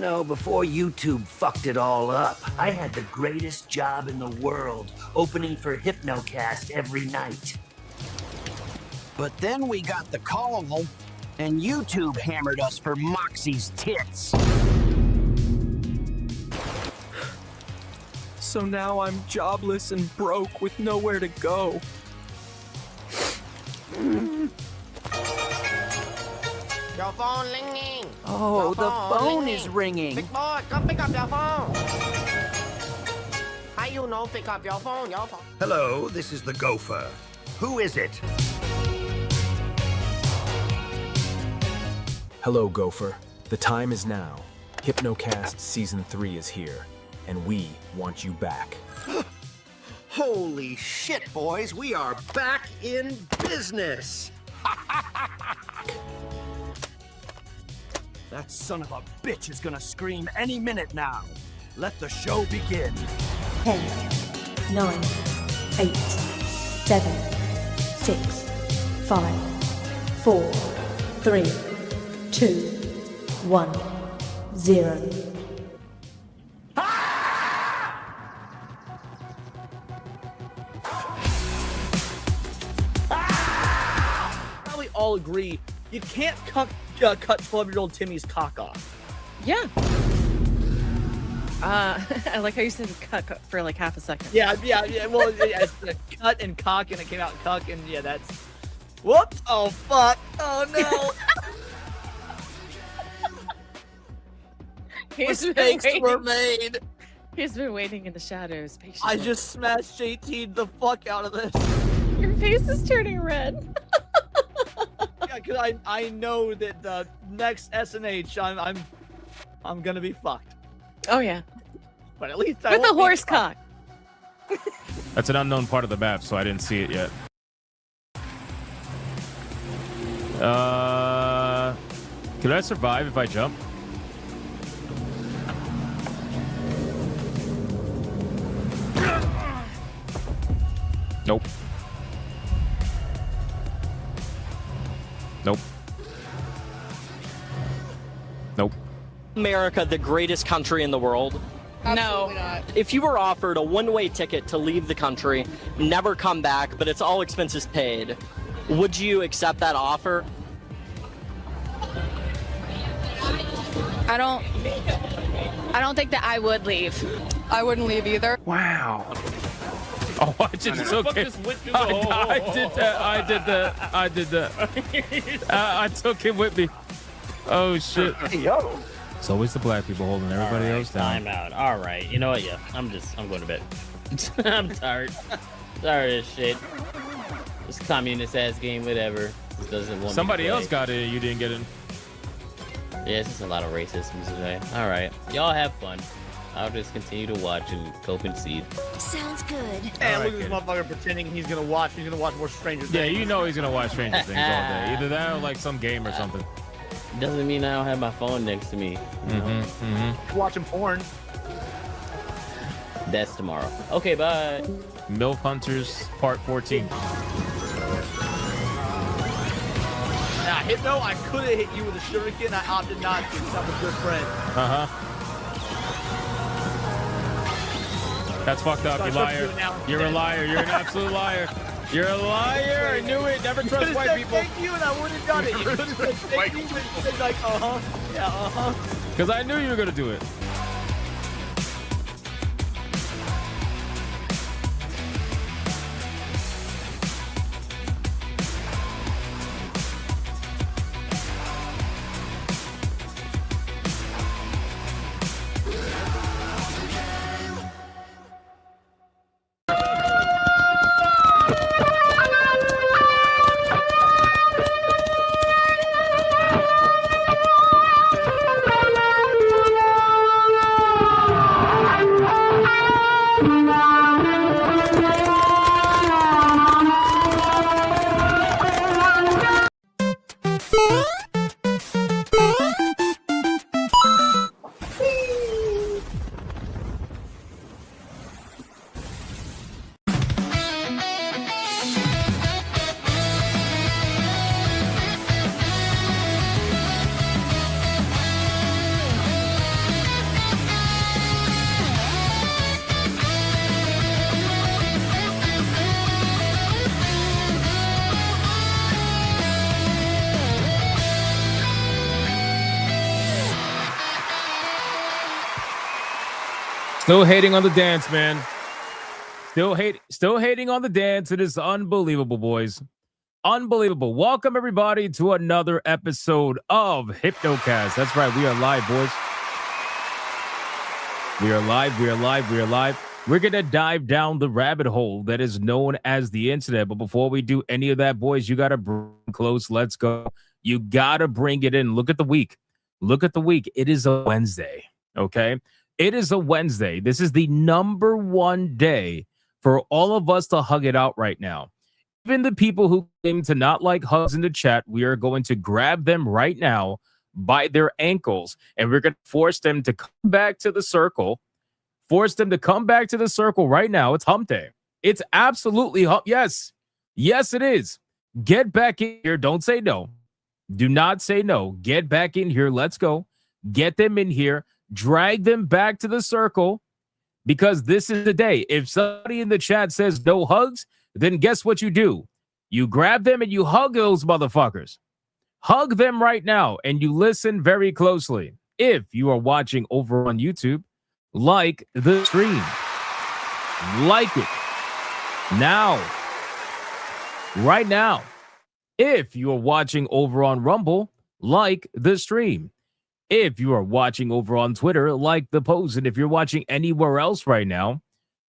know, before YouTube fucked it all up, I had the greatest job in the world, opening for Hypnocast every night. But then we got the call, and YouTube hammered us for Moxie's tits. So now I'm jobless and broke with nowhere to go. Your phone ringing. Oh, Your the phone ringing. is ringing. Big boy, come pick up your phone. How you know pick up your phone? Your phone. Hello, this is the Gopher. Who is it? Hello, Gopher. The time is now. Hypnocast Season 3 is here, and we want you back. Holy shit, boys, we are back in business. That son of a bitch is gonna scream any minute now. Let the show begin. 10, 9, 8, 7, 6, 5, 4, 3, 2, 1, 0. Probably all agree you can't cut 12-year-old Timmy's cock off. Yeah. I like how you said cut for like half a second. Yeah. Well, it's cut and cock, and it came out cuck, and yeah, that's. Whoops! Oh fuck! Oh no! Mistakes were made. He's been waiting in the shadows patiently. I just smashed JT the fuck out of this. Your face is turning red. Yeah, because I know that the next SNH I'm gonna be fucked. Oh yeah. But at least I With a won't be horse fucked. cock. That's an unknown part of the map, so I didn't see it yet. Could I survive if I jump? Nope. Nope. Nope. America the greatest country in the world? No. If you were offered a one-way ticket to leave the country, never come back, but it's all expenses paid, would you accept that offer? I don't think that I would leave. I wouldn't leave either. Wow. Oh, I just okay. I did that. I took him with me. Oh shit. Yo. It's always the black people holding everybody else down. Time out. All right. You know what? Yeah. I'm going to bed. I'm tired. Tired of this shit. This communist ass game, whatever. This doesn't want Somebody me to else got it. You didn't get it. Yeah, it's just a lot of racism today. All right. Y'all have fun. I'll just continue to watch and cope and see. Sounds good. And All look right, at this motherfucker pretending he's gonna watch more Stranger Things. Yeah, you know he's gonna watch Stranger Things all day. Either that or like some game or something. Doesn't mean I don't have my phone next to me. You know? Watching porn. That's tomorrow. Okay, bye. MILF Hunters Part 14. Nah, Hypno, I could have hit you with a shuriken. I opted not to because I'm a good friend. That's fucked up, you liar. You're a liar. You're an absolute liar. You're a liar. I knew it. Never trust white people. Thank you, and I would have done it. You could have said thank you, and said like, yeah, Because I knew you were gonna do it. Still hating on the dance, man. Still hating on the dance. It is unbelievable, boys. Unbelievable. Welcome everybody to another episode of Hypnocast. That's right, we are live, boys. We are live. We're gonna dive down the rabbit hole that is known as the internet. But before we do any of that, boys, you gotta bring close. Let's go. You gotta bring it in. Look at the week. It is a Wednesday. Okay. It is a Wednesday. This is the number one day for all of us to hug it out right now. Even the people who claim to not like hugs in the chat, we are going to grab them right now by their ankles, and we're going to force them to come back to the circle. Force them to come back to the circle right now. It's hump day. It's absolutely hump. Yes, it is. Get back in here. Don't say no. Do not say no. Get back in here. Let's go. Get them in here. Drag them back to the circle, because this is the day. If somebody in the chat says no hugs, then guess what you do? You grab them and you hug those motherfuckers. Hug them right now, and you listen very closely. If you are watching over on YouTube, like the stream. Like it. Now. Right now. If you are watching over on Rumble, like the stream. If you are watching over on Twitter, like the post. And if you're watching anywhere else right now,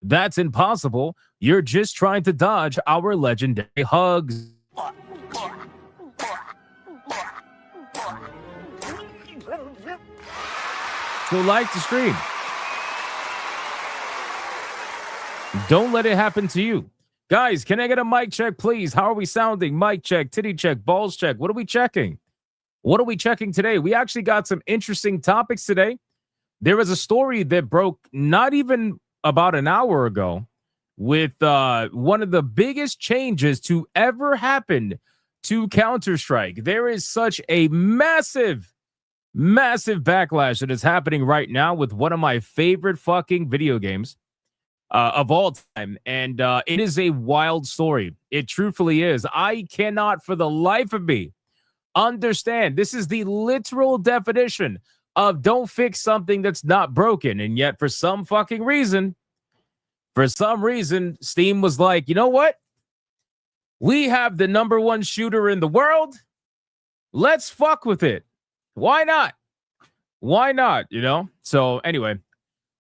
that's impossible. You're just trying to dodge our legendary hugs. So like the stream. Don't let it happen to you. Guys, can I get a mic check, please? How are we sounding? Mic check, titty check, balls check. What are we checking? What are we checking today? We actually got some interesting topics today. There was a story that broke not even about an hour ago with one of the biggest changes to ever happen to Counter-Strike. There is such a massive backlash that is happening right now with one of my favorite fucking video games of all time. And it is a wild story. It truthfully is. I cannot for the life of me understand. This is the literal definition of don't fix something that's not broken. And yet for some reason, Steam was like, you know what? We have the number one shooter in the world. Let's fuck with it. Why not? You know? So anyway,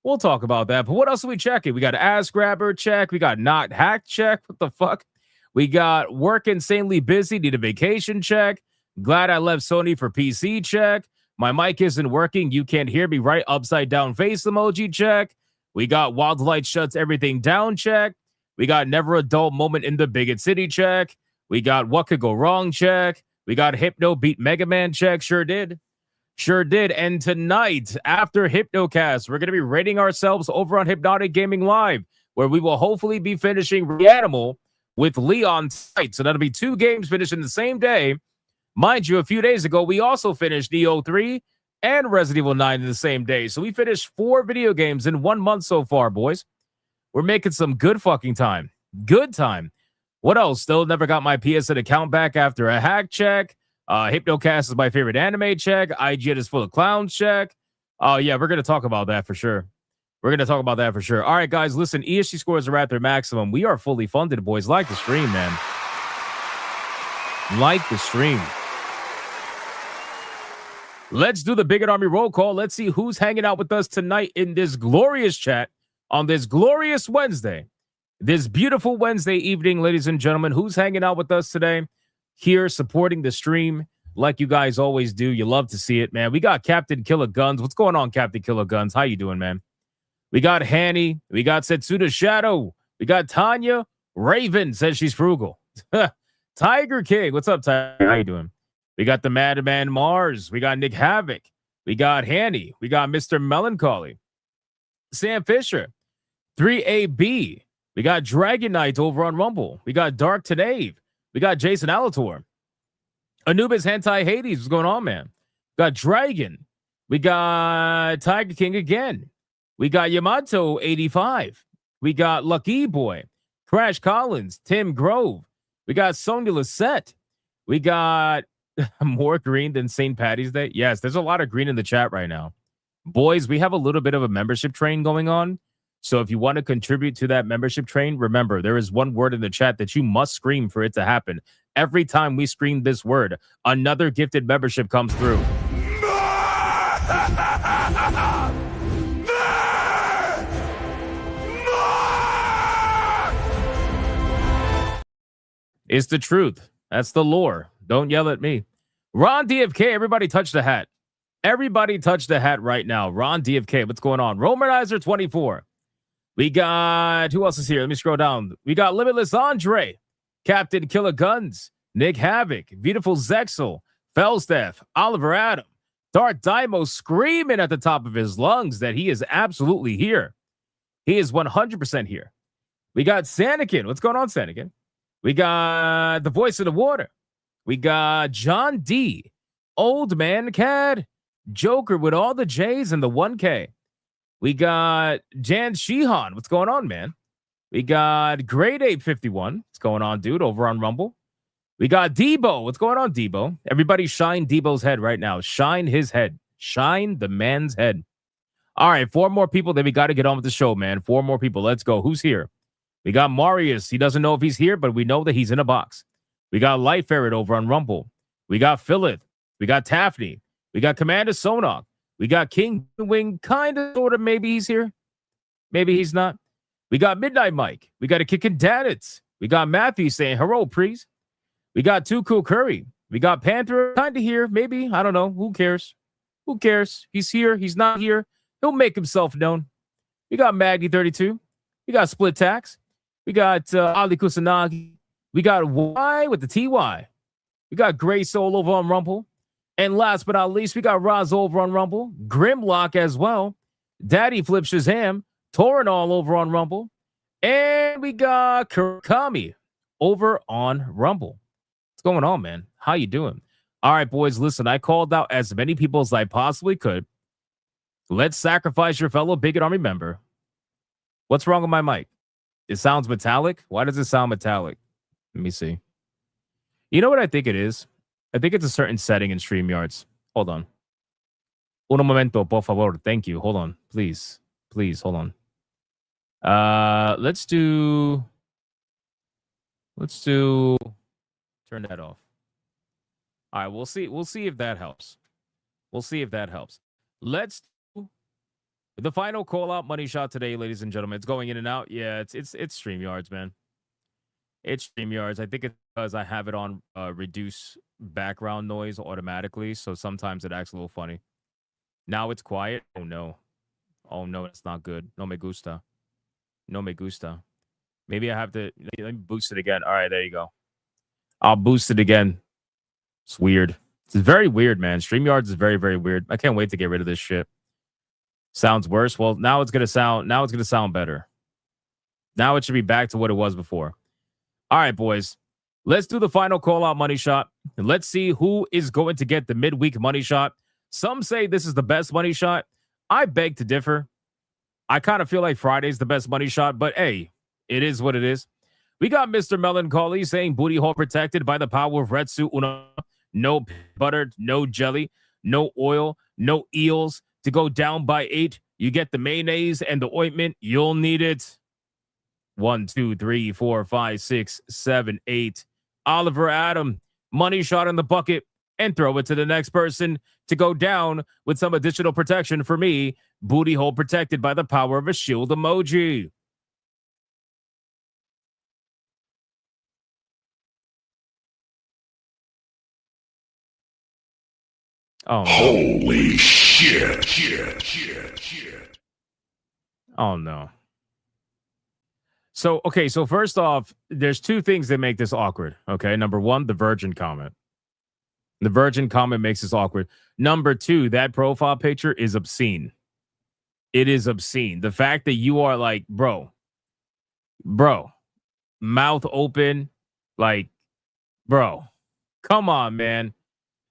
we'll talk about that. But what else are we checking? We got ass grabber check. We got not hacked check. What the fuck? We got work insanely busy. Need a vacation check. Glad I left Sony for PC check. My mic isn't working. You can't hear me right. Upside down face emoji check. We got Wildlight shuts everything down check. We got never a dull moment in the bigot city check. We got what could go wrong check. We got Hypno beat Mega Man check. Sure did. And tonight, after Hypnocast, we're going to be rating ourselves over on Hypnotic Gaming Live, where we will hopefully be finishing Reanimal with Leon tonight. So that'll be 2 games finished in the same day. Mind you, a few days ago, we also finished Neo 3 and Resident Evil 9 in the same day. So we finished 4 video games in 1 month so far, boys. We're making some good fucking time. Good time. What else? Still never got my PSN account back after a hack check. Hypnocast is my favorite anime check. IGN is full of clowns check. Oh, yeah, we're going to talk about that for sure. All right, guys, listen, ESG scores are at their maximum. We are fully funded, boys. Like the stream, man. Like the stream. Let's do the Bigot Army roll call. Let's see who's hanging out with us tonight in this glorious chat on this glorious Wednesday. This beautiful Wednesday evening, ladies and gentlemen. Who's hanging out with us today? Here supporting the stream like you guys always do. You love to see it, man. We got Captain Killer Guns. What's going on, Captain Killer Guns? How you doing, man? We got Hanny. We got Setsuda Shadow. We got Tanya. Raven says she's frugal. Tiger King. What's up, Tiger? How you doing? We got the Madman Mars. We got Nick Havoc. We got Hanny. We got Mr. Melancholy. Sam Fisher. 3AB. We got Dragon Knight over on Rumble. We got Dark Tanave. We got Jason Alator. Anubis Hentai Hades. What's going on, man? We got Dragon. We got Tiger King again. We got Yamato 85. We got Lucky Boy. Crash Collins. Tim Grove. We got Sonia Lisette. We got more green than St. Patty's Day. Yes, there's a lot of green in the chat right now. Boys, we have a little bit of a membership train going on. So if you want to contribute to that membership train, remember, there is one word in the chat that you must scream for it to happen. Every time we scream this word, another gifted membership comes through. It's the truth. That's the lore. Don't yell at me. Ron DFK, everybody touch the hat. Everybody touch the hat right now. Ron DFK, what's going on? Romanizer 24. We got, who else is here? Let me scroll down. We got Limitless Andre, Captain Killer Guns, Nick Havoc, Beautiful Zexel, Felstaff, Oliver Adam, Dark Daimo screaming at the top of his lungs that he is absolutely here. He is 100% here. We got Sanikin. What's going on, Sanikin? We got the Voice of the Water. We got John D, Old Man Cad, Joker with all the J's and the 1K. We got Jan Sheehan. What's going on, man? We got Grade 851. What's going on, dude, over on Rumble? We got Debo. What's going on, Debo? Everybody shine Debo's head right now. Shine his head. Shine the man's head. All right, 4 more people. Then we got to get on with the show, man. 4 more people. Let's go. Who's here? We got Marius. He doesn't know if he's here, but we know that he's in a box. We got Life Ferret over on Rumble. We got Philip. We got Taffney. We got Commander Sonak. We got King Wing, kind of, sort of, maybe he's here. Maybe he's not. We got Midnight Mike. We got a Kickin' Dadits. We got Matthew saying, hello, please. We got Too Cool Curry. We got Panther, kind of here, maybe. I don't know. Who cares? Who cares? He's here. He's not here. He'll make himself known. We got Maggie32. We got Split Tax. We got Ali Kusanagi. We got Y with the TY. We got Gray Soul over on Rumble. And last but not least, we got Roz over on Rumble. Grimlock as well. Daddy Flip Shazam. Torin all over on Rumble. And we got Kurakami over on Rumble. What's going on, man? How you doing? All right, boys, listen, I called out as many people as I possibly could. Let's sacrifice your fellow Bigot Army member. What's wrong with my mic? It sounds metallic. Why does it sound metallic? Let me see. You know what I think it is? I think it's a certain setting in StreamYards. Hold on. Un momento, por favor. Thank you. Hold on. Please. Please, hold on. Let's do... Turn that off. All right, we'll see. We'll see if that helps. We'll see if that helps. Let's do the final call-out money shot today, ladies and gentlemen. It's going in and out. Yeah, it's StreamYards, man. It's StreamYards. I think it's because I have it on reduce background noise automatically, so sometimes it acts a little funny. Now it's quiet. Oh no. Oh no, it's not good. No me gusta. No me gusta. Maybe I have to let me boost it again. All right, there you go. I'll boost it again. It's weird. It's very weird, man. StreamYards is very, very weird. I can't wait to get rid of this shit. Sounds worse. Well, now it's gonna sound better. Now it should be back to what it was before. All right, boys. Let's do the final call-out money shot. And let's see who is going to get the midweek money shot. Some say this is the best money shot. I beg to differ. I kind of feel like Friday's the best money shot, but hey, it is what it is. We got Mr. Melancholy saying booty hole protected by the power of red suit. No butter, no jelly, no oil, no eels. To go down by 8, you get the mayonnaise and the ointment. You'll need it. 1, 2, 3, 4, 5, 6, 7, 8. Oliver Adam, money shot in the bucket and throw it to the next person to go down with some additional protection for me. Booty hole protected by the power of a shield emoji. Oh, no. Holy shit. Oh, no. So, okay, so first off, there's 2 things that make this awkward, okay? Number 1, the virgin comment. The virgin comment makes this awkward. Number 2, that profile picture is obscene. It is obscene. The fact that you are like, bro, mouth open, like, bro, come on, man.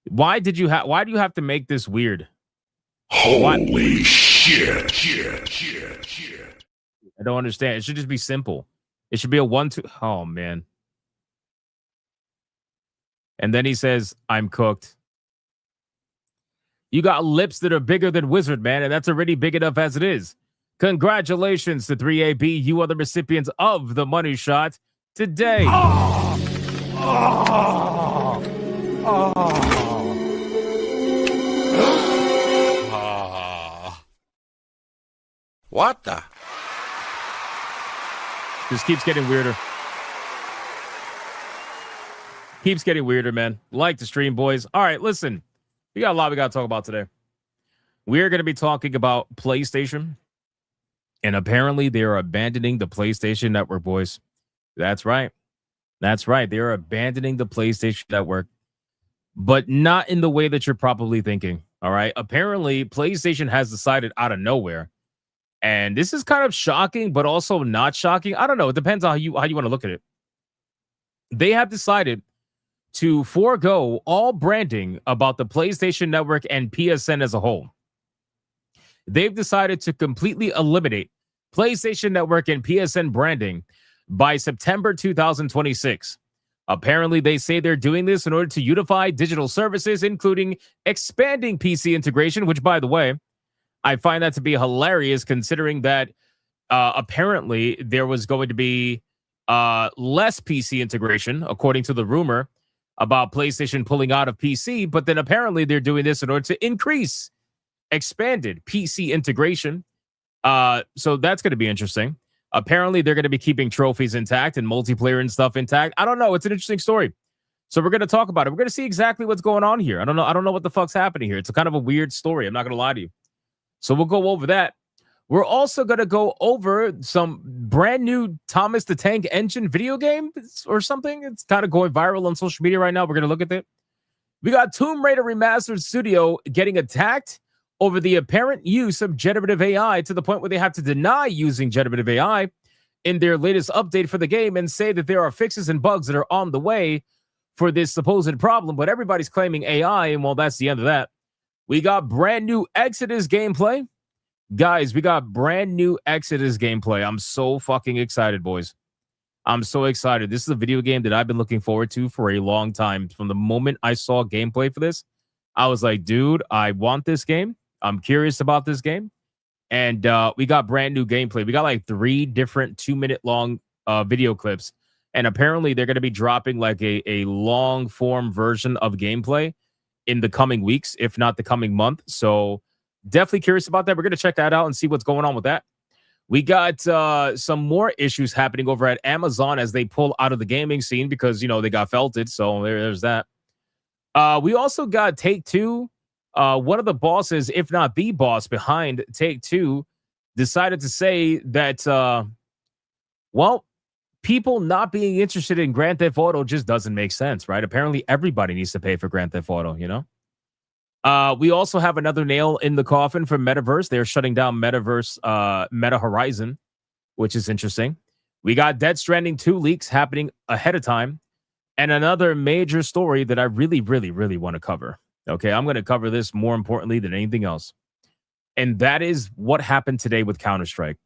Why do you have to make this weird? Holy shit. I don't understand. It should just be simple. It should be a 1, 2. Oh, man. And then he says, I'm cooked. You got lips that are bigger than Wizard, man, and that's already big enough as it is. Congratulations to 3AB. You are the recipients of the money shot today. What the? Just keeps getting weirder. Keeps getting weirder, man. Like the stream, boys. All right, listen. We got a lot we got to talk about today. We're going to be talking about PlayStation. And apparently they are abandoning the PlayStation Network, boys. That's right. That's right. They are abandoning the PlayStation Network. But not in the way that you're probably thinking. All right. Apparently, PlayStation has decided out of nowhere. And this is kind of shocking, but also not shocking. I don't know. It depends on how you want to look at it. They have decided to forego all branding about the PlayStation Network and PSN as a whole. They've decided to completely eliminate PlayStation Network and PSN branding by September 2026. Apparently, they say they're doing this in order to unify digital services, including expanding PC integration, which, by the way, I find that to be hilarious considering that apparently there was going to be less PC integration, according to the rumor about PlayStation pulling out of PC. But then apparently they're doing this in order to increase expanded PC integration. So that's going to be interesting. Apparently they're going to be keeping trophies intact and multiplayer and stuff intact. I don't know. It's an interesting story. So we're going to talk about it. We're going to see exactly what's going on here. I don't know what the fuck's happening here. It's a kind of a weird story. I'm not going to lie to you. So we'll go over that. We're also going to go over some brand new Thomas the Tank Engine video game or something. It's kind of going viral on social media right now. We're going to look at it. We got Tomb Raider Remastered Studio getting attacked over the apparent use of generative AI to the point where they have to deny using generative AI in their latest update for the game and say that there are fixes and bugs that are on the way for this supposed problem. But everybody's claiming AI, and well, that's the end of that. We got brand new Exodus gameplay. Guys, we got brand new Exodus gameplay. I'm so fucking excited, boys. I'm so excited. This is a video game that I've been looking forward to for a long time. From the moment I saw gameplay for this, I was like, dude, I want this game. I'm curious about this game. And we got brand new gameplay. We got like 3 different 2-minute long video clips. And apparently they're going to be dropping like a long form version of gameplay in the coming weeks, if not the coming month. So definitely curious about that. We're going to check that out and see what's going on with that. We got some more issues happening over at Amazon as they pull out of the gaming scene because, you know, they got felted. So there's that. We also got Take-Two. One of the bosses, if not the boss behind Take-Two, decided to say that, well, people not being interested in Grand Theft Auto just doesn't make sense, right? Apparently everybody needs to pay for Grand Theft Auto, you know? We also have another nail in the coffin for Metaverse. They're shutting down Metaverse, Meta Horizon, which is interesting. We got Death Stranding 2 leaks happening ahead of time. And another major story that I really, really, really want to cover. Okay, I'm going to cover this more importantly than anything else. And that is what happened today with Counter-Strike.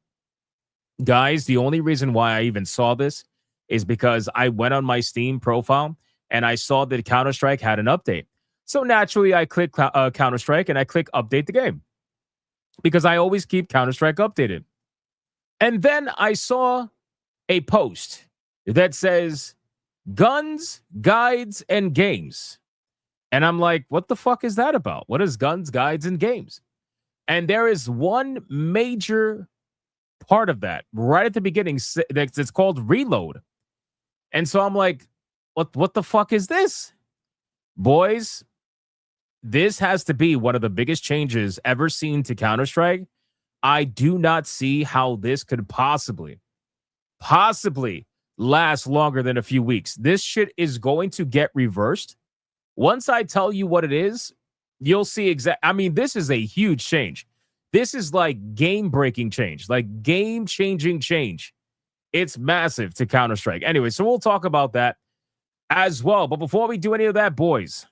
Guys, the only reason why I even saw this is because I went on my Steam profile and I saw that Counter-Strike had an update. So naturally, I click Counter-Strike and I click update the game because I always keep Counter-Strike updated. And then I saw a post that says guns, guides, and games. And I'm like, what the fuck is that about? What is guns, guides, and games? And there is one major part of that right at the beginning that's called reload. And so I'm like, what the fuck is this? Boys, this has to be one of the biggest changes ever seen to Counter-Strike. I do not see how this could possibly last longer than a few weeks. This shit is going to get reversed. Once I tell you what it is, you'll see I mean, this is a huge change. This is like game-breaking change, like game-changing change. It's massive to Counter-Strike. Anyway, so we'll talk about that as well. But before we do any of that, boys,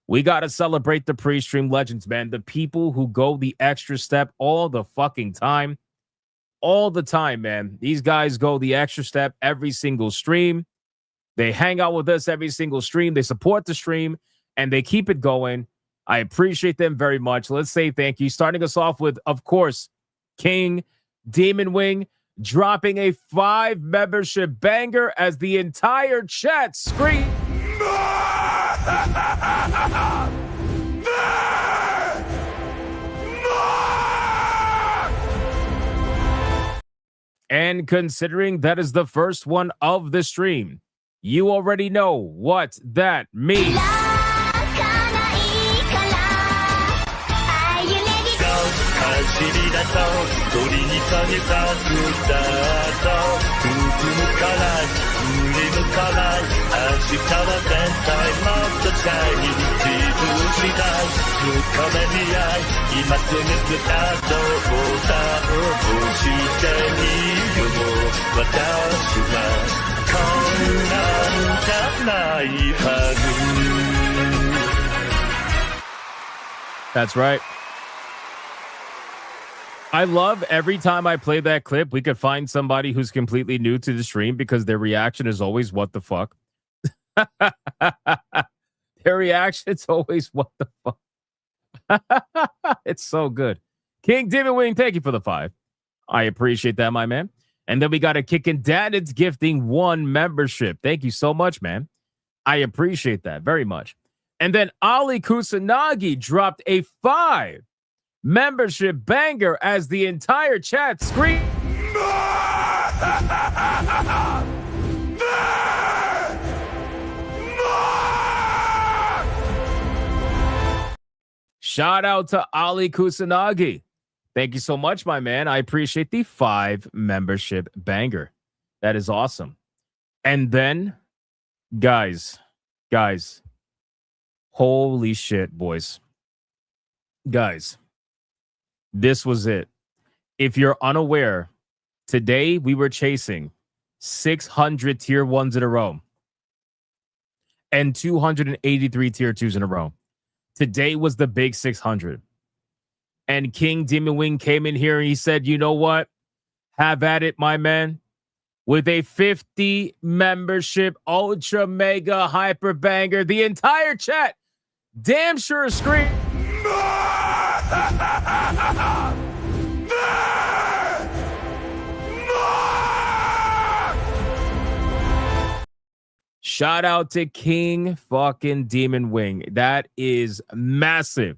we got to celebrate the pre-stream legends, man. The people who go the extra step all the fucking time. All the time, man. These guys go the extra step every single stream. They hang out with us every single stream. They support the stream, and they keep it going. I appreciate them very much. Let's say thank you. Starting us off with, of course, King Demon Wing dropping a 5 membership banger as the entire chat screams. And considering that is the first one of the stream, you already know what that means. That's right. I love every time I play that clip, we could find somebody who's completely new to the stream because their reaction is always, what the fuck? Their reaction is always, what the fuck? It's so good. King Demon Wing, thank you for the 5. I appreciate that, my man. And then we got a Kickin' Dad. It's gifting 1 membership. Thank you so much, man. I appreciate that very much. And then Ali Kusanagi dropped a 5 membership banger as the entire chat screams. Shout out to Ali Kusanagi. Thank you so much, my man. I appreciate the 5 membership banger. That is awesome. And then, guys, holy shit, boys. Guys, this was it. If you're unaware, today we were chasing 600 tier 1s in a row and 283 tier 2s in a row. Today was the big 600. And King Demon Wing came in here and he said, you know what? Have at it, my man. With a 50 membership ultra mega hyper banger, the entire chat damn sure scream. Shout out to King fucking Demon Wing. That is massive.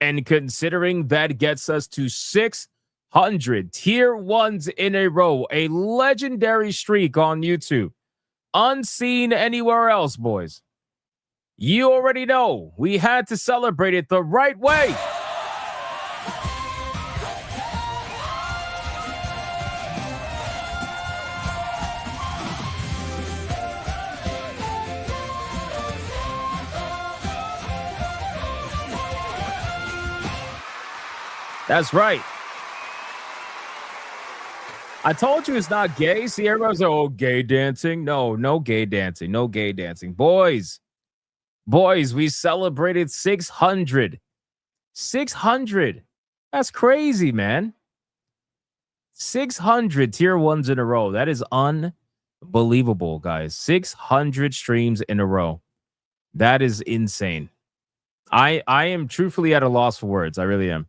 And considering that gets us to 600 tier 1s in a row, a legendary streak on YouTube, unseen anywhere else, boys. You already know we had to celebrate it the right way. That's right. I told you it's not gay. See, everyone's like, oh, gay dancing. No gay dancing. No gay dancing. Boys, we celebrated 600. 600. That's crazy, man. 600 tier 1s in a row. That is unbelievable, guys. 600 streams in a row. That is insane. I am truthfully at a loss for words. I really am.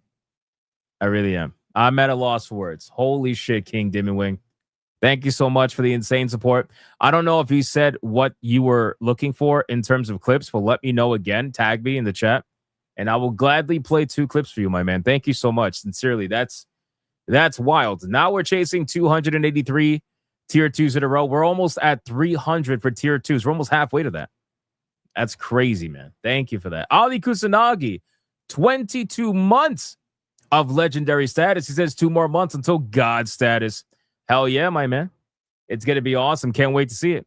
I'm at a loss for words. Holy shit, King Demon Wing. Thank you so much for the insane support. I don't know if you said what you were looking for in terms of clips, but let me know again. Tag me in the chat, and I will gladly play 2 clips for you, my man. Thank you so much. Sincerely, that's wild. Now we're chasing 283 tier 2s in a row. We're almost at 300 for tier 2s. We're almost halfway to that. That's crazy, man. Thank you for that. Ali Kusanagi, 22 months of legendary status. He says 2 more months until God status. Hell yeah, my man. It's going to be awesome. Can't wait to see it.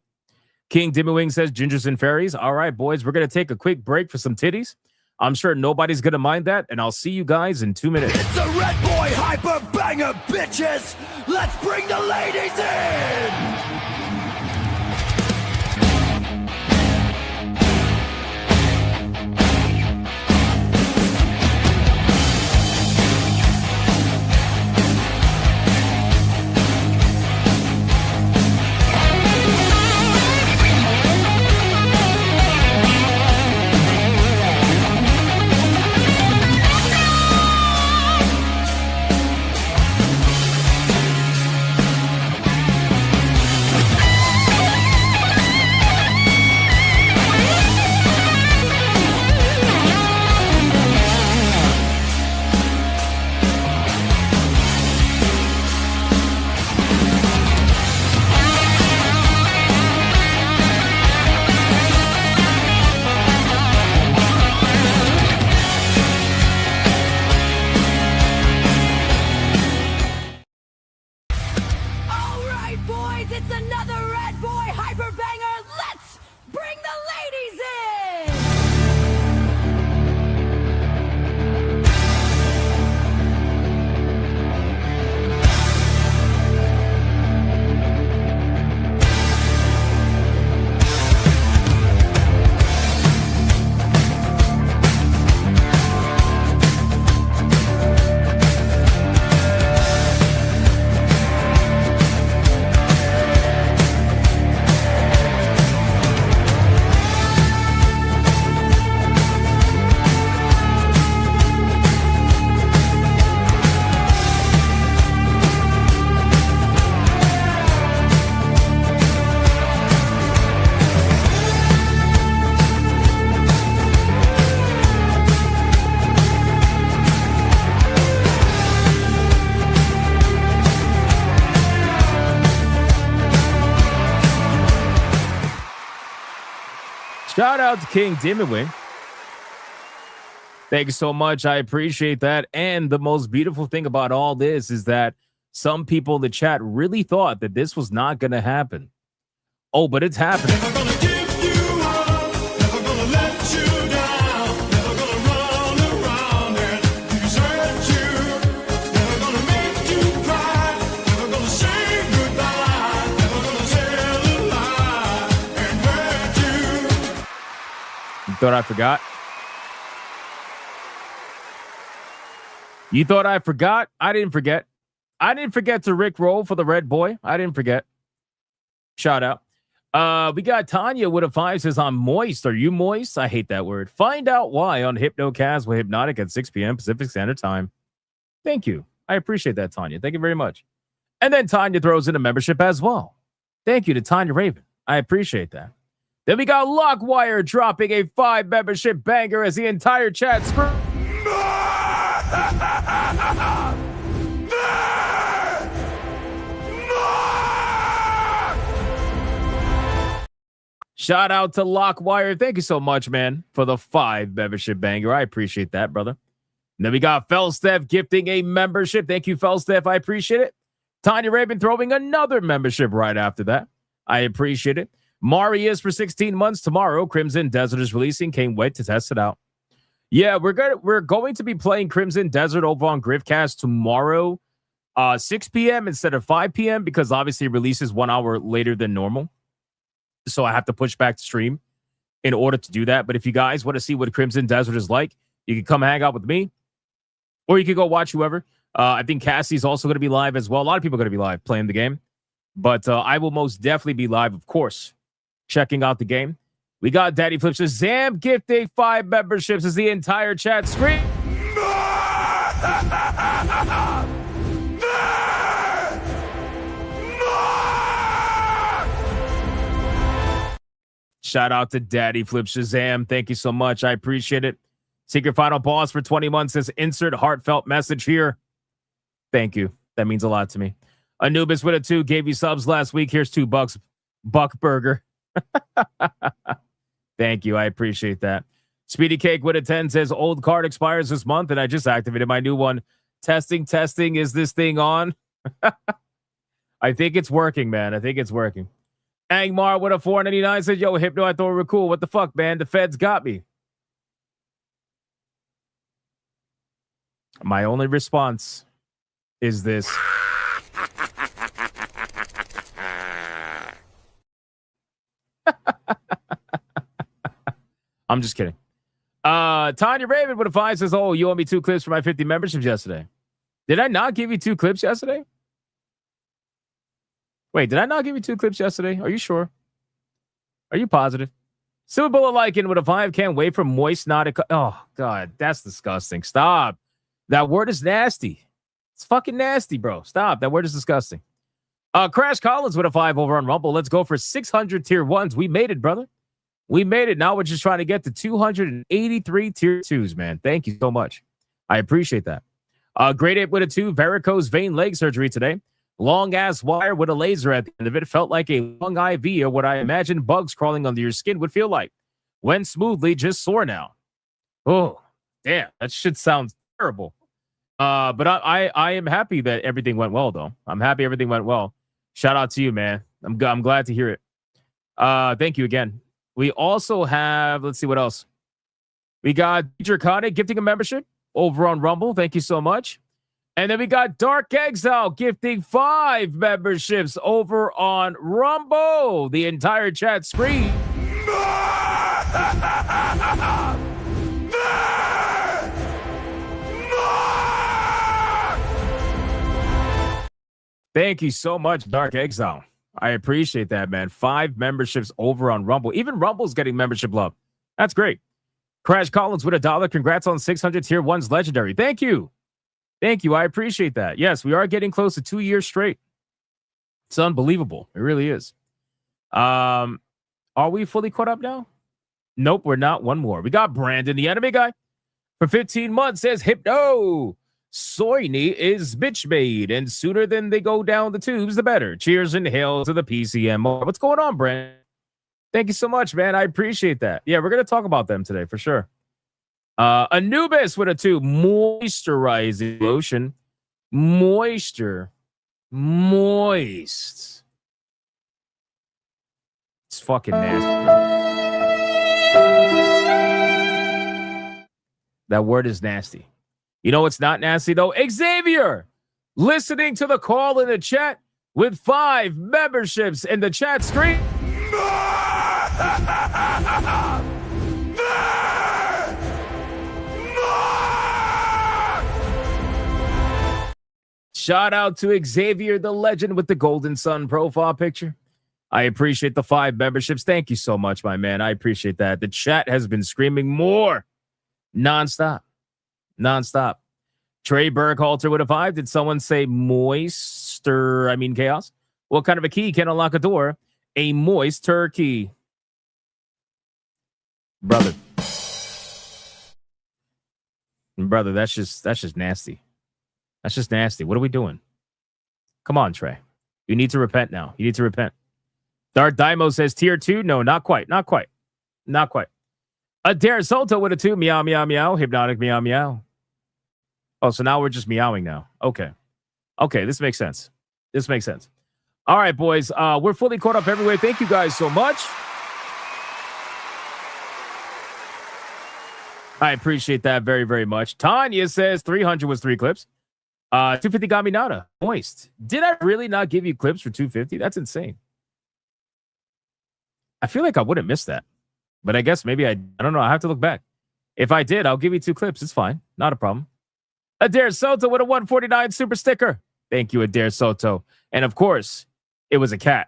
King Demon Wing says gingers and fairies. All right, boys, we're going to take a quick break for some titties. I'm sure nobody's going to mind that, and I'll see you guys in 2 minutes. It's a Red Boy Hyper Banger, bitches! Let's bring the ladies in! Shout out to King Dimwing. Thank you so much. I appreciate that. And the most beautiful thing about all this is that some people in the chat really thought that this was not going to happen. Oh, but it's happening. You thought I forgot? You thought I forgot? I didn't forget. I didn't forget to Rick roll for the red boy. I didn't forget. Shout out. We got Tanya with a 5 says, I'm moist. Are you moist? I hate that word. Find out why on Hypnocast with Hypnotic at 6 p.m. Pacific Standard Time. Thank you. I appreciate that, Tanya. Thank you very much. And then Tanya throws in a membership as well. Thank you to Tanya Raven. I appreciate that. Then we got Lockwire dropping a 5 membership banger as the entire chat screams. Shout out to Lockwire. Thank you so much, man, for the 5 membership banger. I appreciate that, brother. And then we got Felsteph gifting a membership. Thank you, Felsteph. I appreciate it. Tanya Raven throwing another membership right after that. I appreciate it. Marius for 16 months tomorrow. Crimson Desert is releasing. Can't wait to test it out. Yeah, we're going to be playing Crimson Desert over on Griffcast tomorrow, 6 p.m. instead of 5 p.m. because obviously it releases 1 hour later than normal. So I have to push back the stream in order to do that. But if you guys want to see what Crimson Desert is like, you can come hang out with me, or you can go watch whoever. I think Cassie's also going to be live as well. A lot of people are going to be live playing the game, but I will most definitely be live, of course, checking out the game. We got Daddy Flips Shazam gifting 5 memberships as the entire chat scream. Shout out to Daddy Flip Shazam. Thank you so much. I appreciate it. Secret Final Boss for 20 months says insert heartfelt message here. Thank you. That means a lot to me. Anubis with a 2 gave you subs last week. Here's $2. Buck Burger. Thank you. I appreciate that. Speedy Cake with a 10 says old card expires this month and I just activated my new one. Testing. Is this thing on? I think it's working, man. I think it's working. Angmar with a 499 said, yo, Hypno, I thought we were cool. What the fuck, man? The feds got me. My only response is this. I'm just kidding. Tanya Raven with a 5 says, oh, you owe me 2 clips for my 50 memberships yesterday. Did I not give you 2 clips yesterday? Wait, did I not give you 2 clips yesterday? Are you sure? Are you positive? Silver Bullet Lycan with a 5. Can't wait for moist not. Oh, God, that's disgusting. Stop. That word is nasty. It's fucking nasty, bro. Stop. That word is disgusting. Crash Collins with a 5 over on Rumble. Let's go for 600 tier 1s. We made it, brother. We made it. Now we're just trying to get to 283 tier 2s, man. Thank you so much. I appreciate that. Great Ape with a 2. Varicose vein leg surgery today. Long-ass wire with a laser at the end of it. Felt like a long IV or what I imagine bugs crawling under your skin would feel like. Went smoothly, just sore now. Oh, damn. That shit sounds terrible. But I am happy that everything went well, though. I'm happy everything went well. Shout out to you, man. I'm glad to hear it. Thank you again. We also have, let's see what else. We got Teacher Connie gifting a membership over on Rumble. Thank you so much. And then we got Dark Exile gifting 5 memberships over on Rumble. The entire chat screen. Thank you so much, Dark Exile. I appreciate that, man. 5 memberships over on Rumble. Even Rumble's getting membership love. That's great. Crash Collins with $1. Congrats on 600 tier 1s legendary. Thank you. Thank you. I appreciate that. Yes, we are getting close to 2 years straight. It's unbelievable. It really is. Are we fully caught up now? Nope, we're not. One more. We got Brandon, the anime guy, for 15 months says, Hypno. Soyni is bitch made, and sooner than they go down the tubes, the better. Cheers and hail to the PCM. What's going on, Brandon? Thank you so much, man. I appreciate that. Yeah, we're going to talk about them today for sure. Anubis with a 2. Moisturizing lotion. Moist. It's fucking nasty. That word is nasty. You know what's not nasty, though? Xavier, listening to the call in the chat with 5 memberships in the chat screen. Shout out to Xavier, the legend with the Golden Sun profile picture. I appreciate the 5 memberships. Thank you so much, my man. I appreciate that. The chat has been screaming more. Nonstop. Trey Burkhalter with a 5. Did someone say chaos? What kind of a key can unlock a door? A moist turkey. Brother, that's just nasty. That's just nasty. What are we doing? Come on, Trey. You need to repent now. You need to repent. Dart Daimo says tier 2. No, not quite. Adair Soto with a 2. Meow, meow, meow. Hypnotic, meow, meow. Oh, so now we're just meowing now. Okay, this makes sense. All right, boys. We're fully caught up everywhere. Thank you guys so much. I appreciate that very, very much. Tanya says 300 was 3 clips. 250 got me nada. Moist. Did I really not give you clips for 250? That's insane. I feel like I wouldn't miss that. But I guess maybe I don't know. I have to look back. If I did, I'll give you 2 clips. It's fine. Not a problem. Adair Soto with a 149 super sticker. Thank you, Adair Soto. And of course, it was a cat.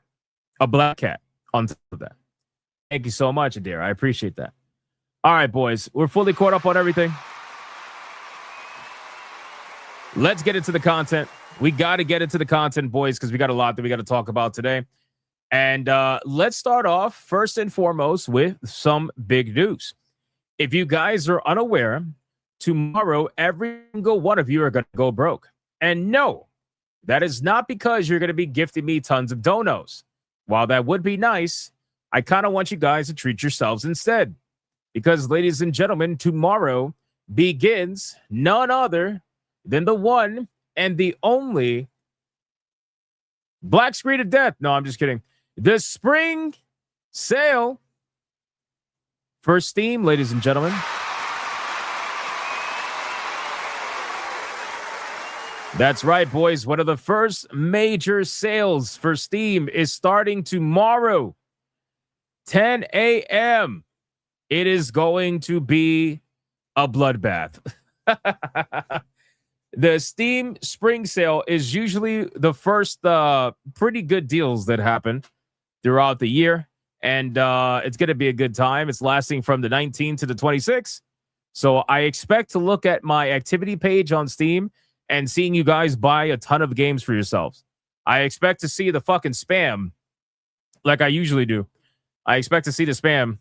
A black cat on top of that. Thank you so much, Adair. I appreciate that. All right, boys. We're fully caught up on everything. Let's get into the content. We got to get into the content, boys, because we got a lot that we got to talk about today. And let's start off first and foremost with some big news. If you guys are unaware, tomorrow, every single one of you are going to go broke. And no, that is not because you're going to be gifting me tons of donos. While that would be nice, I kind of want you guys to treat yourselves instead. Because, ladies and gentlemen, tomorrow begins none other than the one and the only Black Screen of Death. No, I'm just kidding. The spring sale for Steam, ladies and gentlemen. That's right, boys. One of the first major sales for Steam is starting tomorrow, 10 a.m. It is going to be a bloodbath. The Steam Spring Sale is usually the first pretty good deals that happen throughout the year. And it's going to be a good time. It's lasting from the 19th to the 26th. So I expect to look at my activity page on Steam and seeing you guys buy a ton of games for yourselves. I expect to see the fucking spam like I usually do. I expect to see the spam.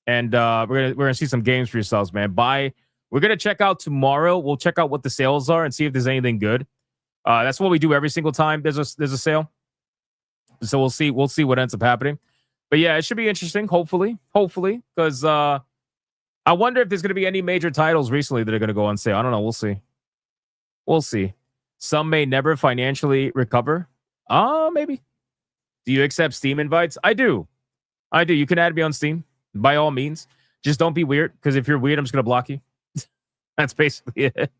And we're gonna see some games for yourselves, man. We're gonna check out tomorrow. We'll check out what the sales are and see if there's anything good. That's what we do every single time there's a sale. So we'll see what ends up happening. But yeah, it should be interesting. Hopefully, because I wonder if there's gonna be any major titles recently that are gonna go on sale. I don't know. We'll see. Some may never financially recover. Maybe. Do you accept Steam invites? I do. You can add me on Steam. By all means, just don't be weird, because if you're weird, I'm just going to block you. That's basically it.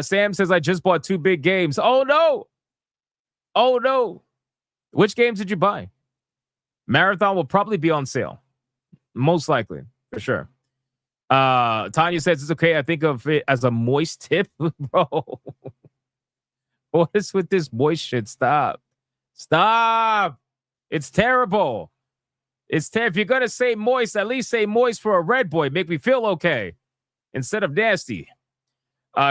Sam says, I just bought 2 big games. Oh, no. Which games did you buy? Marathon will probably be on sale. Most likely, for sure. Tanya says, it's okay. I think of it as a moist tip. Bro. What is with this moist shit? Stop. It's terrible. If you're going to say moist, at least say moist for a red boy. Make me feel okay instead of nasty.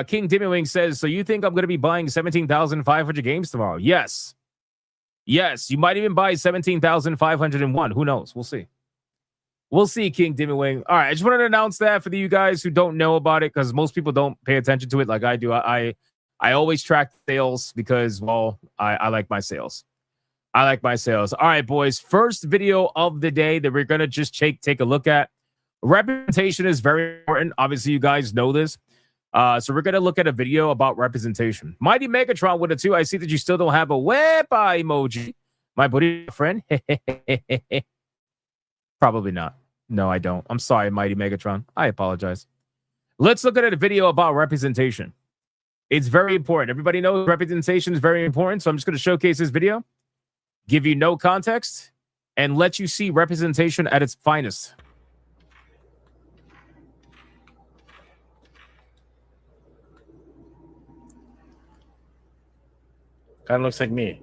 King Dimmy says, so you think I'm going to be buying 17,500 games tomorrow? Yes. You might even buy 17,501. Who knows? We'll see. King Dimmy. All right. I just wanted to announce that for you guys who don't know about it, because most people don't pay attention to it like I do. I always track sales because, well, I like my sales. I like my sales. All right, boys. First video of the day that we're gonna just take a look at. Representation is very important. Obviously, you guys know this. So we're gonna look at a video about representation. Mighty Megatron with it too. I see that you still don't have a wepa emoji, my buddy friend. Probably not. No, I don't. I'm sorry, Mighty Megatron. I apologize. Let's look at a video about representation. It's very important. Everybody knows representation is very important. So I'm just going to showcase this video, give you no context, and let you see representation at its finest. Kind of looks like me.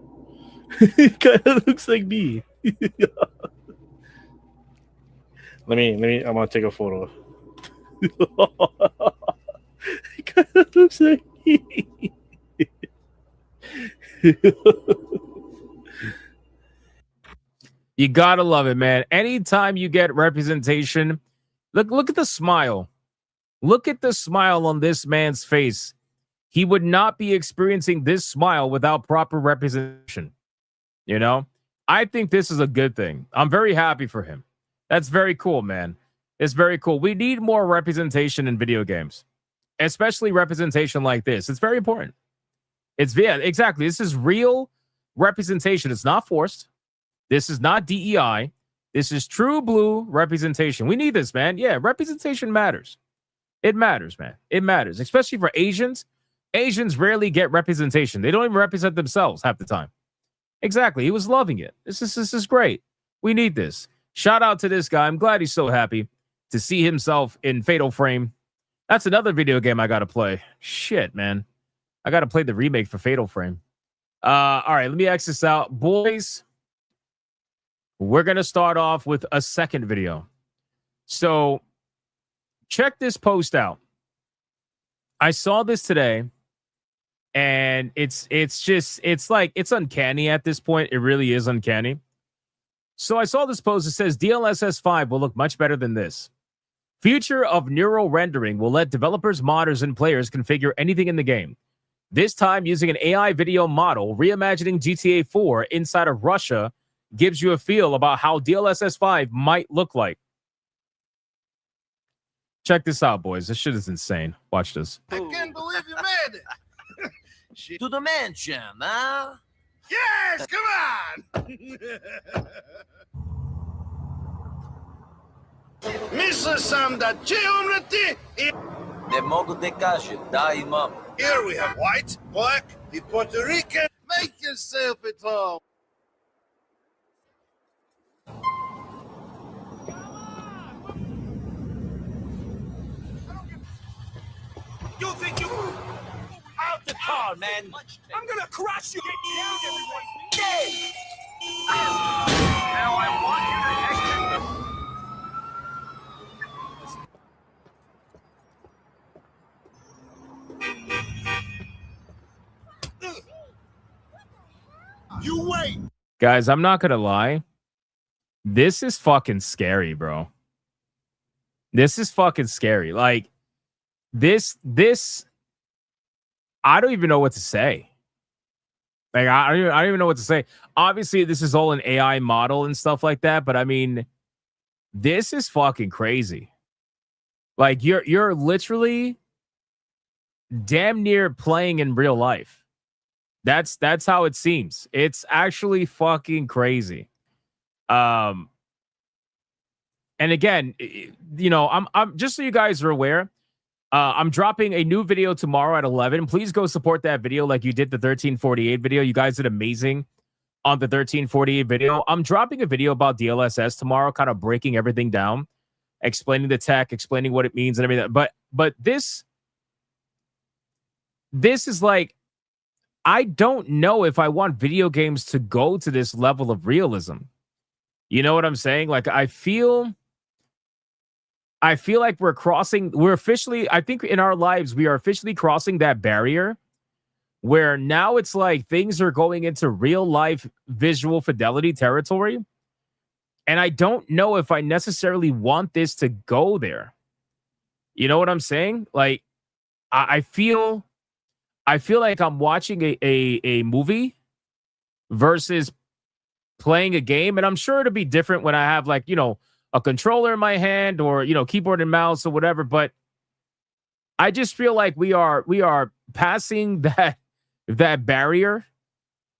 Kind of looks like me. Let me. I'm gonna take a photo. It kind of looks like me. You gotta love it, man. Anytime you get representation, look at the smile. Look at the smile on this man's face. He would not be experiencing this smile without proper representation. You know, I think this is a good thing. I'm very happy for him. That's very cool, man. It's very cool. We need more representation in video games, especially representation like this. It's very important. Exactly. This is real representation. It's not forced. This is not DEI. This is true blue representation. We need this, man. Yeah, representation matters. It matters, man. It matters, especially for Asians. Asians rarely get representation. They don't even represent themselves half the time. Exactly. He was loving it. This is great. We need this. Shout out to this guy. I'm glad he's so happy to see himself in Fatal Frame. That's another video game I got to play. Shit, man. I got to play the remake for Fatal Frame. All right, let me X this out. Boys, we're going to start off with a second video. So check this post out. I saw this today, and it's uncanny at this point. It really is uncanny. So I saw this post that says DLSS 5 will look much better than this. Future of neural rendering will let developers, modders, and players configure anything in the game. This time using an AI video model, reimagining GTA 4 inside of Russia gives you a feel about how DLSS 5 might look like. Check this out, boys. This shit is insane. Watch this. I can't believe you made it. To the mansion, huh? Yes, come on! Mr. Samdachiumrati. The mogo de cash, daima. Here we have white, black, the Puerto Rican. Make yourself at home. You think you out the car, man? I'm gonna crush you. Get down, everyone. Dead. Now I want you to exit. You wait. Guys, I'm not gonna lie. This is fucking scary, bro. This is fucking scary. Like, this I don't even know what to say. Like, I don't even know what to say. Obviously, this is all an AI model and stuff like that, but I mean, this is fucking crazy. Like, you're literally damn near playing in real life. That's how it seems. It's actually fucking crazy. And again, you know, I'm just so you guys are aware, I'm dropping a new video tomorrow at 11. Please go support that video like you did the 1348 video. You guys did amazing on the 1348 video. I'm dropping a video about DLSS tomorrow, kind of breaking everything down, explaining the tech, explaining what it means and everything. But this is like, I don't know if I want video games to go to this level of realism. You know what I'm saying? Like, I feel like we're officially, I think in our lives, we are officially crossing that barrier where now it's like things are going into real life visual fidelity territory. And I don't know if I necessarily want this to go there. You know what I'm saying? Like, I feel like I'm watching a movie versus playing a game, and I'm sure it'll be different when I have like, you know, a controller in my hand or, you know, keyboard and mouse or whatever, but I just feel like we are passing that barrier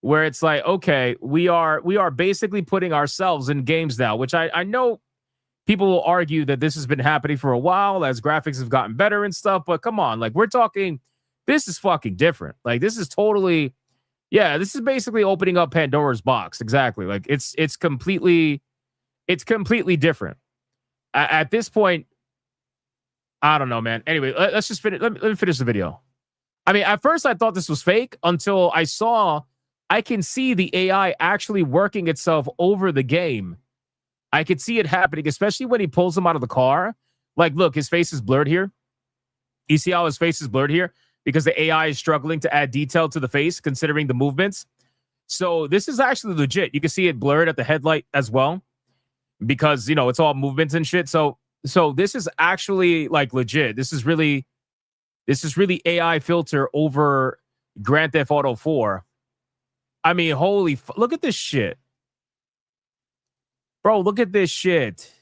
where it's like, okay, we are basically putting ourselves in games now, which I know people will argue that this has been happening for a while as graphics have gotten better and stuff, but come on, like we're talking, this is fucking different. Like this is totally, yeah, this is basically opening up Pandora's box. Exactly. Like it's completely different. At this point, I don't know, man. Anyway, let's just finish. Let me finish the video. I mean, at first I thought this was fake until I can see the AI actually working itself over the game. I could see it happening, especially when he pulls him out of the car. Like, look, his face is blurred here. You see how his face is blurred here? Because the AI is struggling to add detail to the face, considering the movements. So this is actually legit. You can see it blurred at the headlight as well, because, you know, it's all movements and shit. So this is actually like legit. This is really AI filter over Grand Theft Auto 4. I mean, look at this shit. Bro, look at this shit.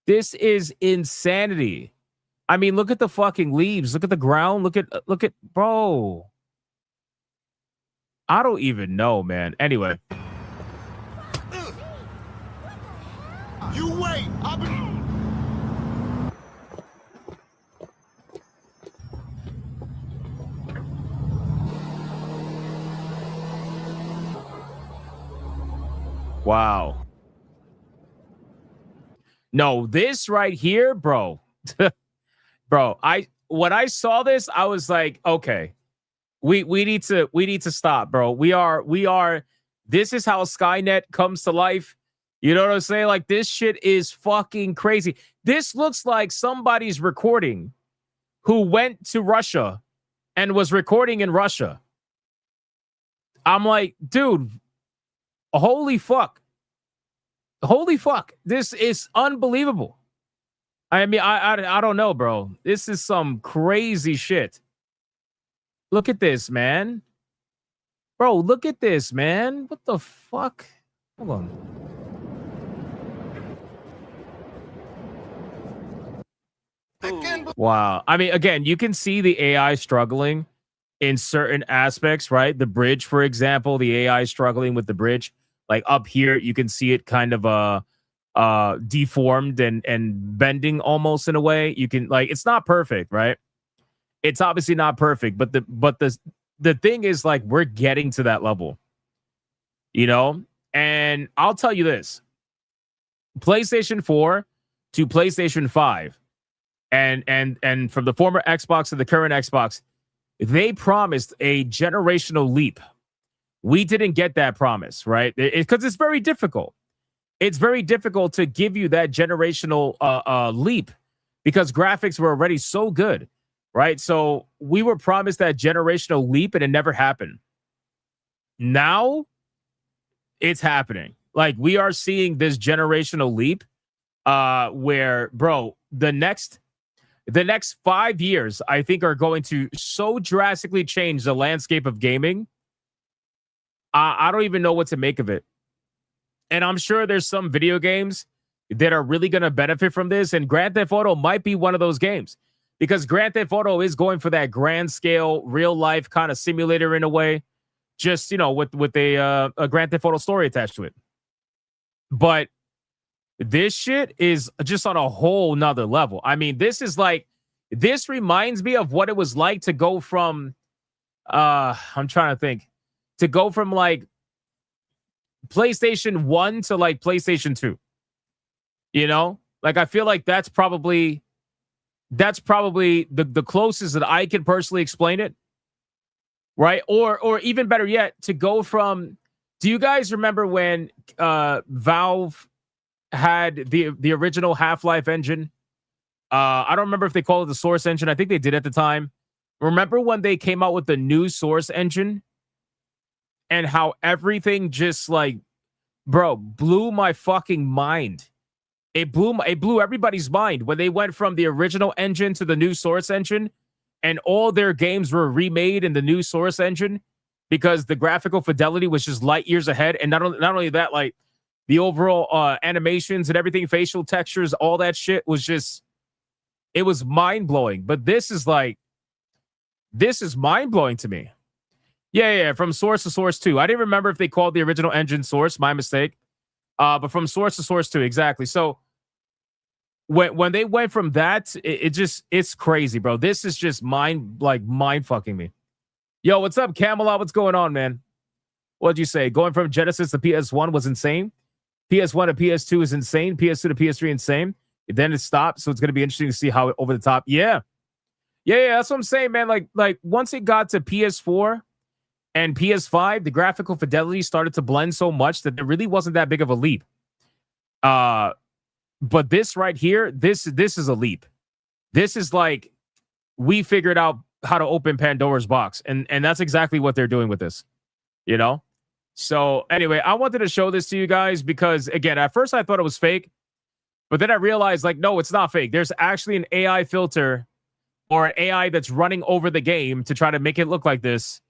This is insanity. I mean, look at the fucking leaves. Look at the ground. Look at, bro. I don't even know, man. Anyway. You wait. Wow. No, this right here, bro. Bro, when I saw this, I was like, okay, we need to stop, bro. We are this is how Skynet comes to life. You know what I'm saying? Like, this shit is fucking crazy. This looks like somebody's recording who went to Russia and was recording in Russia. I'm like, dude, holy fuck. Holy fuck. This is unbelievable. I mean, I don't know, bro. This is some crazy shit. Look at this, man. Bro, look at this, man. What the fuck? Hold on. Wow. I mean, again, you can see the AI struggling in certain aspects, right? The bridge, for example, the AI struggling with the bridge. Like up here, you can see it kind of deformed and bending almost in a way. You can, like, it's not perfect, right? It's obviously not perfect, but the thing is, like, we're getting to that level, you know? And I'll tell you this, PlayStation 4 to PlayStation 5 and from the former Xbox to the current Xbox, they promised a generational leap. We didn't get that promise, right? Because it's very difficult. It's very difficult to give you that generational leap because graphics were already so good, right? So we were promised that generational leap and it never happened. Now it's happening. Like, we are seeing this generational leap where, bro, the next 5 years, I think, are going to so drastically change the landscape of gaming. I don't even know what to make of it. And I'm sure there's some video games that are really going to benefit from this. And Grand Theft Auto might be one of those games because Grand Theft Auto is going for that grand scale, real life kind of simulator in a way, just, you know, with a Grand Theft Auto story attached to it. But this shit is just on a whole nother level. I mean, this reminds me of what it was like to go from, I'm trying to think, to go from like PlayStation 1 to like PlayStation 2. You know? Like, I feel like that's probably the closest that I can personally explain it. Right? Or even better yet, to go from, do you guys remember when Valve had the original Half-Life engine? I don't remember if they called it the Source engine. I think they did at the time. Remember when they came out with the new Source engine? And how everything just, like, bro, blew my fucking mind. It blew everybody's mind when they went from the original engine to the new Source engine, and all their games were remade in the new Source engine. because the graphical fidelity was just light years ahead. And not only that, like the overall animations and everything, facial textures, all that shit was just, it was mind blowing. But this is mind blowing to me. Yeah, from source to source too. I didn't remember if they called the original engine source. My mistake. But from source to source too, exactly. So when they went from that, it's crazy, bro. This is just mind fucking me. Yo, what's up, Camelot? What's going on, man? What'd you say? Going from Genesis to PS1 was insane. PS1 to PS2 is insane. PS2 to PS3 insane. Then it stopped, so it's gonna be interesting to see how over the top. Yeah. That's what I'm saying, man. Like once it got to PS4 and PS5, the graphical fidelity started to blend so much that there really wasn't that big of a leap. But this right here, this is a leap. This is like we figured out how to open Pandora's box, and that's exactly what they're doing with this. You know? So anyway, I wanted to show this to you guys because again, at first I thought it was fake, but then I realized like, no, it's not fake. There's actually an AI filter or an AI that's running over the game to try to make it look like this.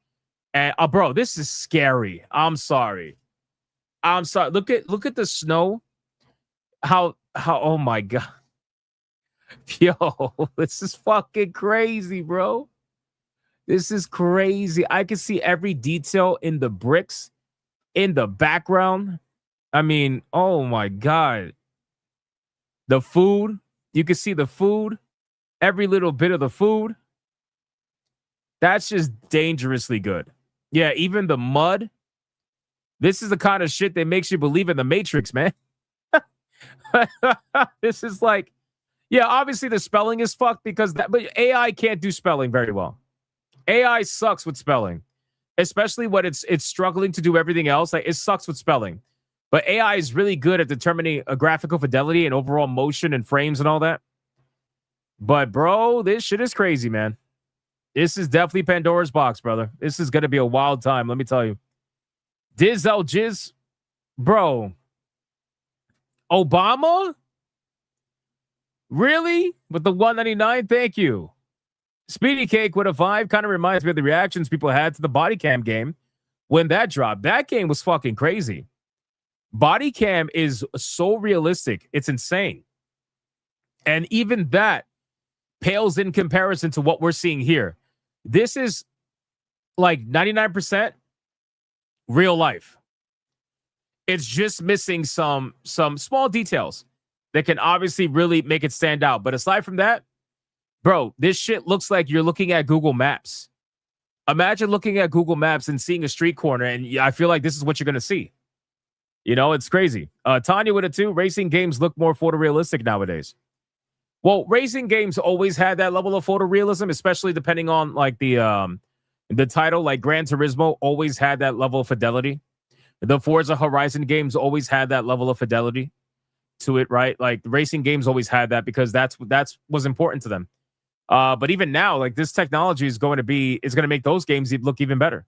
And bro, this is scary. I'm sorry. Look at the snow. How oh my god. Yo, this is fucking crazy, bro. This is crazy. I can see every detail in the bricks in the background. I mean, oh my god. The food, you can see the food, every little bit of the food. That's just dangerously good. Yeah, even the mud. This is the kind of shit that makes you believe in the Matrix, man. This is like, yeah, obviously the spelling is fucked because but AI can't do spelling very well. AI sucks with spelling, especially when it's struggling to do everything else. Like it sucks with spelling, but AI is really good at determining a graphical fidelity and overall motion and frames and all that. But bro, this shit is crazy, man. This is definitely Pandora's box, brother. This is gonna be a wild time. Let me tell you. Dizzle Jizz, bro. Obama? Really? With the 199? Thank you. Speedy Cake with a 5 kind of reminds me of the reactions people had to the body cam game when that dropped. That game was fucking crazy. Body cam is so realistic. It's insane. And even that pales in comparison to what we're seeing here. This is like 99% real life. It's just missing some small details that can obviously really make it stand out. But aside from that, bro, this shit looks like you're looking at Google Maps. Imagine looking at Google Maps and seeing a street corner, and I feel like this is what you're going to see. You know, it's crazy. Tanya with it too. Racing games look more photorealistic nowadays. Well, racing games always had that level of photorealism, especially depending on like the title. Like Gran Turismo always had that level of fidelity. The Forza Horizon games always had that level of fidelity to it, right? Like the racing games always had that because that's was important to them. But even now, like this technology is going to make those games look even better.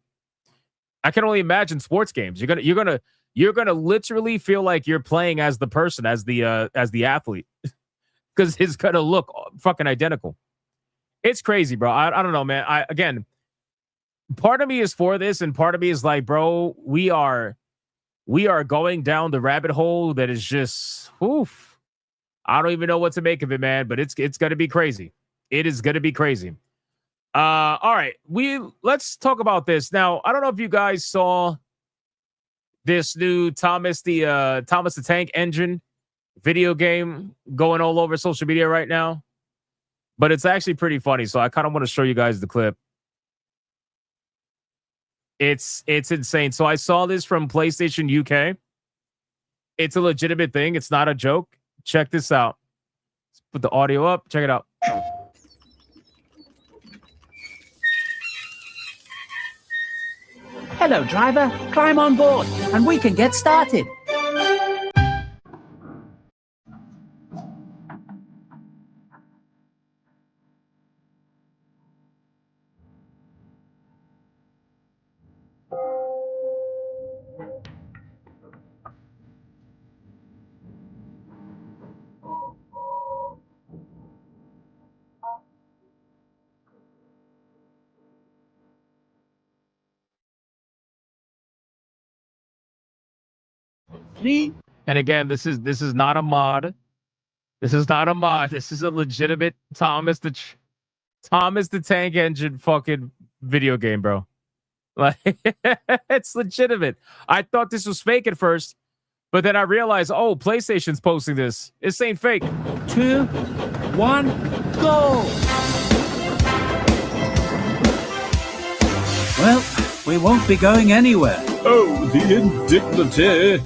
I can only imagine sports games. You're gonna literally feel like you're playing as the person, as the athlete, because it's gonna look fucking identical. It's crazy, bro. I don't know, man. Again, part of me is for this, and part of me is like, bro, we are going down the rabbit hole that is just, oof. I don't even know what to make of it, man. But it's gonna be crazy. It is gonna be crazy. All right, let's talk about this now. I don't know if you guys saw this new Thomas the Tank Engine video game going all over social media right now, but it's actually pretty funny. So I kind of want to show you guys the clip. It's insane. So I saw this from PlayStation UK. It's a legitimate thing. It's not a joke. Check this out. Let's put the audio up. Check it out. Hello, driver. Climb on board, and we can get started. See? And again, this is not a mod. This is not a mod. This is a legitimate Thomas the Tank Engine fucking video game, bro. Like, it's legitimate. I thought this was fake at first, but then I realized, oh, PlayStation's posting this. This ain't fake. 2, 1, go! Well, we won't be going anywhere. Oh, the indignity!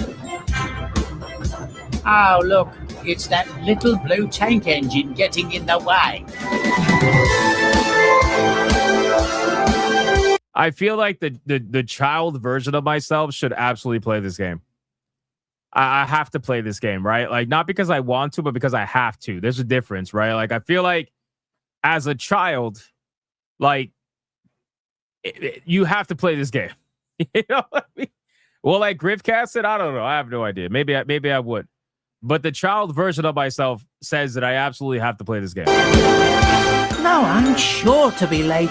Oh, look, it's that little blue tank engine getting in the way. I feel like the child version of myself should absolutely play this game. I have to play this game, right? Like, not because I want to, but because I have to. There's a difference, right? Like, I feel like as a child, like, you have to play this game. You know what I mean? Well, like Griff cast it, I don't know. I have no idea. Maybe I would. But the child version of myself says that I absolutely have to play this game. No, I'm sure to be late.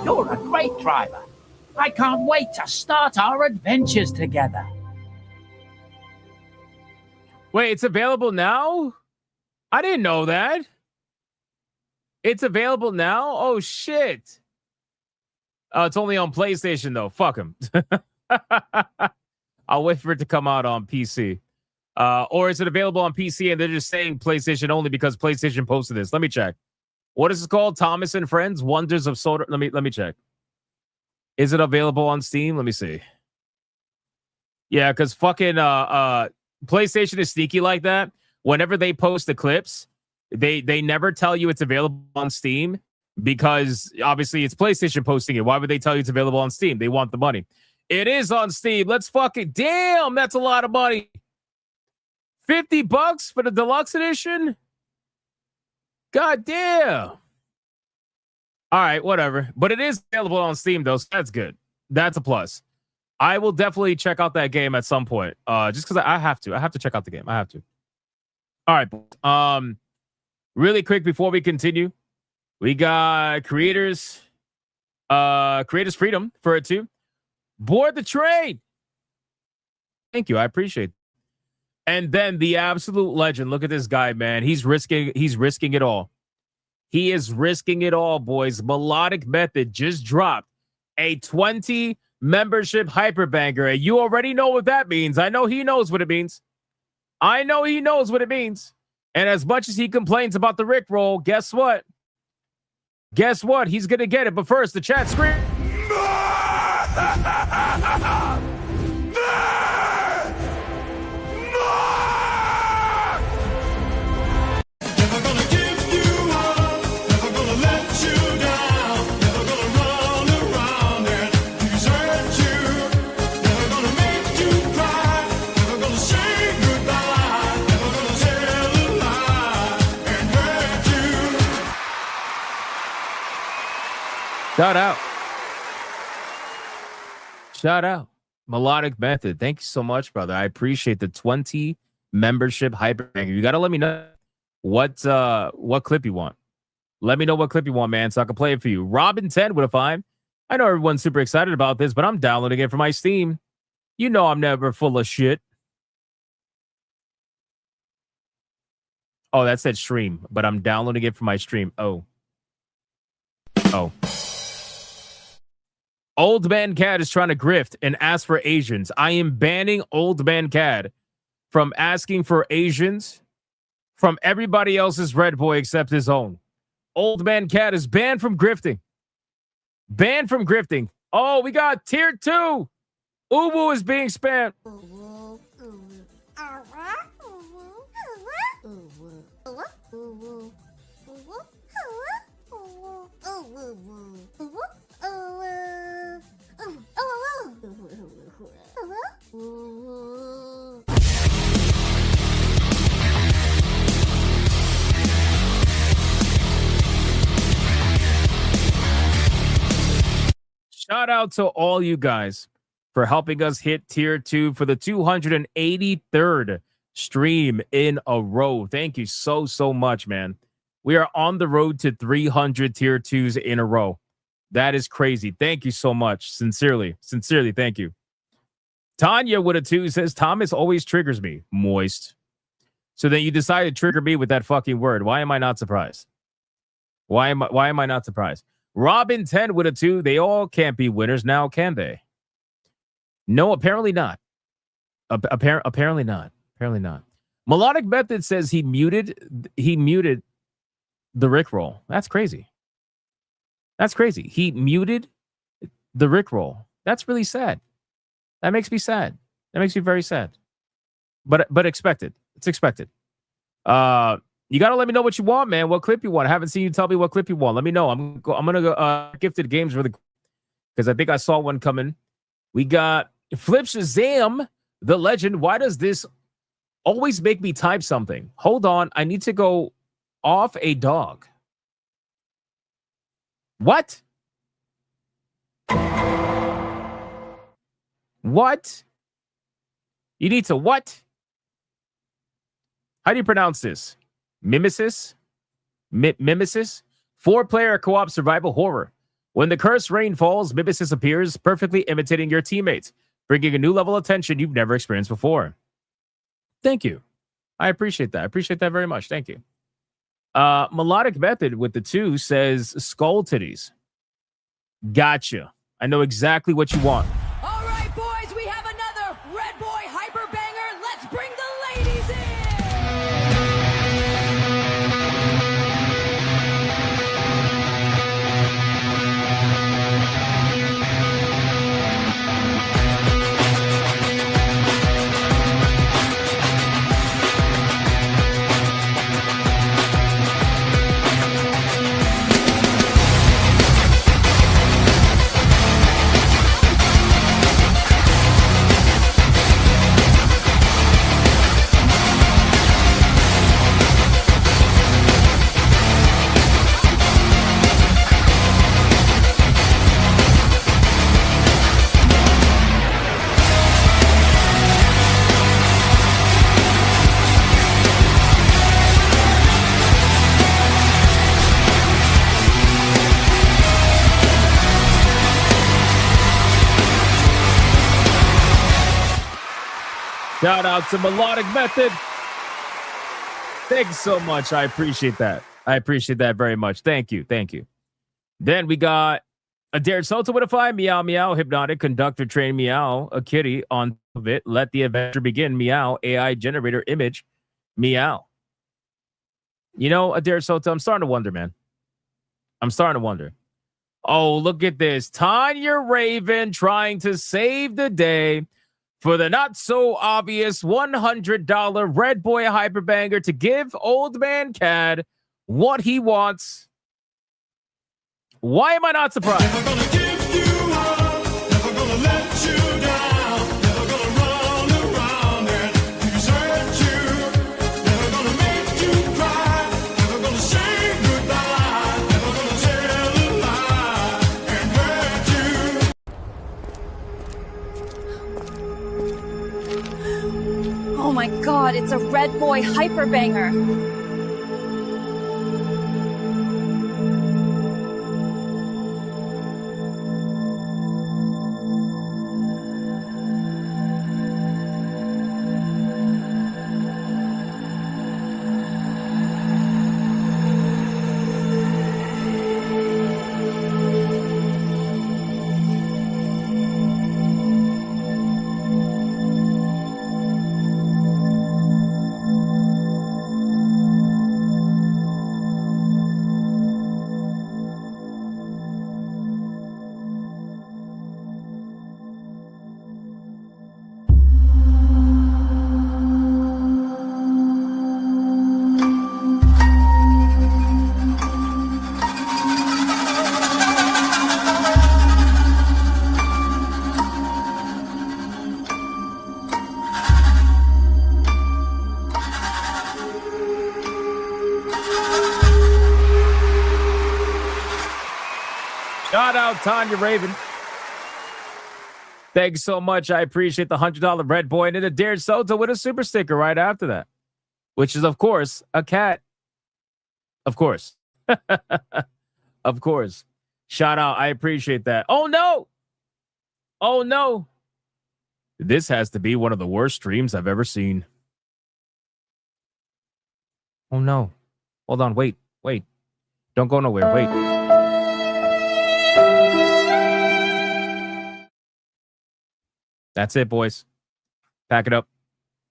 You're a great driver. I can't wait to start our adventures together. Wait, it's available now? I didn't know that. It's available now? Oh, shit. Oh, it's only on PlayStation, though. Fuck him. I'll wait for it to come out on PC. Or is it available on PC and they're just saying PlayStation only because PlayStation posted this? Let me check. What is it called? Thomas and Friends? Wonders of Soda. Let me check. Is it available on Steam? Let me see. Yeah, because fucking PlayStation is sneaky like that. Whenever they post the clips, they never tell you it's available on Steam because obviously it's PlayStation posting it. Why would they tell you it's available on Steam? They want the money. It is on Steam. Let's fucking damn. That's a lot of money. $50 for the deluxe edition. God damn. All right, whatever. But it is available on Steam, though, so that's good. That's a plus. I will definitely check out that game at some point. Just because I have to. I have to check out the game. I have to. All right. Really quick before we continue, we got creators freedom for it too. Board the train. Thank you. I appreciate it. And then the absolute legend. Look at this guy, man. He's risking it all. He is risking it all, boys. Melodic Method just dropped a 20 membership hyperbanger. And you already know what that means. I know he knows what it means. And as much as he complains about the Rickroll, guess what? He's going to get it. But first, the chat screen. Shout out. Melodic Method. Thank you so much, brother. I appreciate the 20 membership hyperbanger. You got to let me know what clip you want. Let me know what clip you want, man, so I can play it for you. Robin 10 with a 5. I know everyone's super excited about this, but I'm downloading it for my Steam. You know I'm never full of shit. Oh, that said stream, but I'm downloading it for my stream. Oh. Old Man Cad is trying to grift and ask for Asians. I am banning Old Man Cad from asking for Asians from everybody else's Red Boy except his own. Old Man Cad is banned from grifting. Oh, we got tier 2. Uwu is being spammed. Shout out to all you guys for helping us hit tier 2 for the 283rd stream in a row. Thank you so much, man. We are on the road to 300 tier 2s in a row. That is crazy. Thank you so much. Sincerely, thank you. Tanya with a 2 says, Thomas always triggers me. Moist. So then you decided to trigger me with that fucking word. Why am I not surprised? Why am I not surprised? Robin 10 with a 2. They all can't be winners now, can they? No, apparently not. Apparently not. Melodic Method says he muted the Rickroll. That's crazy. He muted the Rickroll. That's really sad. That makes me sad. That makes me very sad. But expected. It's expected. You got to let me know what you want, man. What clip you want. I haven't seen you tell me what clip you want. Let me know. I'm going to go Gifted Games really quick because I think I saw one coming. We got Flip Shazam, the legend. Why does this always make me type something? Hold on. I need to go off a dog. What? What? You need to what? How do you pronounce this? Mimesis? Mimesis? 4-player co-op survival horror. When the cursed rain falls, Mimesis appears, perfectly imitating your teammates, bringing a new level of tension you've never experienced before. Thank you. I appreciate that. I appreciate that very much. Thank you. Melodic Method with the 2 says skull titties. Gotcha. I know exactly what you want. All right, boys, we have another Red Boy Hyper Banger. Let's bring the ladies in. Shout out to Melodic Method. Thanks so much. I appreciate that. I appreciate that very much. Thank you. Thank you. Then we got Adair Soto with a 5. Meow, meow. Hypnotic. Conductor train. Meow. A kitty on top of it. Let the adventure begin. Meow. AI generator image. Meow. You know, Adair Soto, I'm starting to wonder, man. I'm starting to wonder. Oh, look at this. Tanya Raven trying to save the day for the not-so-obvious $100 Red Boy Hyperbanger to give Old Man Cad what he wants. Why am I not surprised? Never gonna give you up, never gonna let you down, never gonna run around and desert you, never gonna make you cry, never gonna say goodbye, never gonna tell a lie and hurt you. Oh my god, it's a Red Boy Hyperbanger. Shout out Tanya Raven. Thanks so much. I appreciate the $100 red boy. And then a dared Soto with a super sticker right after that, which is, of course, a cat. Of course. Of course. Shout out. I appreciate that. Oh, no. Oh, no. This has to be one of the worst streams I've ever seen. Oh, no. Hold on. Wait. Don't go nowhere. Wait. That's it, boys. Pack it up.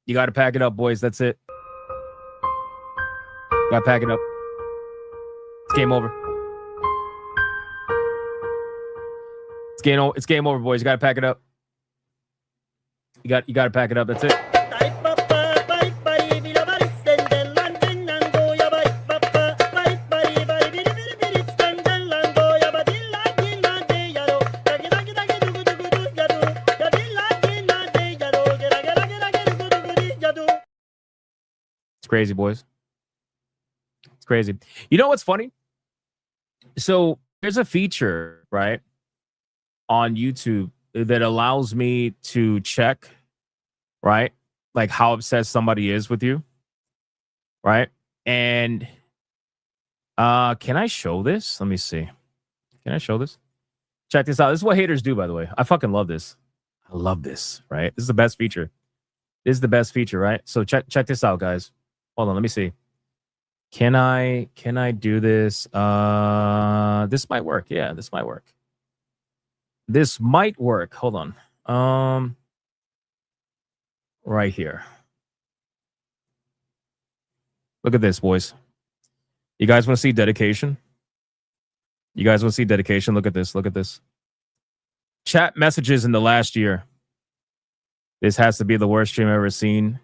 You got to pack it up, boys. That's it. Got to pack it up. It's game over. It's game over, boys. You got to pack it up. You got to pack it up. That's it. It's crazy, boys. It's crazy. You know what's funny? So there's a feature, right, on YouTube that allows me to check, right, like how obsessed somebody is with you, right? And can I show this? Let me see. Can I show this? Check this out. This is what haters do, by the way. I fucking love this. I love this, right? This is the best feature. This is the best feature, right? So check this out, guys. Hold on, let me see. Can I do this? This might work. Yeah, this might work. This might work. Hold on. Right here. Look at this, boys. You guys want to see dedication? You guys want to see dedication? Look at this. Look at this. Chat messages in the last year. This has to be the worst stream I've ever seen.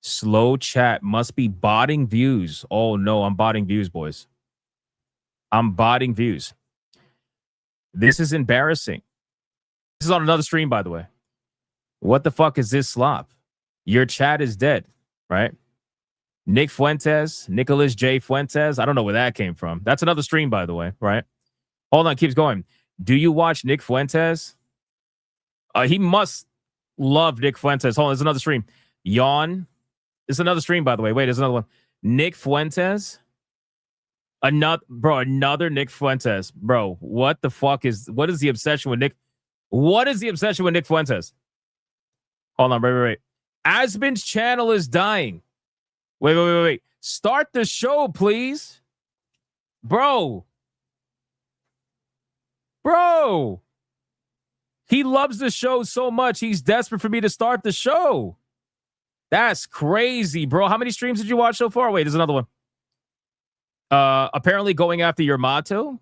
Slow chat must be botting views. Oh, no, I'm botting views, boys. I'm botting views. This is embarrassing. This is on another stream, by the way. What the fuck is this slop? Your chat is dead, right? Nick Fuentes, Nicholas J. Fuentes. I don't know where that came from. That's another stream, by the way, right? Hold on, keeps going. Do you watch Nick Fuentes? He must love Nick Fuentes. Hold on, there's another stream. Yawn. It's another stream, by the way. Wait, there's another one. Nick Fuentes. Another Nick Fuentes. Bro, what the fuck what is the obsession with Nick? What is the obsession with Nick Fuentes? Hold on, wait. Asbin's channel is dying. Wait. Start the show, please. Bro. He loves the show so much, he's desperate for me to start the show. That's crazy, bro. How many streams did you watch so far? Wait, there's another one. Apparently going after your motto.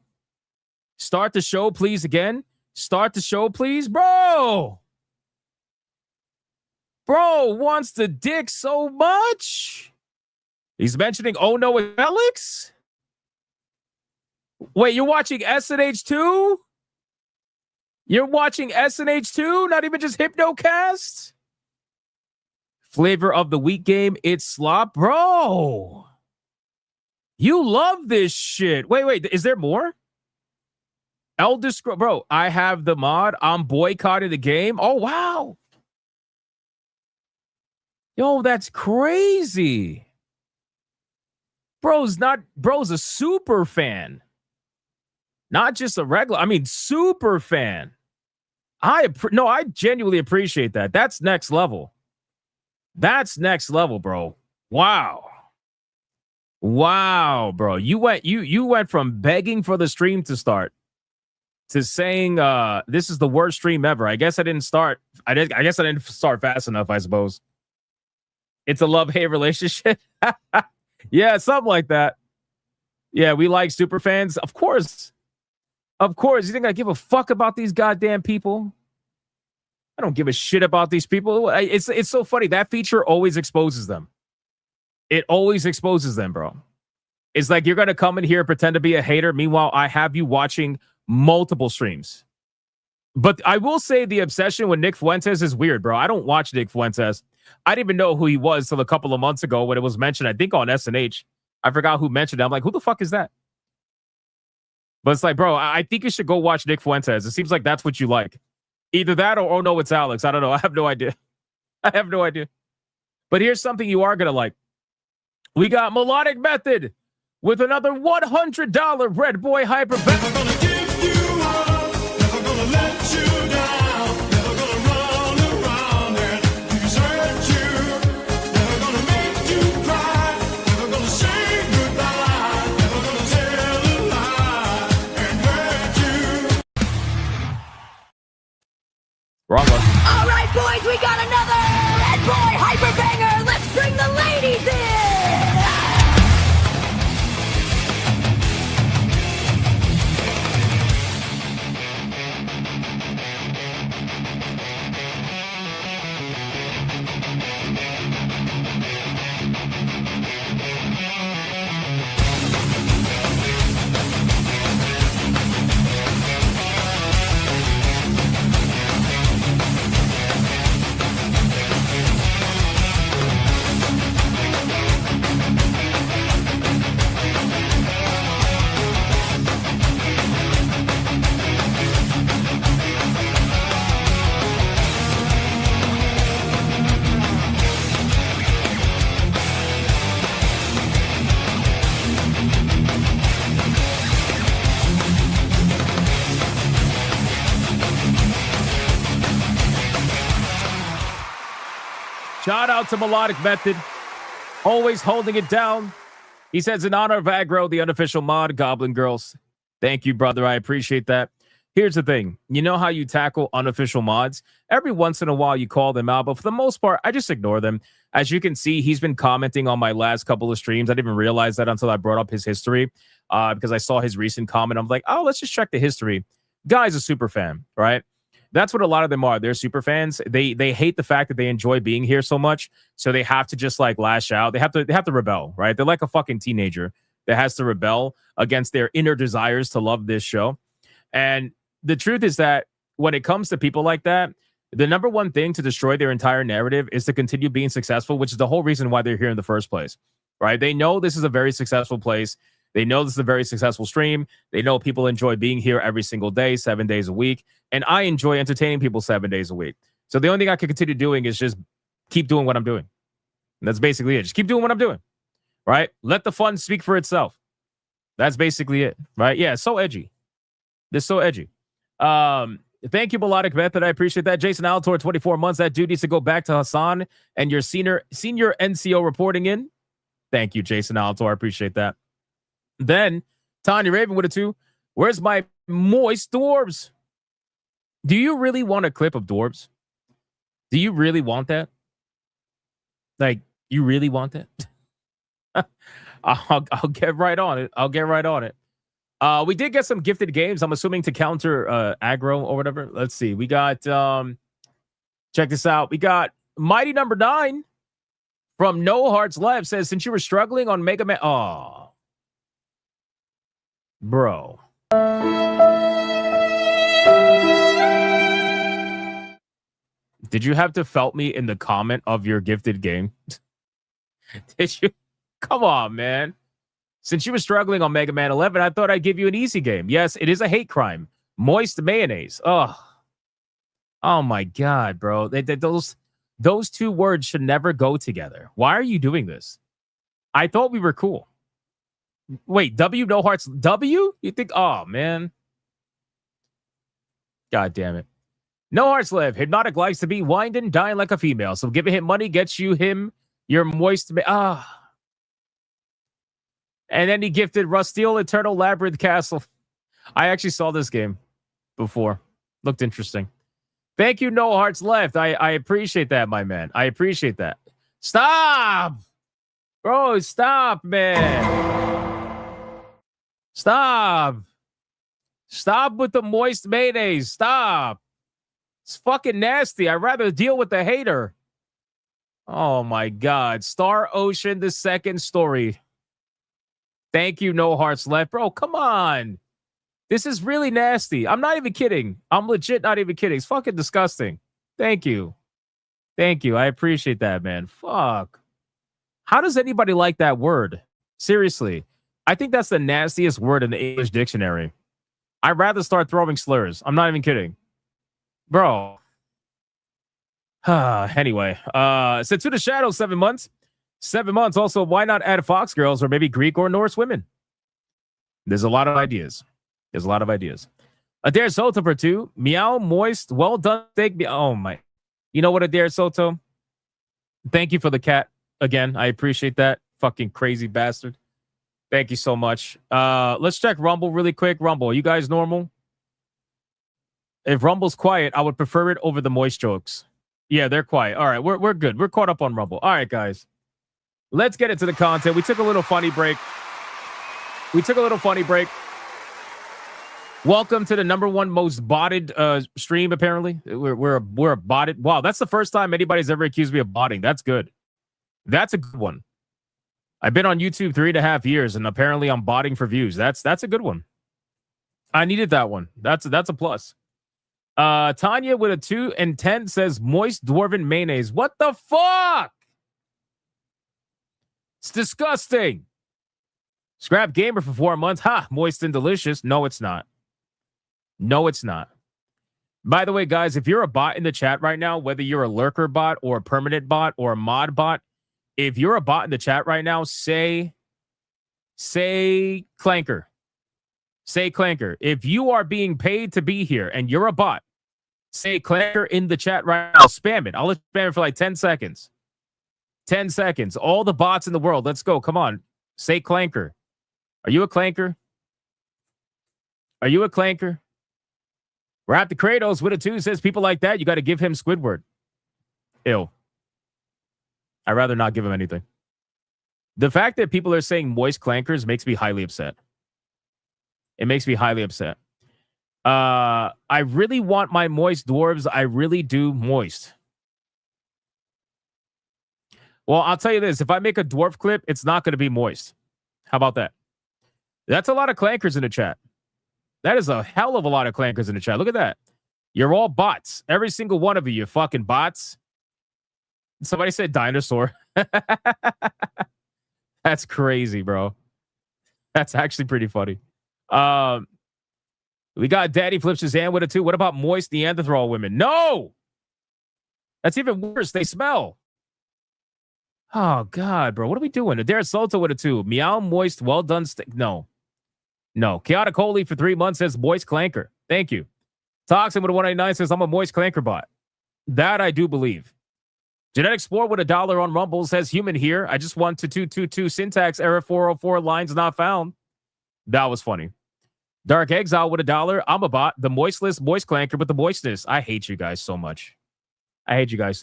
Start the show, please, again. Start the show, please. Bro wants the dick so much. He's mentioning Oh No with Alex. Wait, you're watching SNH 2? You're watching SNH 2? Not even just Hypnocast? Flavor of the week game, it's slop. Bro, you love this shit. Wait, is there more? Elder Scrolls, bro, I have the mod. I'm boycotting the game. Oh, wow. Yo, that's crazy. Bro's a super fan. Not just a regular, super fan. I genuinely appreciate that. That's next level. That's next level, bro. Wow, bro. You went from begging for the stream to start to saying this is the worst stream ever. I guess I didn't start fast enough, I suppose. It's a love-hate relationship. Yeah, something like that. Yeah, we like super fans. Of course. You think I give a fuck about these goddamn people? I don't give a shit about these people. It's so funny. That feature always exposes them. It always exposes them, bro. It's like you're going to come in here and pretend to be a hater. Meanwhile, I have you watching multiple streams. But I will say the obsession with Nick Fuentes is weird, bro. I don't watch Nick Fuentes. I didn't even know who he was till a couple of months ago when it was mentioned, I think on SNH. I forgot who mentioned it. I'm like, who the fuck is that? But it's like, bro, I think you should go watch Nick Fuentes. It seems like that's what you like. Either that or oh no, it's Alex. I don't know. I have no idea. I have no idea. But here's something you are gonna like. We got Melodic Method with another $100 Red Boy Hyper. Wrong one. All right, boys, we got another Red Boy Hyper Banger. Let's bring the ladies in. Shout out to Melodic Method, always holding it down. He says, in honor of Aggro, the unofficial mod, Goblin Girls. Thank you, brother. I appreciate that. Here's the thing. You know how you tackle unofficial mods? Every once in a while, you call them out, but for the most part, I just ignore them. As you can see, he's been commenting on my last couple of streams. I didn't even realize that until I brought up his history because I saw his recent comment. I'm like, oh, let's just check the history. Guy's a super fan, right? That's what a lot of them are. They're super fans. They hate the fact that they enjoy being here so much, so they have to just like lash out. They have to rebel, right? They're like a fucking teenager that has to rebel against their inner desires to love this show. And the truth is that when it comes to people like that, the number one thing to destroy their entire narrative is to continue being successful, which is the whole reason why they're here in the first place, right? They know this is a very successful place. They know this is a very successful stream. They know people enjoy being here every single day, 7 days a week. And I enjoy entertaining people 7 days a week. So the only thing I can continue doing is just keep doing what I'm doing. And that's basically it. Just keep doing what I'm doing, right? Let the fun speak for itself. That's basically it, right? Yeah, so edgy. This is so edgy. Thank you, Melodic Method. I appreciate that. Jason Altor, 24 months. That dude needs to go back to Hassan and your senior NCO reporting in. Thank you, Jason Altor. I appreciate that. Then, Tanya Raven with a 2. Where's my moist dwarves? Do you really want a clip of dwarves? Do you really want that? Like, you really want that? I'll get right on it. I'll get right on it. We did get some gifted games, I'm assuming to counter aggro or whatever. Let's see. We got, check this out. We got Mighty Number 9 from No Hearts Left says, since you were struggling on Mega Man. Oh. Bro. Did you have to felt me in the comment of your gifted game? Did you? Come on, man. Since you were struggling on Mega Man 11, I thought I'd give you an easy game. Yes, it is a hate crime. Moist mayonnaise. Oh my God, bro. Those two words should never go together. Why are you doing this? I thought we were cool. Wait, W, no hearts. W? You think? Oh, man. God damn it. No hearts live. Hypnotic likes to be whined and dying like a female. So giving him money gets you him your moist. And then he gifted Rustiel Eternal Labyrinth Castle. I actually saw this game before. Looked interesting. Thank you, No Hearts Left. I appreciate that, my man. I appreciate that. Stop! Bro, stop, man. Stop. Stop with the moist mayonnaise. Stop. It's fucking nasty. I'd rather deal with the hater. Oh, my God. Star Ocean, the second story. Thank you, No Hearts Left. Bro, come on. This is really nasty. I'm not even kidding. I'm legit not even kidding. It's fucking disgusting. Thank you. Thank you. I appreciate that, man. Fuck. How does anybody like that word? Seriously. I think that's the nastiest word in the English dictionary. I'd rather start throwing slurs. I'm not even kidding. bro. Anyway, sent to the shadow 7 months. 7 months. Also, why not add Fox girls or maybe Greek or Norse women? There's a lot of ideas. Adair Soto for 2. Meow, moist, well done steak. Oh my. You know what, Adair Soto? Thank you for the cat again. I appreciate that. Fucking crazy bastard. Thank you so much. Let's check Rumble really quick. Rumble, you guys normal? If Rumble's quiet, I would prefer it over the moist jokes. Yeah, they're quiet. All right, we're good. We're caught up on Rumble. All right, guys. Let's get into the content. We took a little funny break. Welcome to the #1 most botted stream, apparently. We're a botted. Wow, that's the first time anybody's ever accused me of botting. That's good. That's a good one. I've been on YouTube 3.5 years, and apparently I'm botting for views. That's a good one. I needed that one. That's a plus. Tanya with a 2 and 10 says moist dwarven mayonnaise. What the fuck? It's disgusting. Scrap gamer for 4 months. Ha, moist and delicious. No, it's not. By the way, guys, if you're a bot in the chat right now, whether you're a lurker bot or a permanent bot or a mod bot, if you're a bot in the chat right now, say Clanker. Say Clanker. If you are being paid to be here and you're a bot, say Clanker in the chat right now. Spam it. I'll let you spam it for like 10 seconds. 10 seconds. All the bots in the world. Let's go. Come on. Say Clanker. Are you a Clanker? Rap the Kratos with a 2 says people like that, you got to give him Squidward. Ew. I'd rather not give him anything. The fact that people are saying moist clankers makes me highly upset. It makes me highly upset. I really want my moist dwarves. I really do moist. Well, I'll tell you this. If I make a dwarf clip, it's not going to be moist. How about that? That's a lot of clankers in the chat. That is a hell of a lot of clankers in the chat. Look at that. You're all bots. Every single one of you fucking bots. Somebody said dinosaur. That's crazy, bro. That's actually pretty funny. We got Daddy Flips his hand with a 2. What about moist Neanderthal women? No! That's even worse. They smell. Oh, God, bro. What are we doing? Adair Salto with a 2. Meow, moist, well done. No. Chaotic Holy for 3 months says moist clanker. Thank you. Toxin with a 189 says I'm a moist clanker bot. That I do believe. Genetic Sport with $1 on Rumble says human here. I just want to 222 syntax error 404 lines not found. That was funny. Dark Exile with $1. I'm a bot. The moistless moist clanker with the moistness. I hate you guys so much. Anubis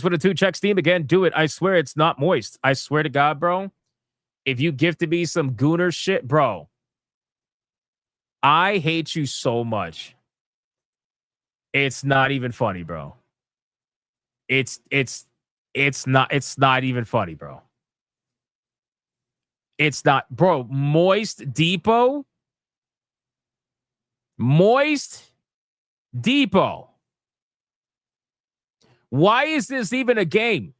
with a 2. Check Steam again. Do it. I swear it's not moist. I swear to God, bro. If you gifted me some gooner shit, bro. I hate you so much. It's not even funny, bro. It's not even funny, bro. It's not, bro. Moist Depot. Why is this even a game?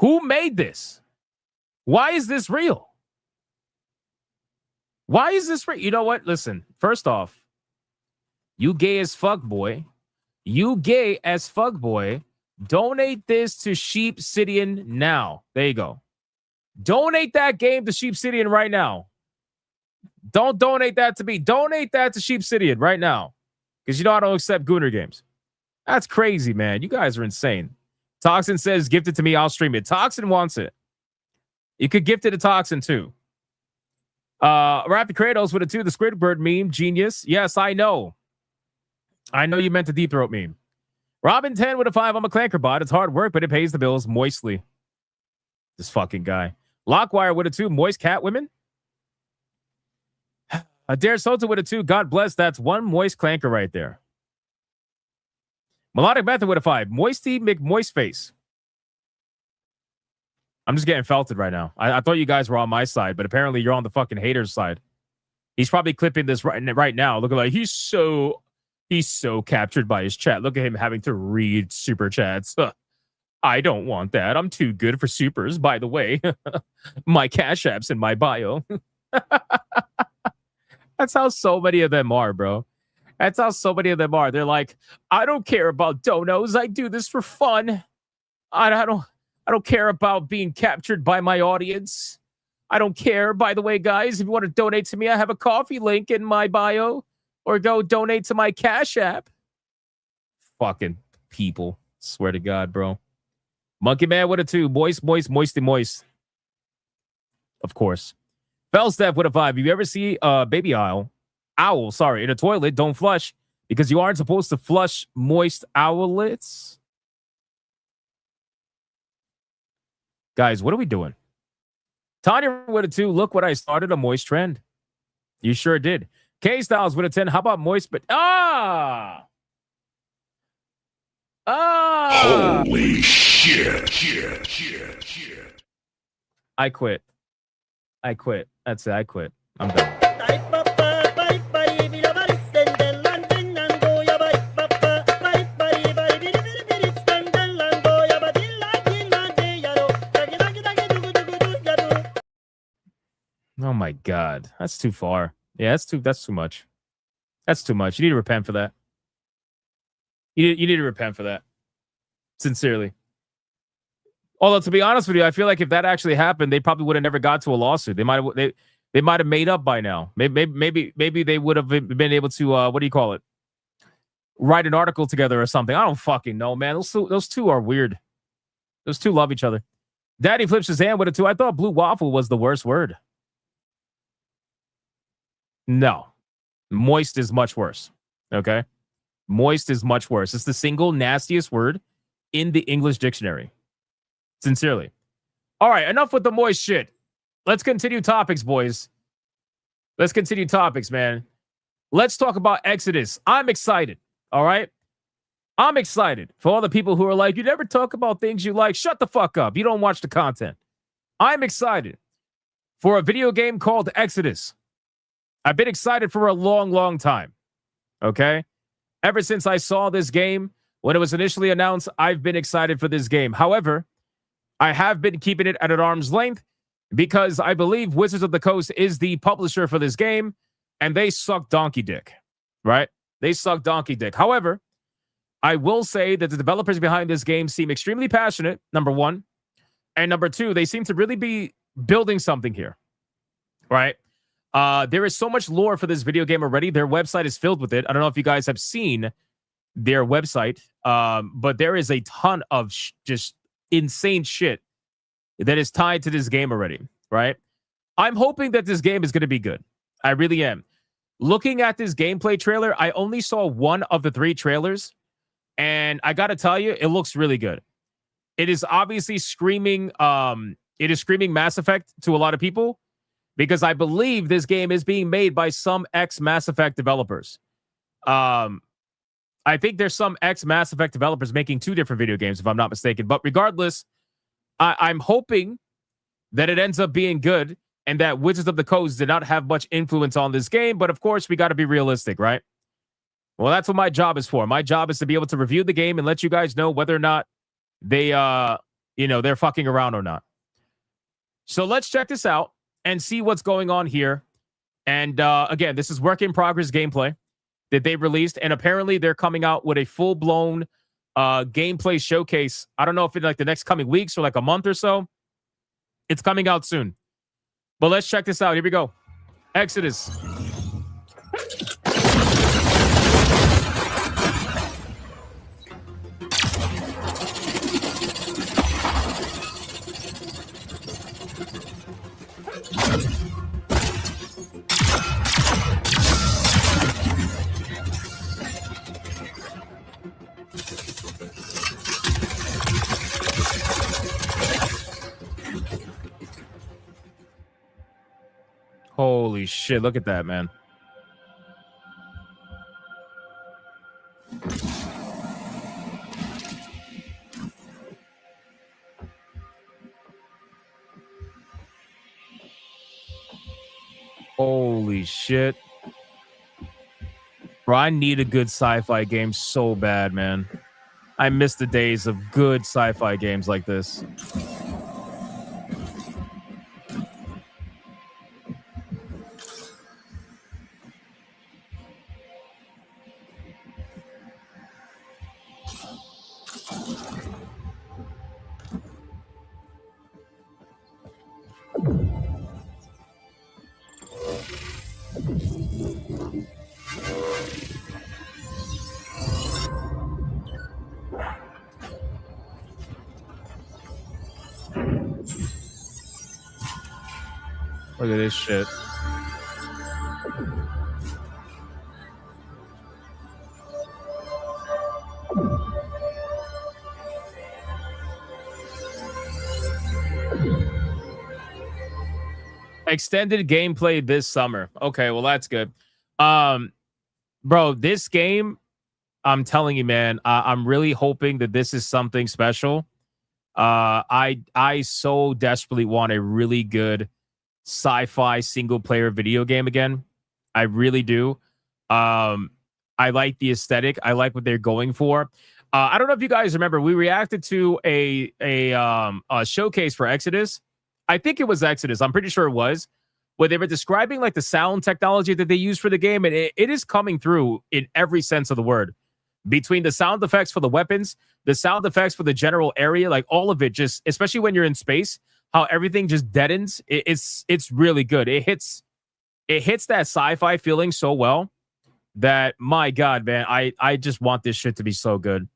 Who made this? Why is this real? You know what? Listen, first off, you gay as fuck, boy. Donate this to Sheep Sidian now. There you go. Donate that game to Sheep Sidian right now. Don't donate that to me. Donate that to Sheep Sidian right now. Because you know I don't accept Gooner games. That's crazy, man. You guys are insane. Toxin says, gift it to me. I'll stream it. Toxin wants it. You could gift it to Toxin too. Rapid Kratos with a 2. The Squidward meme. Genius. Yes, I know. I know you meant the Deep Throat meme. Robin 10 with a 5. I'm a clanker bot. It's hard work, but it pays the bills moistly. This fucking guy. Lockwire with a 2. Moist cat women. Adair Soto with a 2. God bless. That's one moist clanker right there. Melodic Method with a 5. Moisty McMoist face. I'm just getting felted right now. I thought you guys were on my side, but apparently you're on the fucking haters side. He's probably clipping this right now. Looking like he's so captured by his chat. Look at him having to read super chats. I don't want that. I'm too good for supers, by the way. My Cash App's in my bio. That's how so many of them are, bro. That's how so many of them are. They're like, I don't care about donos. I do this for fun. I don't care about being captured by my audience. I don't care. By the way, guys, if you want to donate to me, I have a coffee link in my bio, or go donate to my Cash App. Fucking people. Swear to God, bro. Monkey Man with a 2. Moisty moist. Of course. Felstep with a 5. If you ever see a baby owl, in a toilet, don't flush, because you aren't supposed to flush moist owlets. Guys, what are we doing? Tanya with a 2. Look what I started, a moist trend. You sure did. K-Styles with a 10. How about moist? But holy shit. I quit. That's it. I quit. I'm done. Oh my God. That's too far. Yeah, that's too much. That's too much. You need to repent for that. You need to repent for that. Sincerely. Although, to be honest with you, I feel like if that actually happened, they probably would have never got to a lawsuit. They might have made up by now. Maybe they would have been able to what do you call it? Write an article together or something. I don't fucking know, man. Those two are weird. Those two love each other. Daddy flips his hand with a 2. I thought blue waffle was the worst word. No. Moist is much worse. Okay? Moist is much worse. It's the single nastiest word in the English dictionary. Sincerely. All right, enough with the moist shit. Let's continue topics, boys. Let's continue topics, man. Let's talk about Exodus. I'm excited. All right? I'm excited for all the people who are like, you never talk about things you like. Shut the fuck up. You don't watch the content. I'm excited for a video game called Exodus. I've been excited for a long, long time. Okay? Ever since I saw this game, when it was initially announced, I've been excited for this game. However, I have been keeping it at an arm's length because I believe Wizards of the Coast is the publisher for this game, and they suck donkey dick, right? They suck donkey dick. However, I will say that the developers behind this game seem extremely passionate, number one. And number two, they seem to really be building something here, right? There is so much lore for this video game already. Their website is filled with it. I don't know if you guys have seen their website, but there is a ton of just insane shit that is tied to this game already, right? I'm hoping that this game is going to be good. I really am. Looking at this gameplay trailer, I only saw one of the 3 trailers, and I got to tell you, it looks really good. It is obviously screaming Mass Effect to a lot of people, because I believe this game is being made by some ex-Mass Effect developers. I think there's some ex-Mass Effect developers making 2 different video games, if I'm not mistaken. But regardless, I'm hoping that it ends up being good and that Wizards of the Coast did not have much influence on this game. But of course, we got to be realistic, right? Well, that's what my job is for. My job is to be able to review the game and let you guys know whether or not they, they're fucking around or not. So let's check this out and see what's going on here. And again, this is work in progress gameplay that they released, and apparently they're coming out with a full-blown gameplay showcase. I don't know if in like the next coming weeks or like a month or so. It's coming out soon. But let's check this out. Here we go. Exodus. Holy shit, look at that, man. Holy shit. Bro, I need a good sci-fi game so bad, man. I miss the days of good sci-fi games like this. Look at this shit. Extended gameplay this summer. Okay, well that's good. Bro, this game, I'm telling you, man, I'm really hoping that this is something special. I so desperately want a really good sci-fi single player video game again. I really do. I like the aesthetic. I like what they're going for. I don't know if you guys remember, we reacted to a showcase for Exodus. I think it was Exodus. I'm pretty sure it was, where they were describing like the sound technology that they use for the game, and it is coming through in every sense of the word. Between the sound effects for the weapons, the sound effects for the general area, like all of it, just especially when you're in space, how everything just deadens. It's really good. It hits that sci-fi feeling so well that, my God, man, I just want this shit to be so good.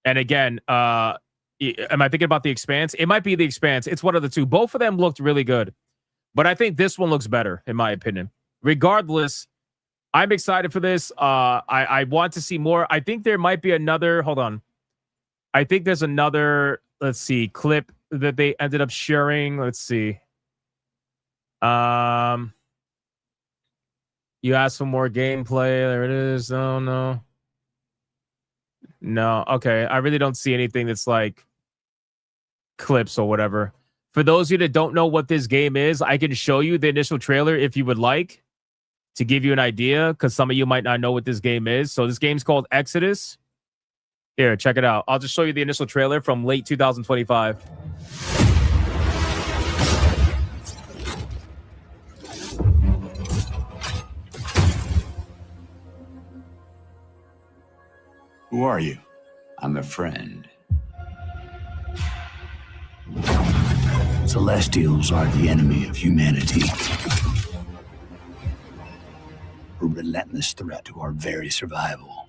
And again, am I thinking about The Expanse? It might be The Expanse. It's one of the two. Both of them looked really good, but I think this one looks better, in my opinion. Regardless, I'm excited for this. I want to see more. I think there might be another. Hold on. I think there's another, let's see, clip that they ended up sharing. Let's see. You asked for more gameplay. There it is. Oh, no. No. Okay. I really don't see anything that's like clips or whatever. For those of you that don't know what this game is, I can show you the initial trailer if you would like, to give you an idea, because some of you might not know what this game is. So this game's called Exodus. Here, check it out. I'll just show you the initial trailer from late 2025. Who are you? I'm a friend. Celestials are the enemy of humanity. A relentless threat to our very survival.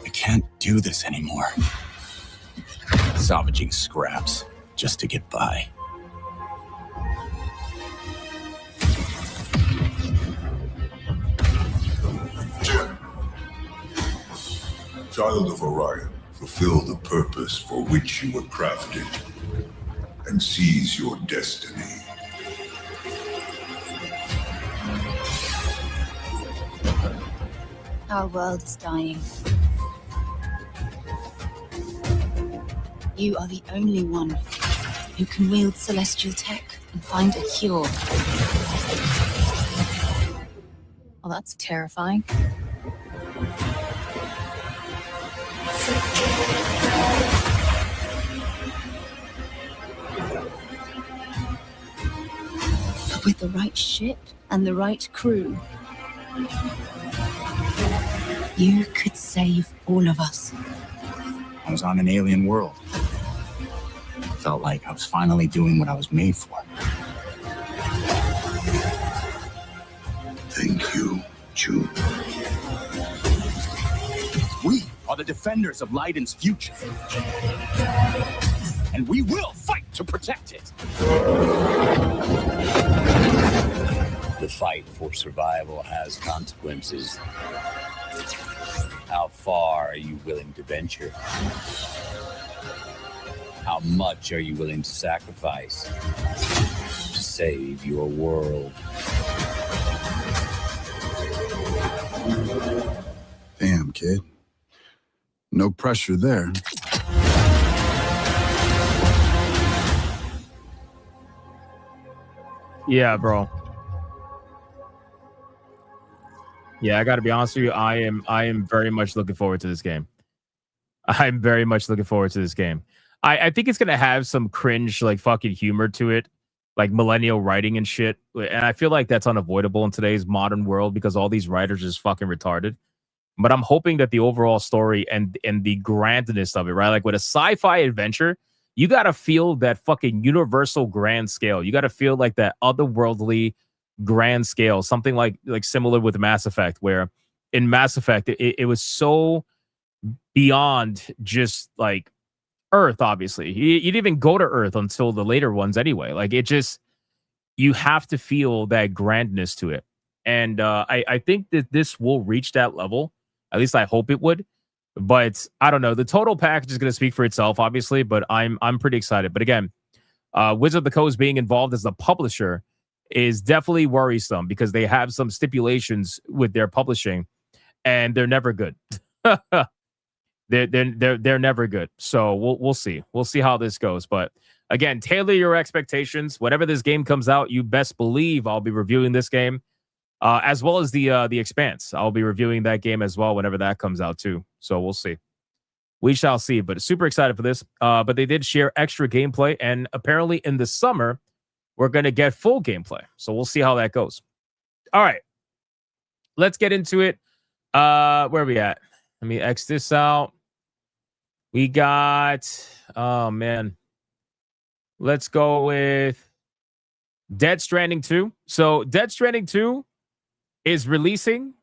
I can't do this anymore. Salvaging scraps just to get by. Child of Orion, fulfill the purpose for which you were crafted, and seize your destiny. Our world is dying. You are the only one who can wield celestial tech and find a cure. Well, that's terrifying. But with the right ship and the right crew, you could save all of us. I was on an alien world. Felt like I was finally doing what I was made for. Thank you, June. We are the defenders of Leiden's future. And we will fight to protect it. The fight for survival has consequences. How far are you willing to venture? How much are you willing to sacrifice to save your world? Damn, kid. No pressure there. Yeah, bro. Yeah, I got to be honest with you. I am very much looking forward to this game. I'm very much looking forward to this game. I think it's going to have some cringe, like, fucking humor to it, like millennial writing and shit. And I feel like that's unavoidable in today's modern world because all these writers are just fucking retarded. But I'm hoping that the overall story and the grandness of it, right? Like with a sci-fi adventure, you got to feel that fucking universal grand scale. You got to feel like that otherworldly grand scale, something like similar with Mass Effect, where in Mass Effect, it was so beyond just like Earth, obviously. You didn't even go to Earth until the later ones anyway. Like, it just, you have to feel that grandness to it. And I think that this will reach that level. At least I hope it would. But I don't know. The total package is going to speak for itself, obviously, but I'm pretty excited. But again, Wizard of the Coast being involved as the publisher is definitely worrisome because they have some stipulations with their publishing, and they're never good. They're never good. So we'll see. We'll see how this goes. But again, tailor your expectations. Whenever this game comes out, you best believe I'll be reviewing this game, as well as the Expanse. I'll be reviewing that game as well whenever that comes out too. So we'll see. We shall see. But super excited for this. But they did share extra gameplay, and apparently in the summer we're going to get full gameplay. So we'll see how that goes. All right, let's get into it. Where are we at? Let me X this out. We got, oh man, let's go with Dead Stranding 2. So Dead Stranding 2 is releasing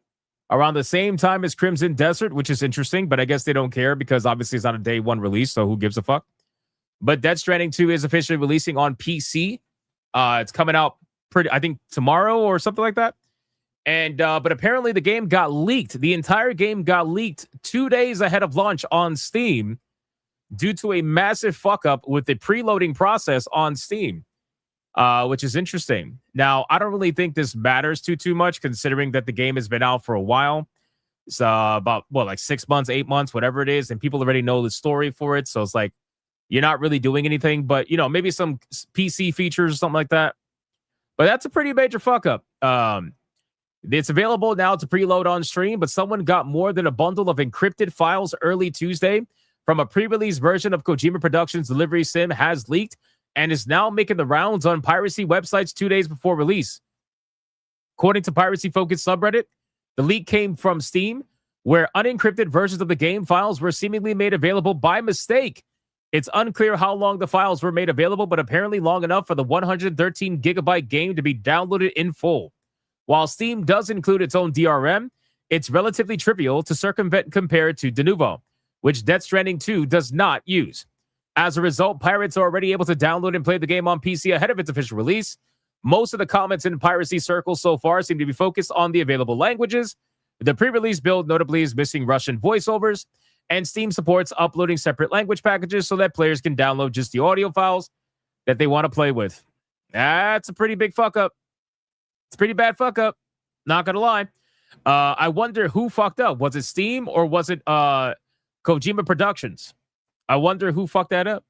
around the same time as Crimson Desert, which is interesting, but I guess they don't care because obviously it's not a day one release, so who gives a fuck? But Dead Stranding 2 is officially releasing on PC. It's coming out I think tomorrow or something like that. And but apparently the game got leaked. The entire game got leaked 2 days ahead of launch on Steam due to a massive fuck up with the preloading process on Steam, which is interesting. Now, I don't really think this matters too much, considering that the game has been out for a while. It's about like 6 months, 8 months, whatever it is, and people already know the story for it. So it's like you're not really doing anything, but maybe some PC features or something like that. But that's a pretty major fuck up. It's available now to preload on stream, but someone got more than a bundle of encrypted files early Tuesday from a pre-release version of Kojima Productions' Delivery Sim has leaked and is now making the rounds on piracy websites 2 days before release. According to piracy-focused subreddit, the leak came from Steam, where unencrypted versions of the game files were seemingly made available by mistake. It's unclear how long the files were made available, but apparently long enough for the 113 gigabyte game to be downloaded in full. While Steam does include its own DRM, it's relatively trivial to circumvent compared to Denuvo, which Death Stranding 2 does not use. As a result, pirates are already able to download and play the game on PC ahead of its official release. Most of the comments in piracy circles so far seem to be focused on the available languages. The pre-release build notably is missing Russian voiceovers, and Steam supports uploading separate language packages so that players can download just the audio files that they want to play with. That's a pretty big fuck up. It's a pretty bad fuck up. Not gonna lie. I wonder who fucked up. Was it Steam or was it Kojima Productions? I wonder who fucked that up.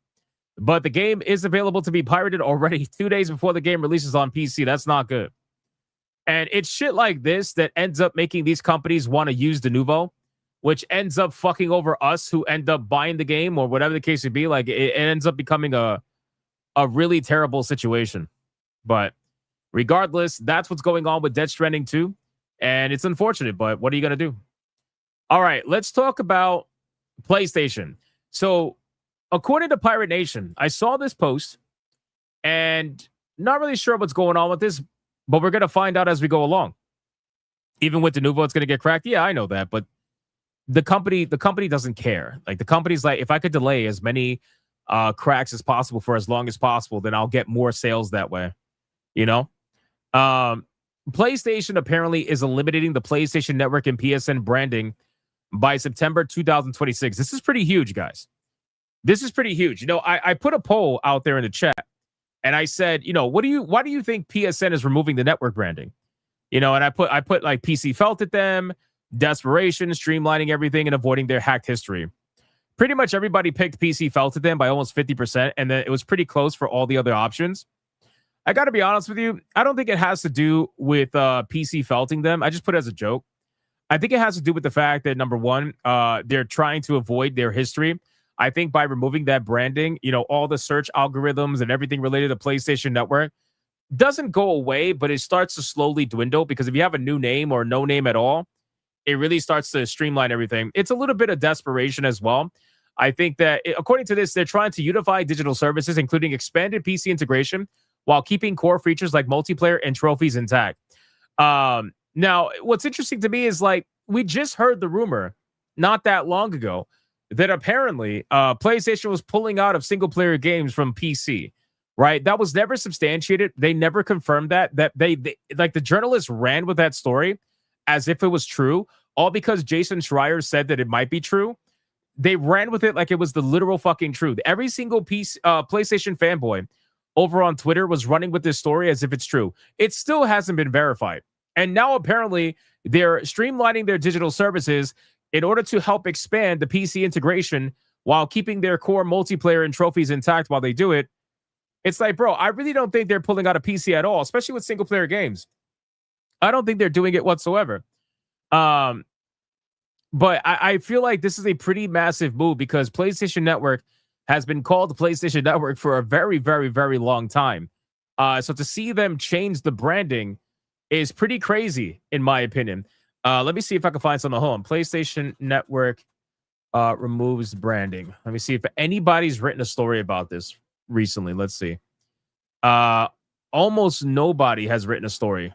But the game is available to be pirated already 2 days before the game releases on PC. That's not good. And it's shit like this that ends up making these companies want to use Denuvo, which ends up fucking over us who end up buying the game or whatever the case would be. Like, it ends up becoming a really terrible situation. But regardless, that's what's going on with Death Stranding 2. And it's unfortunate, but what are you going to do? All right, let's talk about PlayStation. So, according to Pirate Nation, I saw this post and not really sure what's going on with this, but we're going to find out as we go along. Even with Denuvo, it's going to get cracked. Yeah, I know that, but the company doesn't care. Like, the company's like, if I could delay as many cracks as possible for as long as possible, then I'll get more sales that way. PlayStation apparently is eliminating the PlayStation Network and PSN branding by September 2026. This is pretty huge, guys. This is pretty huge. I put a poll out there in the chat, and I said, why do you think PSN is removing the network branding? And I put like PC felt at them, desperation, streamlining everything, and avoiding their hacked history. Pretty much everybody picked PC felt at them by almost 50%, and then it was pretty close for all the other options. I got to be honest with you. I don't think it has to do with PC felting them. I just put it as a joke. I think it has to do with the fact that, number one, they're trying to avoid their history. I think by removing that branding, all the search algorithms and everything related to PlayStation Network doesn't go away, but it starts to slowly dwindle because if you have a new name or no name at all, it really starts to streamline everything. It's a little bit of desperation as well. I think that, according to this, they're trying to unify digital services, including expanded PC integration, while keeping core features like multiplayer and trophies intact. Now, what's interesting to me is, like, we just heard the rumor not that long ago that apparently PlayStation was pulling out of single-player games from PC, right? That was never substantiated. They never confirmed that they like, the journalists ran with that story as if it was true, all because Jason Schreier said that it might be true. They ran with it like it was the literal fucking truth. Every single PlayStation fanboy over on Twitter was running with this story as if it's true. It still hasn't been verified. And now apparently they're streamlining their digital services in order to help expand the PC integration while keeping their core multiplayer and trophies intact while they do it. It's like, bro, I really don't think they're pulling out a PC at all, especially with single player games. I don't think they're doing it whatsoever. But I feel like this is a pretty massive move because PlayStation Network has been called PlayStation Network for a very, very, very long time. So to see them change the branding is pretty crazy, in my opinion. Let me see if I can find something. Hold on. PlayStation Network removes branding. Let me see if anybody's written a story about this recently. Let's see. Almost nobody has written a story.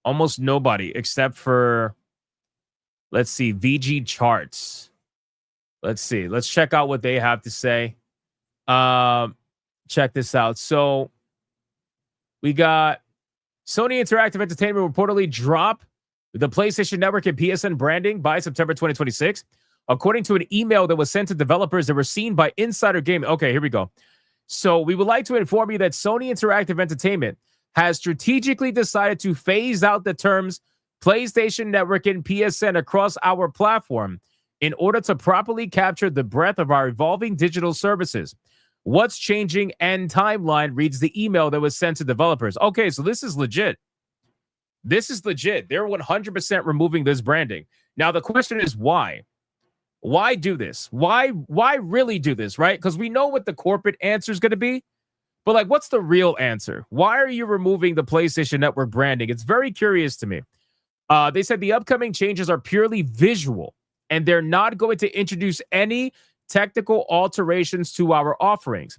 Almost nobody, except for, let's see, VG Charts. Let's see. Let's check out what they have to say. Check this out. So we got Sony Interactive Entertainment will reportedly drop the PlayStation Network and PSN branding by September 2026. According to an email that was sent to developers that were seen by Insider Gaming. Okay, here we go. So we would like to inform you that Sony Interactive Entertainment has strategically decided to phase out the terms PlayStation Network and PSN across our platform in order to properly capture the breadth of our evolving digital services. What's changing and timeline reads the email that was sent to developers. Okay, so this is legit. This is legit. They're 100% removing this branding. Now, the question is why? Why do this? Why really do this, right? Because we know what the corporate answer is going to be. But, like, what's the real answer? Why are you removing the PlayStation Network branding? It's very curious to me. They said the upcoming changes are purely visual, and they're not going to introduce any technical alterations to our offerings.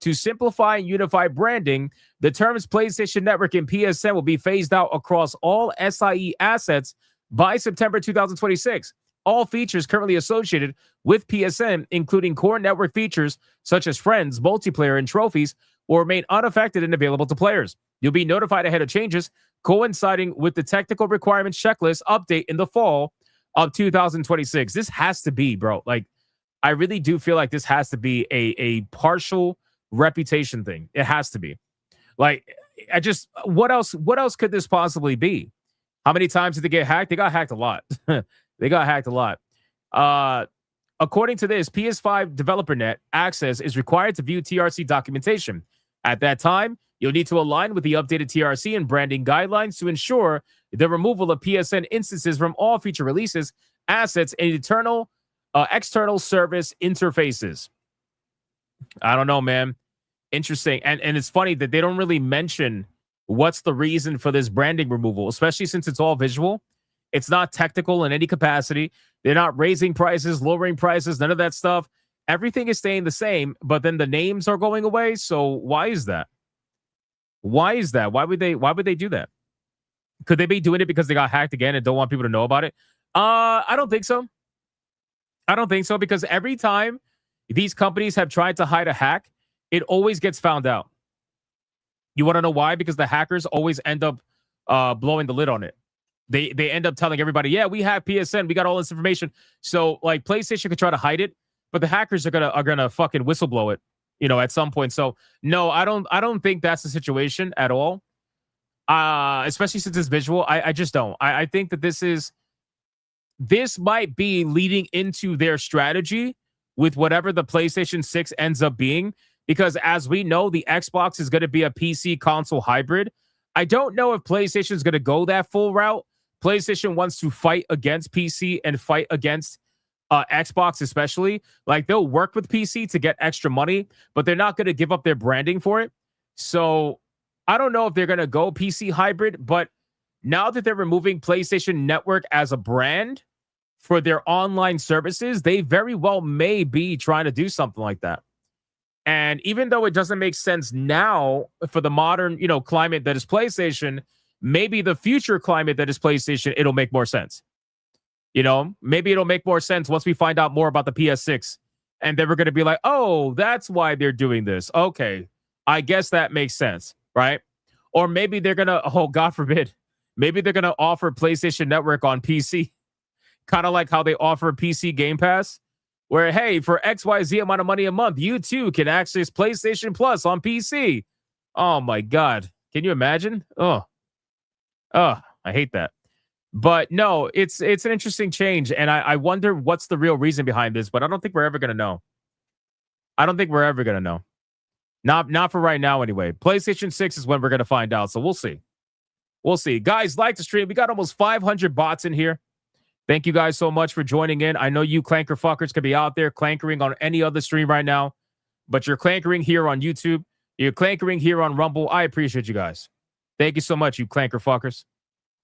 To simplify and unify branding, the terms PlayStation Network and PSN will be phased out across all SIE assets by September 2026. All features currently associated with PSN, including core network features such as friends, multiplayer, and trophies, will remain unaffected and available to players. You'll be notified ahead of changes coinciding with the technical requirements checklist update in the fall of 2026. This has to be, bro. Like, I really do feel like this has to be a partial reputation thing. It has to be. Like, what else could this possibly be? How many times did they get hacked? They got hacked a lot. They got hacked a lot. According to this, PS5 DeveloperNet access is required to view TRC documentation. At that time, you'll need to align with the updated TRC and branding guidelines to ensure the removal of PSN instances from all future releases, assets, and external service interfaces. I don't know, man. Interesting. And it's funny that they don't really mention what's the reason for this branding removal, especially since it's all visual. It's not technical in any capacity. They're not raising prices, lowering prices, none of that stuff. Everything is staying the same, but then the names are going away. So why is that? Why is that? Why would they do that? Could they be doing it because they got hacked again and don't want people to know about it? I don't think so. I don't think so, because every time these companies have tried to hide a hack, it always gets found out. You want to know why? Because the hackers always end up blowing the lid on it. They end up telling everybody, yeah, we have PSN, we got all this information. So, like, PlayStation could try to hide it, but the hackers are gonna fucking whistleblow it, at some point. So no, I don't think that's the situation at all. Especially since it's visual. I just don't. I think that this might be leading into their strategy with whatever the PlayStation 6 ends up being, because as we know, the Xbox is going to be a PC console hybrid. I don't know if PlayStation is going to go that full route. PlayStation wants to fight against PC and fight against Xbox, especially. Like, they'll work with PC to get extra money, but they're not going to give up their branding for it. So I don't know if they're going to go PC hybrid, but now that they're removing PlayStation Network as a brand for their online services, they very well may be trying to do something like that. And even though it doesn't make sense now for the modern, climate that is PlayStation, maybe the future climate that is PlayStation, it'll make more sense. Maybe it'll make more sense once we find out more about the PS6. And then we're going to be like, oh, that's why they're doing this. Okay, I guess that makes sense, right? Or maybe they're going to, oh, God forbid, maybe they're going to offer PlayStation Network on PC. Kind of like how they offer PC Game Pass, where, hey, for XYZ amount of money a month, you too can access PlayStation Plus on PC. Oh, my God. Can you imagine? Oh, I hate that. But no, it's an interesting change. And I wonder what's the real reason behind this, but I don't think we're ever going to know. I don't think we're ever going to know. Not for right now, anyway. PlayStation 6 is when we're going to find out. So we'll see. We'll see. Guys, like the stream. We got almost 500 bots in here. Thank you guys so much for joining in. I know you clanker fuckers could be out there clankering on any other stream right now, but you're clankering here on YouTube. You're clankering here on Rumble. I appreciate you guys. Thank you so much, you clanker fuckers.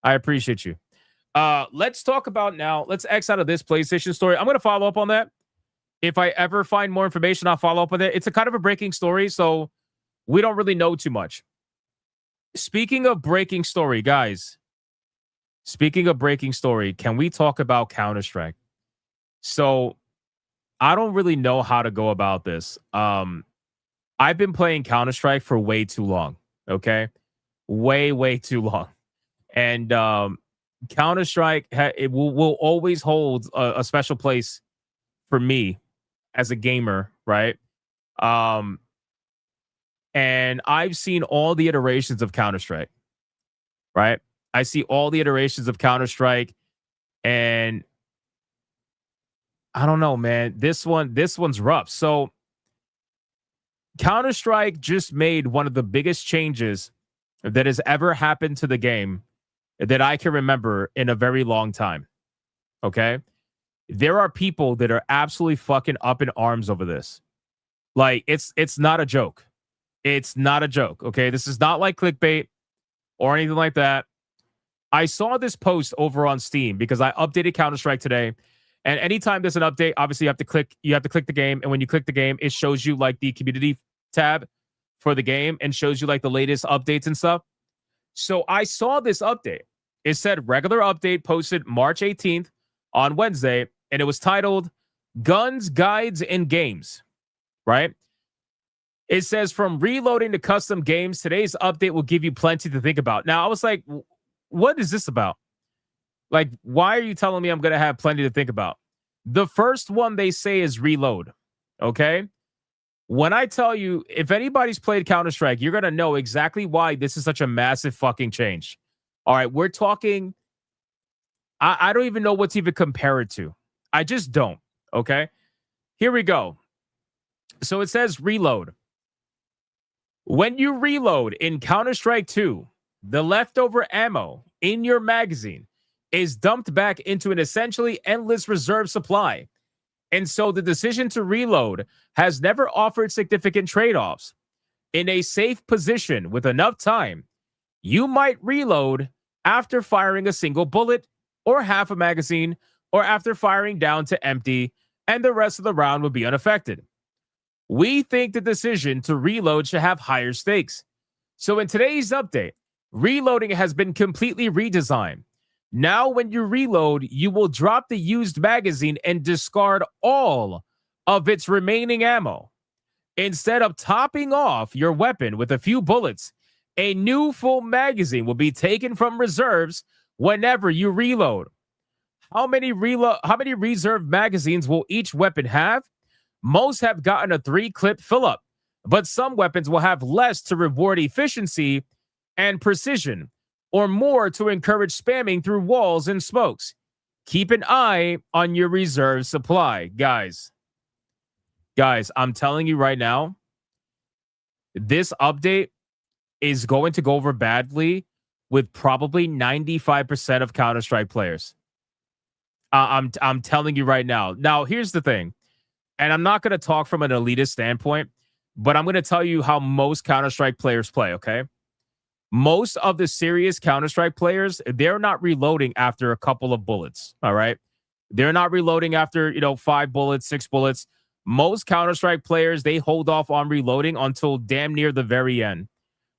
I appreciate you. Let's talk about now. Let's X out of this PlayStation story. I'm going to follow up on that. If I ever find more information, I'll follow up with it. It's a kind of a breaking story, so we don't really know too much. Speaking of breaking story, guys. Speaking of breaking story, can we talk about Counter-Strike? So I don't really know how to go about this. I've been playing Counter-Strike for way too long. Okay. Way too long. And Counter-Strike, it will always hold a special place for me as a gamer, right? And I've seen all the iterations of Counter-Strike, right? I see all the iterations of Counter-Strike, and I don't know, man. This one's rough. So Counter-Strike just made one of the biggest changes that has ever happened to the game that I can remember in a very long time. Okay? There are people that are absolutely fucking up in arms over this. Like, it's not a joke. It's not a joke, okay? This is not like clickbait or anything like that. I saw this post over on Steam because I updated Counter-Strike today. And anytime there's an update, obviously you have to click the game. And when you click the game, it shows you like the community tab for the game and shows you like the latest updates and stuff. So I saw this update. It said regular update posted March 18th on Wednesday. And it was titled Guns, Guides, and Games, right? It says from reloading to custom games, today's update will give you plenty to think about. Now, I was like, what is this about? Like, why are you telling me I'm going to have plenty to think about? The first one they say is reload, okay? When I tell you, if anybody's played Counter-Strike, you're going to know exactly why this is such a massive fucking change. All right, we're talking, I don't even know what to even compare it to. I just don't, okay? Here we go. So it says reload. When you reload in Counter-Strike 2, the leftover ammo in your magazine is dumped back into an essentially endless reserve supply. And so the decision to reload has never offered significant trade-offs. In a safe position with enough time, you might reload after firing a single bullet or half a magazine or after firing down to empty, and the rest of the round will be unaffected. We think the decision to reload should have higher stakes. So in today's update, reloading has been completely redesigned. Now, when you reload, you will drop the used magazine and discard all of its remaining ammo. Instead of topping off your weapon with a few bullets, a new full magazine will be taken from reserves whenever you reload. How many reserve magazines will each weapon have? Most have gotten a 3-clip fill-up, but some weapons will have less to reward efficiency and precision, or more to encourage spamming through walls and smokes. Keep an eye on your reserve supply, guys. Guys, I'm telling you right now, this update is going to go over badly with probably 95% of Counter-Strike players. I'm telling you right now. Now, here's the thing, and I'm not going to talk from an elitist standpoint, but I'm going to tell you how most Counter-Strike players play, okay? Most of the serious Counter-Strike players, they're not reloading after a couple of bullets, all right? They're not reloading after, 5 bullets, 6 bullets. Most Counter-Strike players, they hold off on reloading until damn near the very end,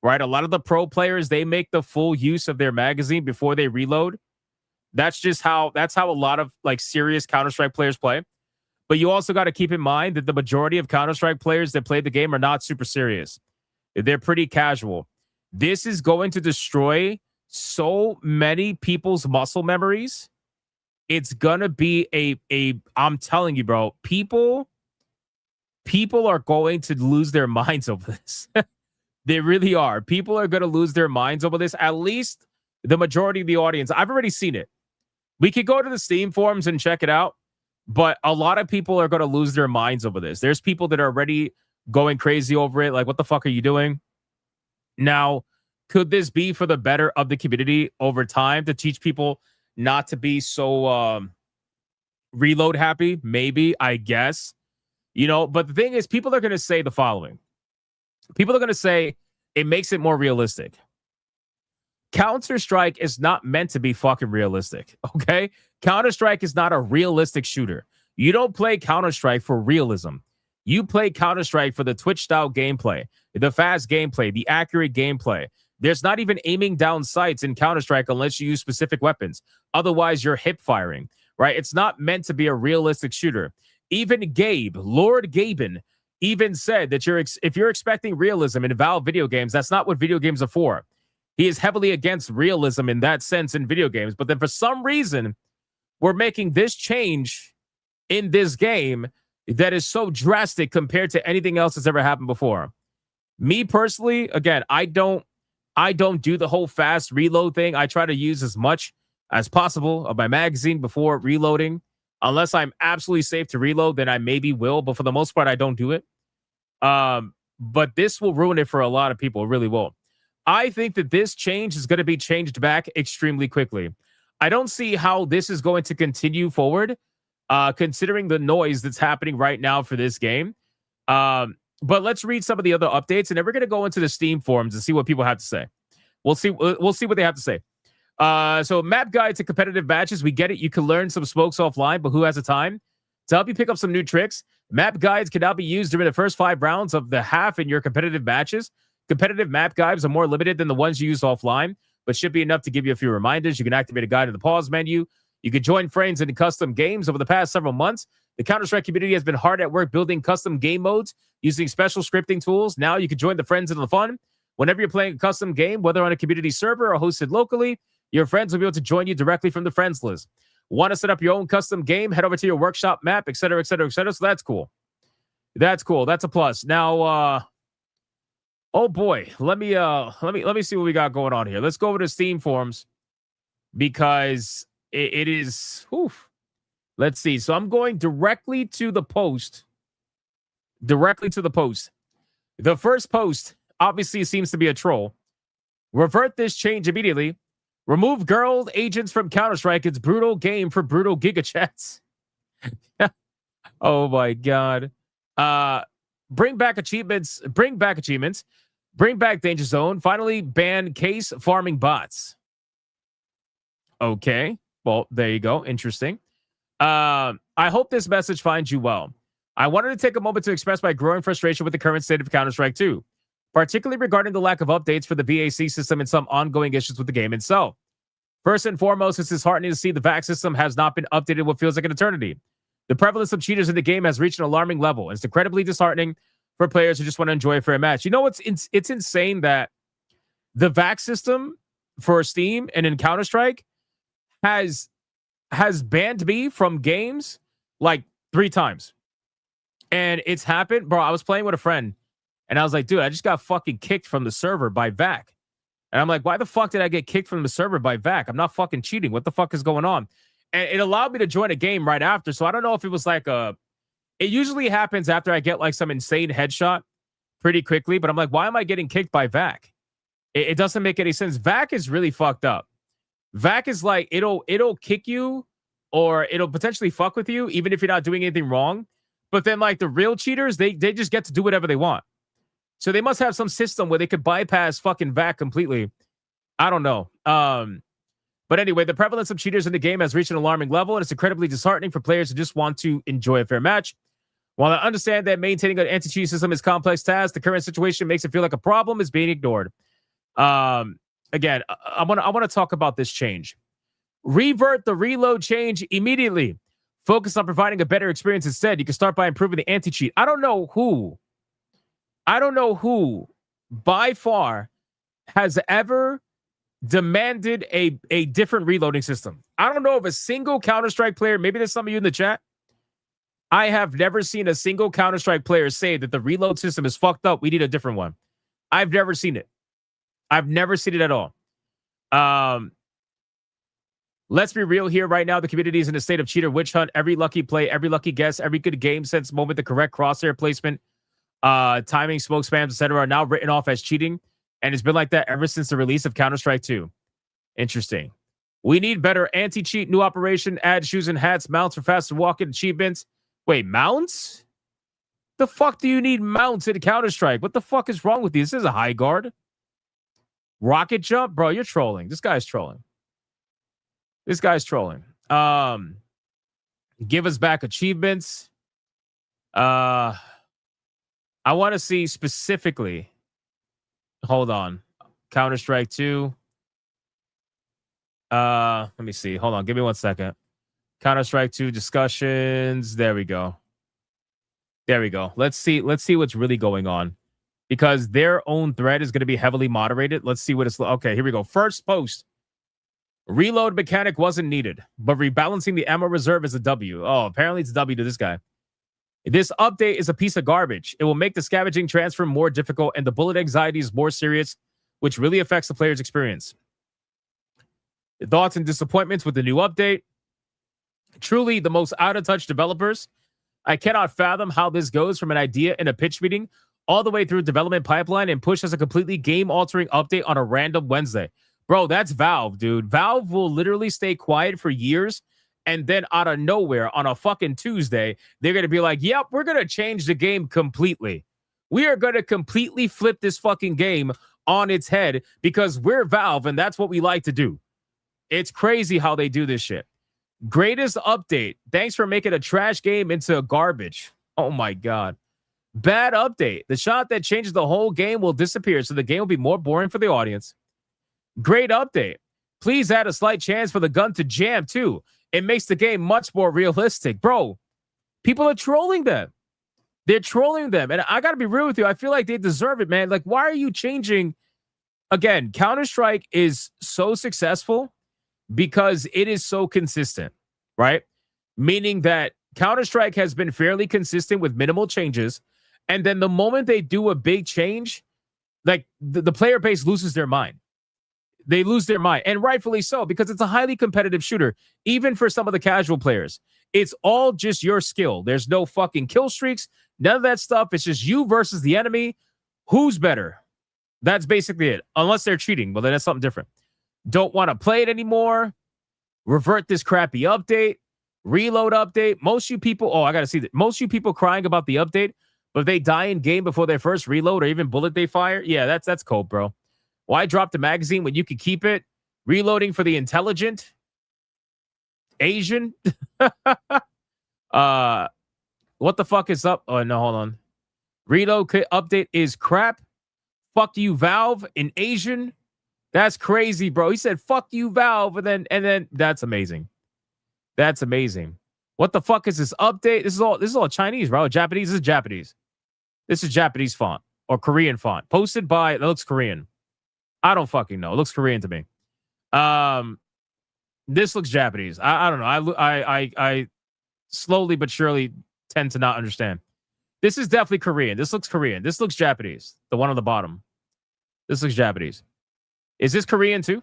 right? A lot of the pro players, they make the full use of their magazine before they reload. That's how a lot of like serious Counter-Strike players play. But you also got to keep in mind that the majority of Counter-Strike players that play the game are not super serious. They're pretty casual. This is going to destroy so many people's muscle memories. It's gonna be I'm telling you, bro, people are going to lose their minds over this. They really are. People are going to lose their minds over this. At least the majority of the audience. I've already seen it. We could go to the Steam forums and check it out, but a lot of people are going to lose their minds over this. There's people that are already going crazy over it. Like, what the fuck are you doing? Now, could this be for the better of the community over time to teach people not to be so reload happy? Maybe, I guess. But the thing is, people are going to say the following. People are going to say it makes it more realistic. Counter-Strike is not meant to be fucking realistic, okay? Counter-Strike is not a realistic shooter. You don't play Counter-Strike for realism. You play Counter-Strike for the Twitch-style gameplay, the fast gameplay, the accurate gameplay. There's not even aiming down sights in Counter-Strike unless you use specific weapons. Otherwise, you're hip firing, right? It's not meant to be a realistic shooter. Even Gabe, Lord Gaben, even said that if you're expecting realism in Valve video games, that's not what video games are for. He is heavily against realism in that sense in video games. But then for some reason, we're making this change in this game that is so drastic compared to anything else that's ever happened before. Me personally, again, I don't do the whole fast reload thing. I try to use as much as possible of my magazine before reloading. Unless I'm absolutely safe to reload, then I maybe will. But for the most part, I don't do it. But this will ruin it for a lot of people. It really will. I think that this change is going to be changed back extremely quickly. I don't see how this is going to continue forward, considering the noise that's happening right now for this game. But let's read some of the other updates, and then we're going to go into the Steam forums and see what people have to say. We'll see what they have to say. So map guide to competitive matches. We get it. You can learn some smokes offline, but who has the time? To help you pick up some new tricks, map guides can now be used during the first 5 rounds of the half in your competitive matches. Competitive map guides are more limited than the ones you use offline, but should be enough to give you a few reminders. You can activate a guide in the pause menu. You can join friends in custom games. Over the past several months, the Counter-Strike community has been hard at work building custom game modes using special scripting tools. Now you can join the friends in the fun. Whenever you're playing a custom game, whether on a community server or hosted locally, your friends will be able to join you directly from the friends list. Want to set up your own custom game? Head over to your workshop map, etc., etc., etc. So that's cool. That's cool. That's a plus. Now, oh boy, let me see what we got going on here. Let's go over to Steam forums because it is. Oof. Let's see. So I'm going directly to the post. The first post obviously seems to be a troll. Revert this change immediately. Remove girl agents from Counter-Strike. It's brutal game for brutal Giga Chats. Oh my god. Bring back achievements. Bring back Danger Zone. Finally ban case farming bots. Okay. Well, there you go. Interesting. I hope this message finds you well. I wanted to take a moment to express my growing frustration with the current state of Counter-Strike 2, particularly regarding the lack of updates for the VAC system and some ongoing issues with the game itself. First and foremost, it's disheartening to see the VAC system has not been updated what feels like an eternity. The prevalence of cheaters in the game has reached an alarming level, and it's incredibly disheartening for players who just want to enjoy a fair match. You know, it's insane that the VAC system for Steam and in Counter-Strike has banned me from games like 3 times. And it's happened, bro. I was playing with a friend, and I was like, dude, I just got fucking kicked from the server by VAC. And I'm like, why the fuck did I get kicked from the server by VAC? I'm not fucking cheating. What the fuck is going on? And it allowed me to join a game right after. So I don't know if it was like it usually happens after I get like some insane headshot pretty quickly. But I'm like, why am I getting kicked by VAC? It doesn't make any sense. VAC is really fucked up. VAC is like, it'll kick you or it'll potentially fuck with you even if you're not doing anything wrong. But then like the real cheaters, they just get to do whatever they want. So they must have some system where they could bypass fucking VAC completely. I don't know. But anyway, the prevalence of cheaters in the game has reached an alarming level, and it's incredibly disheartening for players who just want to enjoy a fair match. While I understand that maintaining an anti-cheat system is a complex task, the current situation makes it feel like a problem is being ignored. Again, I want to talk about this change. Revert the reload change immediately. Focus on providing a better experience instead. You can start by improving the anti-cheat. I don't know who by far has ever demanded a different reloading system. I don't know of a single Counter-Strike player, maybe there's some of you in the chat. I have never seen a single Counter-Strike player say that the reload system is fucked up. We need a different one. I've never seen it. I've never seen it at all. Let's be real here right now. The community is in a state of cheater witch hunt. Every lucky play, every lucky guess, every good game sense moment, the correct crosshair placement, timing, smoke spams, etc. are now written off as cheating. And it's been like that ever since the release of Counter-Strike 2. Interesting. We need better anti-cheat, new operation, add shoes and hats, mounts for faster walking, achievements. Wait, mounts? The fuck do you need mounts in Counter-Strike? What the fuck is wrong with you? This is a high guard. Rocket jump? Bro, you're trolling. This guy's trolling. This guy's trolling. Give us back achievements. I want to see specifically. Hold on. Counter-Strike 2. Let me see. Hold on. Give me 1 second. Counter-Strike 2 discussions. There we go. There we go. Let's see what's really going on. Because their own thread is going to be heavily moderated. Let's see what it's... Okay, here we go. First post. Reload mechanic wasn't needed, but rebalancing the ammo reserve is a W. Oh, apparently it's a W to this guy. This update is a piece of garbage. It will make the scavenging transfer more difficult and the bullet anxiety is more serious, which really affects the player's experience. Thoughts and disappointments with the new update. Truly the most out-of-touch developers. I cannot fathom how this goes from an idea in a pitch meeting all the way through development pipeline and push as a completely game-altering update on a random Wednesday. Bro, that's Valve, dude. Valve will literally stay quiet for years, and then out of nowhere on a fucking Tuesday, they're going to be like, yep, we're going to change the game completely. We are going to completely flip this fucking game on its head because we're Valve, and that's what we like to do. It's crazy how they do this shit. Greatest update. Thanks for making a trash game into garbage. Oh, my God. Bad update. The shot that changes the whole game will disappear, so the game will be more boring for the audience. Great update. Please add a slight chance for the gun to jam, too. It makes the game much more realistic. Bro, people are trolling them. They're trolling them. And I got to be real with you. I feel like they deserve it, man. Like, why are you changing? Again, Counter-Strike is so successful because it is so consistent, right? Meaning that Counter-Strike has been fairly consistent with minimal changes. And then the moment they do a big change, like the player base loses their mind. They lose their mind, and rightfully so, because it's a highly competitive shooter, even for some of the casual players. It's all just your skill. There's no fucking kill streaks, none of that stuff. It's just you versus the enemy. Who's better? That's basically it, unless they're cheating. Well, then that's something different. Don't want to play it anymore. Revert this crappy update. Reload update. Most you people, I got to see that. Most you people crying about the update, but if they die in game before their first reload or even bullet they fire, yeah, that's cold, bro. Why drop the magazine when you can keep it? Reloading for the intelligent Asian. What the fuck is up? Oh, no, hold on. Reload update is crap. Fuck you, Valve, in Asian. That's crazy, bro. He said, fuck you, Valve. And then that's amazing. That's amazing. What the fuck is this update? This is all Chinese, bro. Japanese. This is Japanese. This is Japanese font or Korean font. Posted by, that looks Korean. I don't fucking know. It looks Korean to me. This looks Japanese. I don't know. I slowly but surely tend to not understand. This is definitely Korean. This looks Korean. This looks Japanese. The one on the bottom. This looks Japanese. Is this Korean too?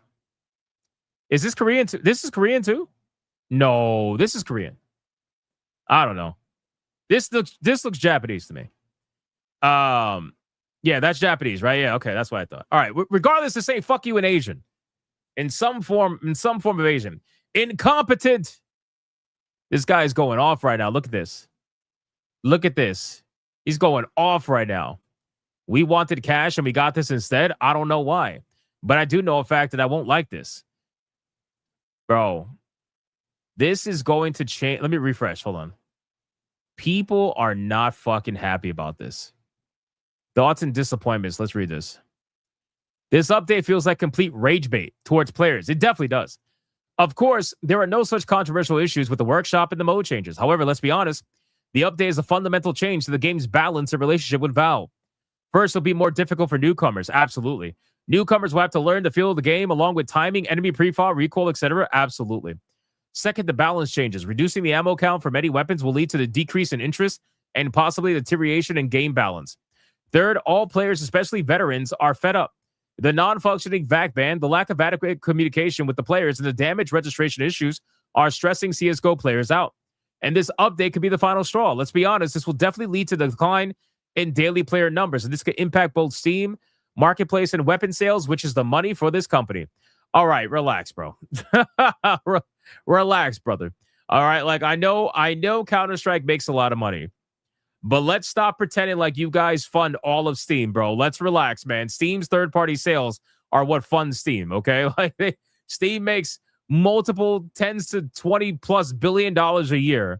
Is this Korean too? This is Korean too? No, this is Korean. I don't know. This looks Japanese to me. Yeah, that's Japanese, right? Yeah, okay, that's what I thought. All right, regardless, to say fuck you in Asian. In some form of Asian. Incompetent. This guy is going off right now. Look at this. Look at this. He's going off right now. We wanted cash and we got this instead. I don't know why. But I do know a fact that I won't like this. Bro, this is going to change. Let me refresh. Hold on. People are not fucking happy about this. Thoughts and disappointments. Let's read this. This update feels like complete rage bait towards players. It definitely does. Of course, there are no such controversial issues with the workshop and the mode changes. However, let's be honest, the update is a fundamental change to the game's balance and relationship with Valve. First, it'll be more difficult for newcomers. Absolutely. Newcomers will have to learn the feel of the game along with timing, enemy pre-fall, recoil, etc. Absolutely. Second, the balance changes. Reducing the ammo count for many weapons will lead to the decrease in interest and possibly the deterioration in game balance. Third, all players, especially veterans, are fed up. The non-functioning VAC ban, the lack of adequate communication with the players, and the damage registration issues are stressing CSGO players out. And this update could be the final straw. Let's be honest, this will definitely lead to the decline in daily player numbers, and this could impact both Steam, Marketplace, and weapon sales, which is the money for this company. All right, relax, bro. Relax, brother. All right, like I know Counter-Strike makes a lot of money, but let's stop pretending like you guys fund all of Steam, bro. Let's relax, man. Steam's third-party sales are what funds Steam, okay? Like Steam makes multiple tens to 20 plus billion dollars a year,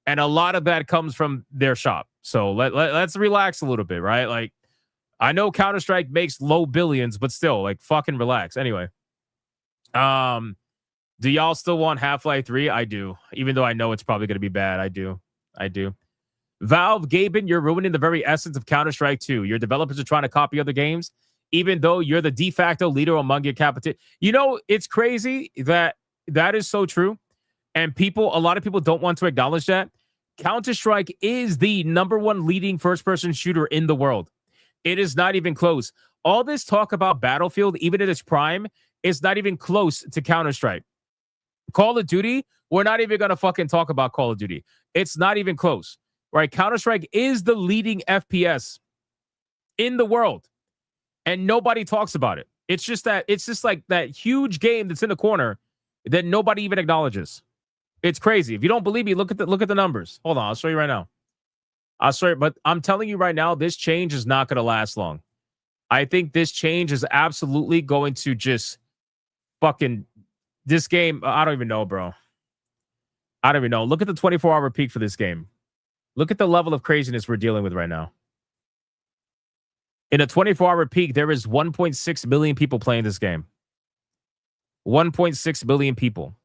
and a lot of that comes from their shop. So let's relax a little bit, right? Like I know Counter-Strike makes low billions, but still, like fucking relax. Anyway, do y'all still want Half-Life 3? I do, even though I know it's probably going to be bad. I do. Valve, Gaben, you're ruining the very essence of Counter-Strike 2. Your developers are trying to copy other games, even though you're the de facto leader among your competition. You know, it's crazy that is so true. And a lot of people don't want to acknowledge that. Counter-Strike is the #1 leading first-person shooter in the world. It is not even close. All this talk about Battlefield, even at its prime, is not even close to Counter-Strike. Call of Duty, we're not even going to fucking talk about Call of Duty. It's not even close. Right? Counter-Strike is the leading FPS in the world, and nobody talks about it. It's just like that huge game that's in the corner that nobody even acknowledges. It's crazy. If you don't believe me, look at the numbers. Hold on, I'll show you right now. I'll show you, but I'm telling you right now, this change is not going to last long. I think this change is absolutely going to just fucking this game. I don't even know, bro. I don't even know. Look at the 24-hour peak for this game. Look at the level of craziness we're dealing with right now. In a 24-hour peak, there is 1.6 million people playing this game. 1.6 million people.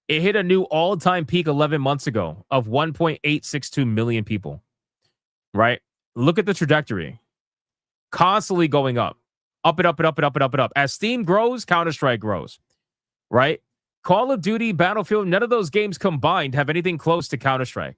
It hit a new all-time peak 11 months ago of 1.862 million people. Right? Look at the trajectory. Constantly going up. Up and up and up and up and up and up. As Steam grows, Counter-Strike grows. Right? Call of Duty, Battlefield, none of those games combined have anything close to Counter-Strike.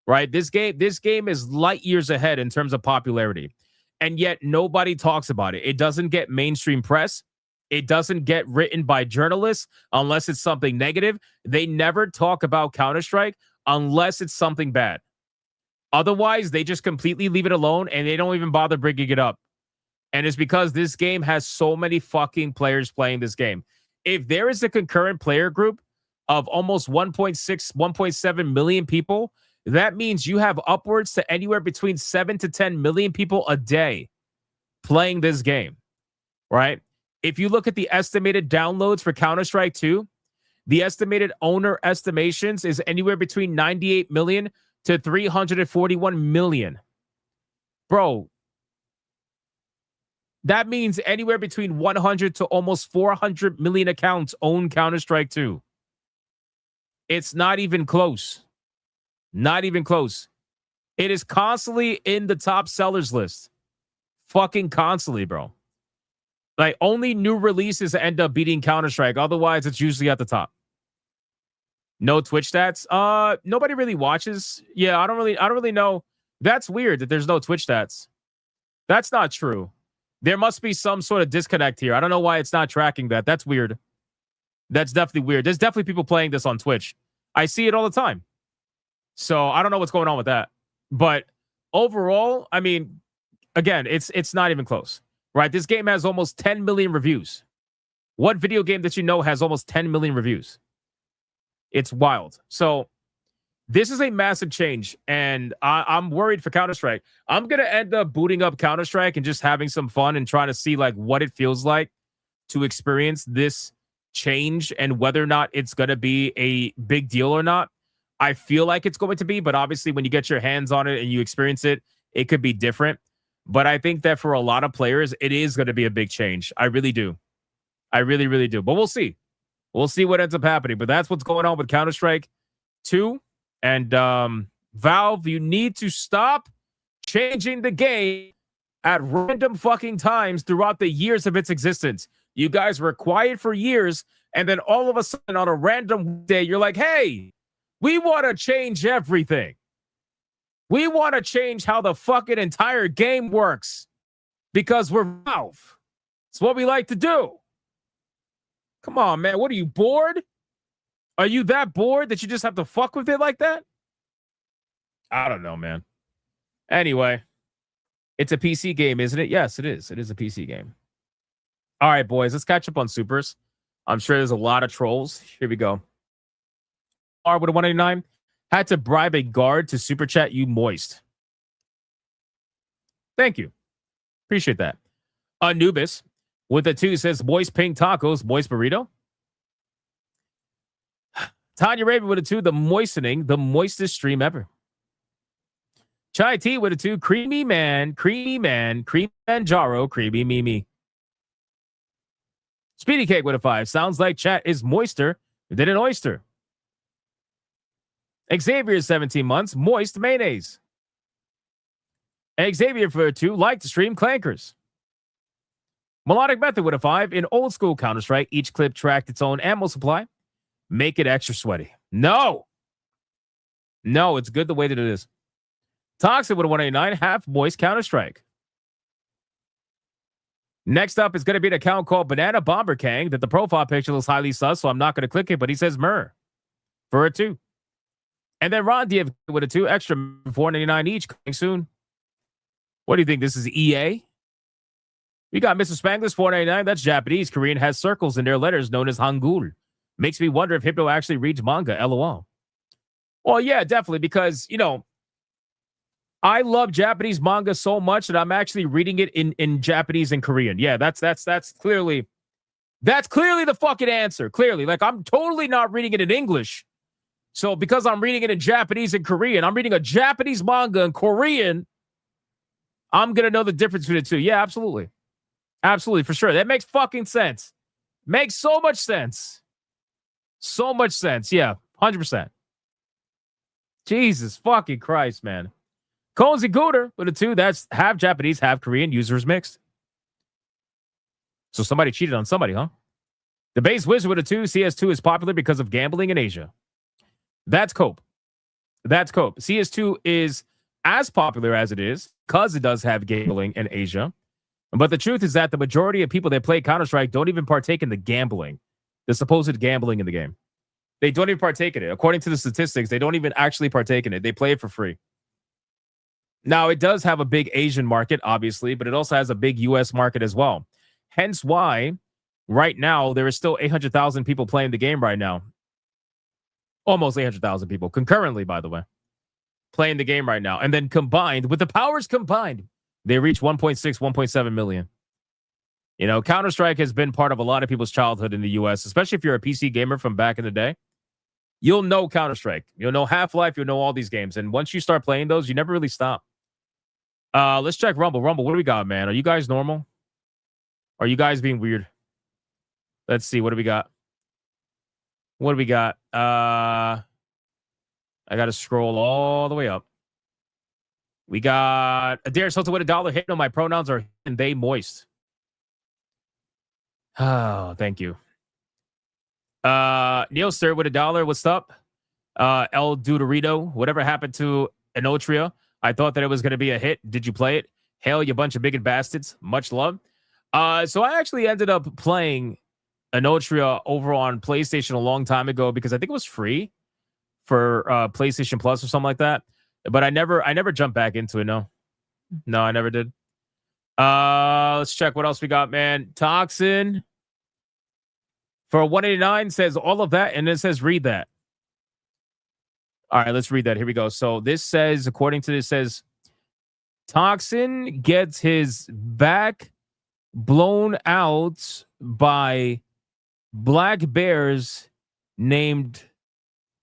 Right? This game is light years ahead in terms of popularity. And yet nobody talks about it. It doesn't get mainstream press. It doesn't get written by journalists unless it's something negative. They never talk about Counter-Strike unless it's something bad. Otherwise, they just completely leave it alone and they don't even bother bringing it up. And it's because this game has so many fucking players playing this game. If there is a concurrent player group of almost 1.6, 1.7 million people, that means you have upwards to anywhere between 7 to 10 million people a day playing this game, right? If you look at the estimated downloads for Counter-Strike 2, the estimated owner estimations is anywhere between 98 million to 341 million. Bro, that means anywhere between 100 to almost 400 million accounts own Counter-Strike 2. It's not even close. Not even close. It is constantly in the top sellers list. Fucking constantly, bro. Like, only new releases end up beating Counter-Strike. Otherwise, it's usually at the top. No Twitch stats. Nobody really watches. Yeah, I don't really know. That's weird that there's no Twitch stats. That's not true. There must be some sort of disconnect here. I don't know why it's not tracking that. That's weird. That's definitely weird. There's definitely people playing this on Twitch. I see it all the time. So I don't know what's going on with that. But overall, I mean, again, it's not even close. Right? This game has almost 10 million reviews. What video game that you know has almost 10 million reviews? It's wild. So this is a massive change, and I'm worried for Counter-Strike. I'm going to end up booting up Counter-Strike and just having some fun and trying to see like what it feels like to experience this change and whether or not it's going to be a big deal or not. I feel like it's going to be, but obviously when you get your hands on it and you experience it, it could be different. But I think that for a lot of players, it is going to be a big change. I really do. I really, really do. But we'll see. We'll see what ends up happening. But that's what's going on with Counter-Strike 2. And Valve, you need to stop changing the game at random fucking times throughout the years of its existence. You guys were quiet for years, and then all of a sudden on a random day, you're like, hey, we want to change everything. We want to change how the fucking entire game works because we're Valve. It's what we like to do. Come on, man. What are you, bored? Are you that bored that you just have to fuck with it like that? I don't know, man. Anyway, it's a PC game, isn't it? Yes, it is. It is a PC game. All right, boys, let's catch up on supers. I'm sure there's a lot of trolls. Here we go. R with a 189. Had to bribe a guard to super chat you moist. Thank you. Appreciate that. Anubis with a 2 says moist pink tacos, moist burrito. Tanya Raven with a 2, the moistening, the moistest stream ever. Chai T with a 2, creamy man, creamy Manjaro, creamy Mimi. Speedy Cake with a 5, sounds like chat is moister than an oyster. Xavier 17 months, moist mayonnaise. Xavier for a 2, like to stream clankers. Melodic Method with a 5, in old school Counter-Strike, each clip tracked its own ammo supply. Make it extra sweaty. No, it's good the way that it is. Toxic with a 189, half moist Counter-Strike. Next up is going to be an account called Banana Bomber Kang that the profile picture looks highly sus, so I'm not going to click it, but he says Myrrh for a 2. And then Ron Diev with a 2, extra $4.99 each, coming soon. What do you think? This is EA? We got Mr. Spanglish, $4.99. That's Japanese. Korean has circles in their letters known as Hangul. Makes me wonder if Hypno actually reads manga, LOL. Well, yeah, definitely, because, I love Japanese manga so much that I'm actually reading it in Japanese and Korean. Yeah, that's clearly the fucking answer. Clearly, like, I'm totally not reading it in English. So because I'm reading it in Japanese and Korean, I'm reading a Japanese manga in Korean, I'm going to know the difference between the two. Yeah, absolutely. Absolutely, for sure. That makes fucking sense. Makes so much sense. So much sense. Yeah, 100%. Jesus fucking Christ, man. Cozy Gooder with a 2. That's half Japanese, half Korean. Users mixed. So somebody cheated on somebody, huh? The Base Wizard with a 2. CS2 is popular because of gambling in Asia. That's Cope. That's Cope. CS2 is as popular as it is because it does have gambling in Asia. But the truth is that the majority of people that play Counter-Strike don't even partake in the gambling, the supposed gambling in the game. They don't even partake in it. According to the statistics, they don't even actually partake in it. They play it for free. Now, it does have a big Asian market, obviously, but it also has a big U.S. market as well. Hence why, right now, there is still 800,000 people playing the game right now. Almost 800,000 people, concurrently, by the way, playing the game right now. And then combined, with the powers combined, they reach 1.6, 1.7 million. Counter-Strike has been part of a lot of people's childhood in the U.S., especially if you're a PC gamer from back in the day. You'll know Counter-Strike. You'll know Half-Life. You'll know all these games. And once you start playing those, you never really stop. Let's check Rumble. Rumble, what do we got, man? Are you guys normal? Are you guys being weird? Let's see. What do we got? What do we got? I got to scroll all the way up. We got Adair Soto with $1. Hypno, my pronouns are and they moist. Oh, thank you. Neil Sir with $1. What's up? El Dudorito. Whatever happened to Enotria? I thought that it was going to be a hit. Did you play it? Hell, you bunch of bigot bastards. Much love. So I actually ended up playing Enotria over on PlayStation a long time ago because I think it was free for PlayStation Plus or something like that. But I never jumped back into it. No, I never did. Let's check what else we got, man. Toxin for 189 says all of that, and it says read that. All right, let's read that. Here we go. So this says, according to this, says Toxin gets his back blown out by black bears named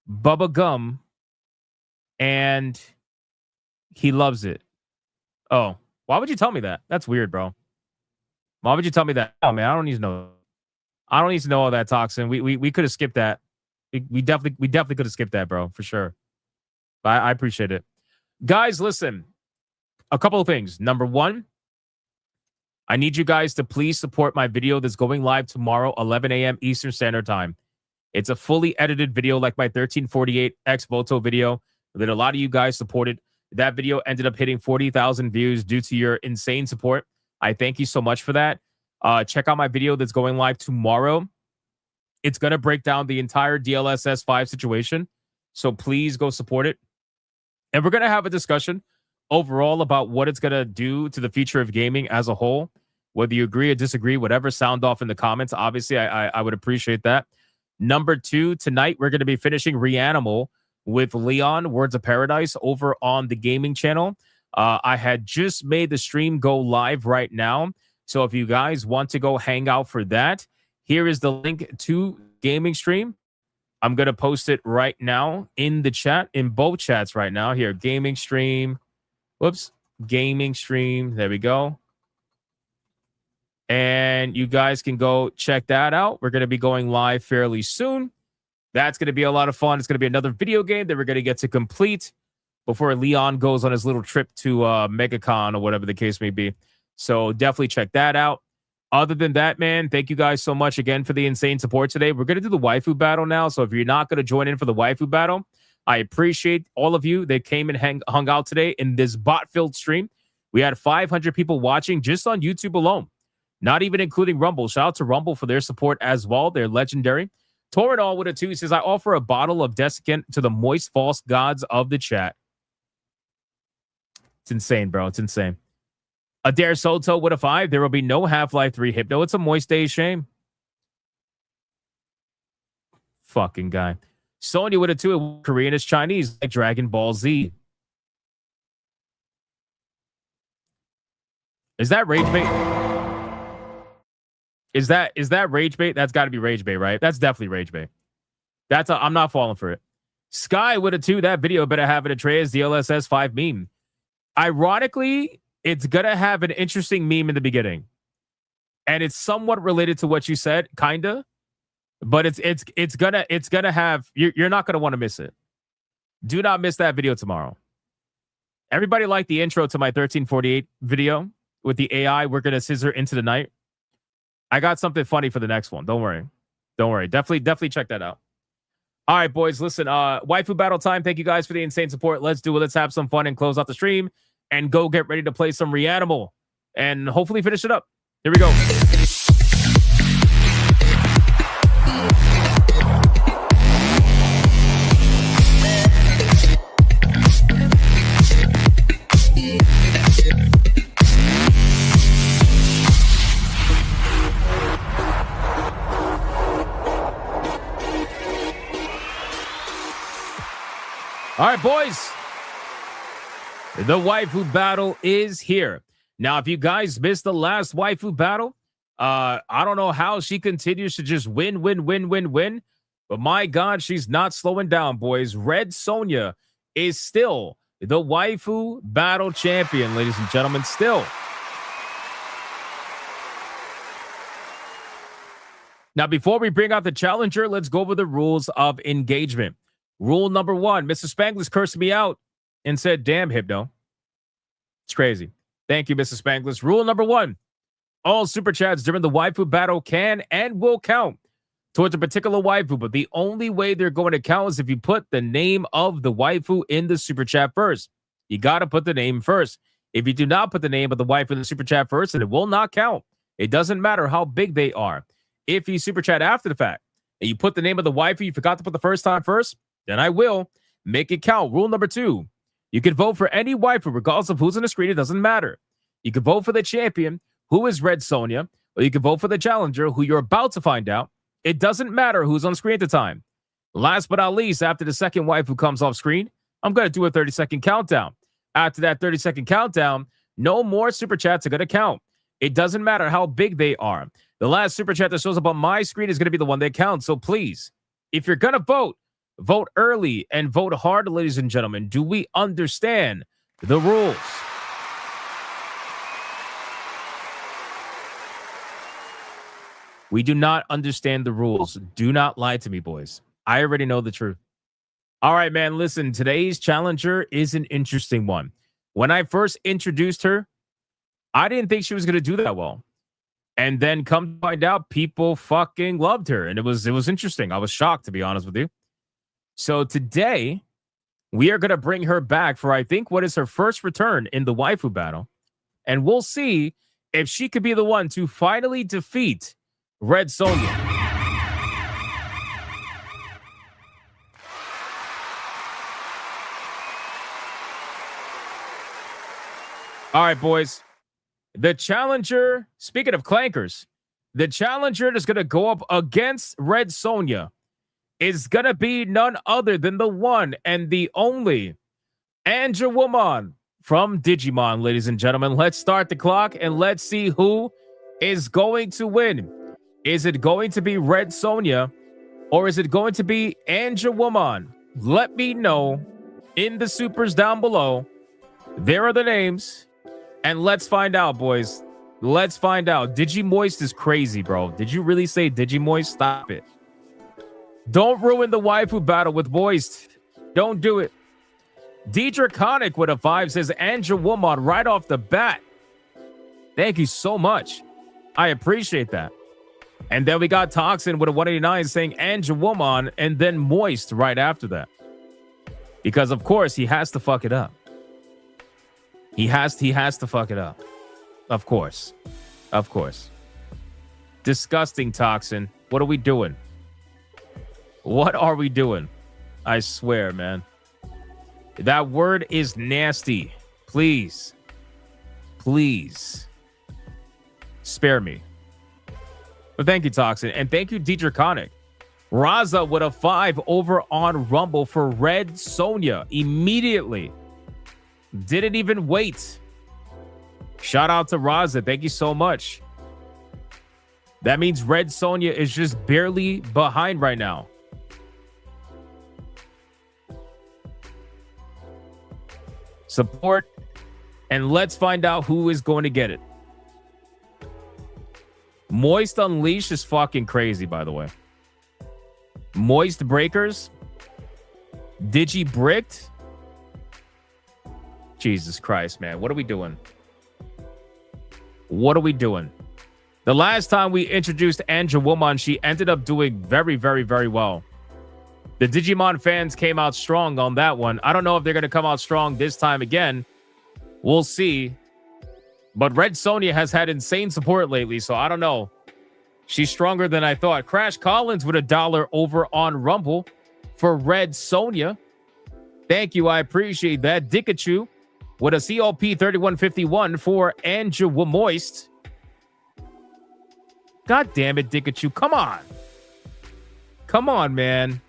Bubba Gum, and he loves it. Oh, why would you tell me that? That's weird, bro. Why would you tell me that? Oh man, I don't need to know. I don't need to know all that, Toxin. We could have skipped that. We definitely could have skipped that, bro, for sure. But I appreciate it. Guys, listen. A couple of things. Number one, I need you guys to please support my video that's going live tomorrow, 11 a.m. Eastern Standard Time. It's a fully edited video like my 1348 X Voto video that a lot of you guys supported. That video ended up hitting 40,000 views due to your insane support. I thank you so much for that. Check out my video that's going live tomorrow. It's going to break down the entire DLSS 5 situation. So please go support it. And we're going to have a discussion overall about what it's going to do to the future of gaming as a whole. Whether you agree or disagree, whatever, sound off in the comments. Obviously, I would appreciate that. Number two, tonight we're going to be finishing Reanimal with Leon, Words of Paradise, over on the gaming channel. I had just made the stream go live right now. So if you guys want to go hang out for that, here is the link to gaming stream. I'm going to post it right now in the chat, in both chats right now. Here, gaming stream. Whoops. Gaming stream. There we go. And you guys can go check that out. We're going to be going live fairly soon. That's going to be a lot of fun. It's going to be another video game that we're going to get to complete before Leon goes on his little trip to MegaCon or whatever the case may be. So definitely check that out. Other than that, man, thank you guys so much again for the insane support today. We're going to do the Waifu Battle now. So if you're not going to join in for the Waifu Battle, I appreciate all of you that came and hung out today in this bot-filled stream. We had 500 people watching just on YouTube alone, not even including Rumble. Shout out to Rumble for their support as well. They're legendary. Toradol with a 2 says, I offer a bottle of desiccant to the moist false gods of the chat. It's insane, bro. It's insane. Adair Soto with a 5. There will be no Half-Life 3 Hypno. It's a moist day shame. Fucking guy. Sonya with a 2. Korean is Chinese, like Dragon Ball Z. Is that rage bait? Is that rage bait? That's got to be rage bait, right? That's definitely rage bait. I'm not falling for it. Sky with a 2. That video better have an Atreus DLSS 5 meme. Ironically, it's gonna have an interesting meme in the beginning, and it's somewhat related to what you said, kinda. But it's gonna have, you're not gonna want to miss it. Do not miss that video tomorrow. Everybody liked the intro to my 1348 video with the AI. We're gonna scissor into the night. I got something funny for the next one. Don't worry. Definitely check that out. All right, boys. Listen, Waifu Battle time. Thank you guys for the insane support. Let's do it. Let's have some fun and close out the stream and go get ready to play some Reanimal and hopefully finish it up. Here we go. All right, boys. The Waifu Battle is here. Now, if you guys missed the last Waifu Battle, I don't know how she continues to just win. But my God, she's not slowing down, boys. Red Sonja is still the Waifu Battle champion, ladies and gentlemen, still. Now, before we bring out the challenger, let's go over the rules of engagement. Rule number 1, Mrs. Spanglers cursed me out and said, damn, Hypno. It's crazy. Thank you, Mrs. Spanglers. Rule number 1, all super chats during the Waifu Battle can and will count towards a particular waifu, but the only way they're going to count is if you put the name of the waifu in the super chat first. You got to put the name first. If you do not put the name of the waifu in the super chat first, then it will not count. It doesn't matter how big they are. If you super chat after the fact and you put the name of the waifu you forgot to put the first time first, then I will make it count. Rule number 2, you can vote for any waifu regardless of who's on the screen. It doesn't matter. You can vote for the champion, who is Red Sonja, or you can vote for the challenger, who you're about to find out. It doesn't matter who's on screen at the time. Last but not least, after the second waifu comes off screen, I'm going to do a 30-second countdown. After that 30-second countdown, no more super chats are going to count. It doesn't matter how big they are. The last super chat that shows up on my screen is going to be the one that counts. So please, if you're going to vote, vote early and vote hard, ladies and gentlemen. Do we understand the rules? We do not understand the rules. Do not lie to me, boys. I already know the truth. All right, man, listen, today's challenger is an interesting one. When I first introduced her, I didn't think she was going to do that well. And then come to find out, people fucking loved her. And it was interesting. I was shocked, to be honest with you. So today, we are going to bring her back for, I think, what is her first return in the Waifu Battle. And we'll see if she could be the one to finally defeat Red Sonja. All right, boys. The challenger, speaking of clankers, the challenger that's going to go up against Red Sonja is going to be none other than the one and the only Angewomon from Digimon, ladies and gentlemen. Let's start the clock and let's see who is going to win. Is it going to be Red Sonja or is it going to be Angewomon? Let me know in the supers down below. There are the names. And let's find out, boys. Let's find out. Digimoist is crazy, bro. Did you really say Digimoist? Stop it. Don't ruin the waifu battle with Moist. Don't do it. D-Draconic with a 5 says Angewomon right off the bat. Thank you so much. I appreciate that. And then we got Toxin with a 189 saying Angewomon and then Moist right after that. Because, of course, he has to fuck it up. He has to fuck it up. Of course. Of course. Disgusting, Toxin. What are we doing? What are we doing? I swear, man. That word is nasty. Please. Please. Spare me. But thank you, Toxin. And thank you, D-Draconic. Raza with a 5 over on Rumble for Red Sonja immediately. Didn't even wait. Shout out to Raza. Thank you so much. That means Red Sonja is just barely behind right now. Support. And let's find out who is going to get it. Moist Unleash is fucking crazy, by the way. Moist Breakers. Digi Bricked. Jesus Christ, man. What are we doing? What are we doing? The last time we introduced Angewomon, she ended up doing very, very, very well. The Digimon fans came out strong on that one. I don't know if they're going to come out strong this time again. We'll see. But Red Sonja has had insane support lately, so I don't know. She's stronger than I thought. Crash Collins with $1 over on Rumble for Red Sonja. Thank you. I appreciate that. Dikachu with a CLP 3151 for Angewomon. God damn it, Dikachu. Come on. Come on, man.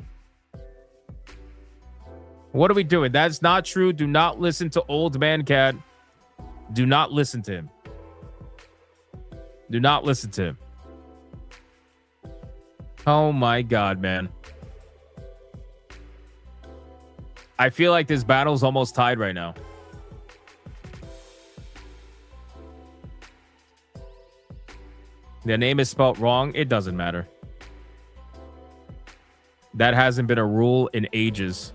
What are we doing? That's not true. Do not listen to Old Man Cat. Do not listen to him. Do not listen to him. Oh my God, man. I feel like this battle's almost tied right now. The name is spelled wrong. It doesn't matter. That hasn't been a rule in ages.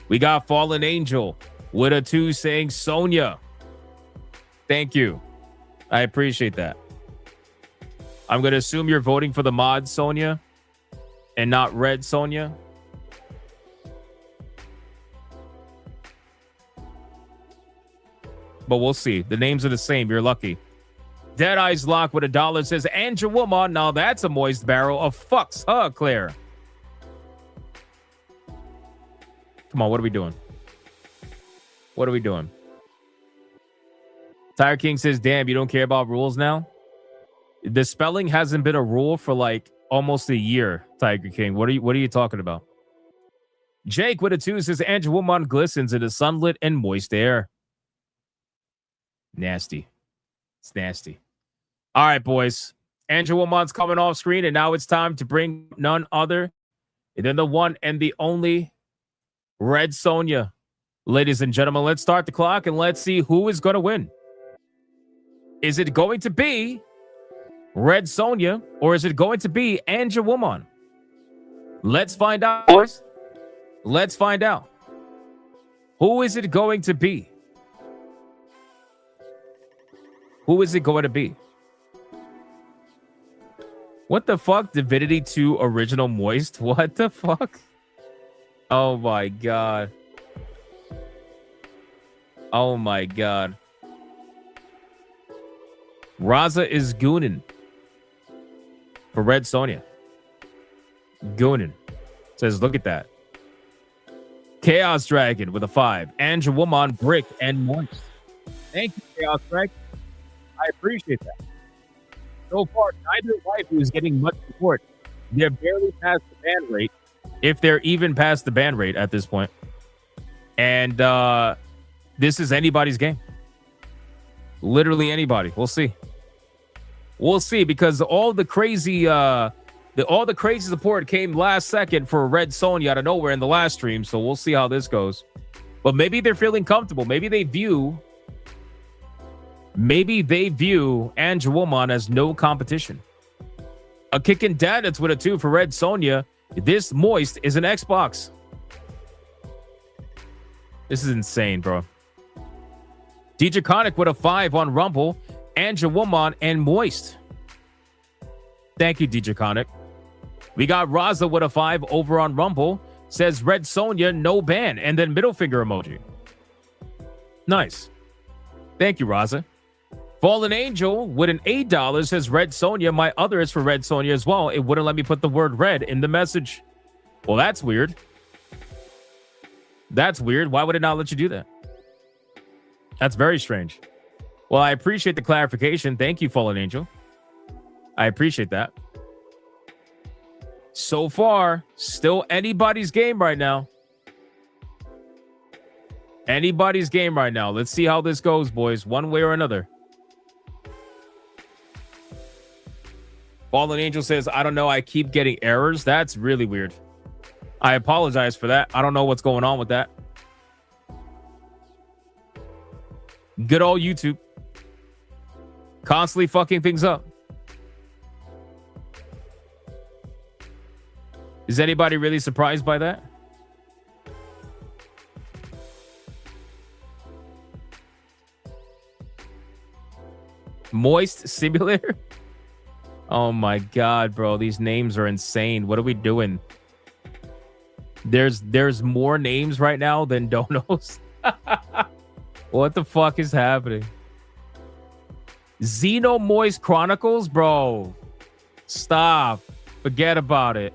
We got Fallen Angel with a 2 saying Sonja. Thank you. I appreciate that. I'm going to assume you're voting for the mod Sonja and not Red Sonja. But we'll see. The names are the same. You're lucky. Dead Eyes Lock with $1 says Angewomon. Now that's a moist barrel of fucks, huh, Claire? Come on, what are we doing? What are we doing? Tire King says, damn, you don't care about rules now? The spelling hasn't been a rule for like almost a year, Tiger King. What are you talking about? Jake with a 2 says Angewomon glistens in the sunlit and moist air. Nasty. It's nasty. All right, boys. Andrew Womon's coming off screen, and now it's time to bring none other than the one and the only Red Sonja. Ladies and gentlemen, let's start the clock and let's see who is going to win. Is it going to be Red Sonja or is it going to be Andrew Womon? Let's find out, boys. Let's find out. Who is it going to be? Who is it going to be? What the fuck? Divinity 2 Original Moist? What the fuck? Oh my god. Oh my god. Raza is goonin for Red Sonja. Goonin. Says, look at that. Chaos Dragon with a 5. Andrew Womon, Brick, and Moist. Thank you, Chaos Dragon. I appreciate that. So far, neither waifu is getting much support. They're barely past the ban rate, if they're even past the ban rate at this point. And this is anybody's game. Literally anybody. We'll see. We'll see, because all the crazy support came last second for Red Sonja out of nowhere in the last stream. So we'll see how this goes. But maybe they're feeling comfortable. Maybe they view Andrew Womon as no competition. A kicking dad that's with a 2 for Red Sonja. This Moist is an Xbox. This is insane, bro. DJ Conic with a 5 on Rumble. Andrew Womon and Moist. Thank you, DJ Conic. We got Raza with a 5 over on Rumble. Says Red Sonja, no ban. And then middle finger emoji. Nice. Thank you, Raza. Fallen Angel with an $8 says Red Sonja. My other is for Red Sonja as well. It wouldn't let me put the word red in the message. Well, that's weird. That's weird. Why would it not let you do that? That's very strange. Well, I appreciate the clarification. Thank you, Fallen Angel. I appreciate that. So far, still anybody's game right now. Anybody's game right now. Let's see how this goes, boys, one way or another. Fallen Angel says, I don't know. I keep getting errors. That's really weird. I apologize for that. I don't know what's going on with that. Good old YouTube. Constantly fucking things up. Is anybody really surprised by that? Moist Simulator? Oh my god, bro. These names are insane. What are we doing? There's more names right now than donos. What the fuck is happening? Xenomoist Chronicles? Bro. Stop. Forget about it.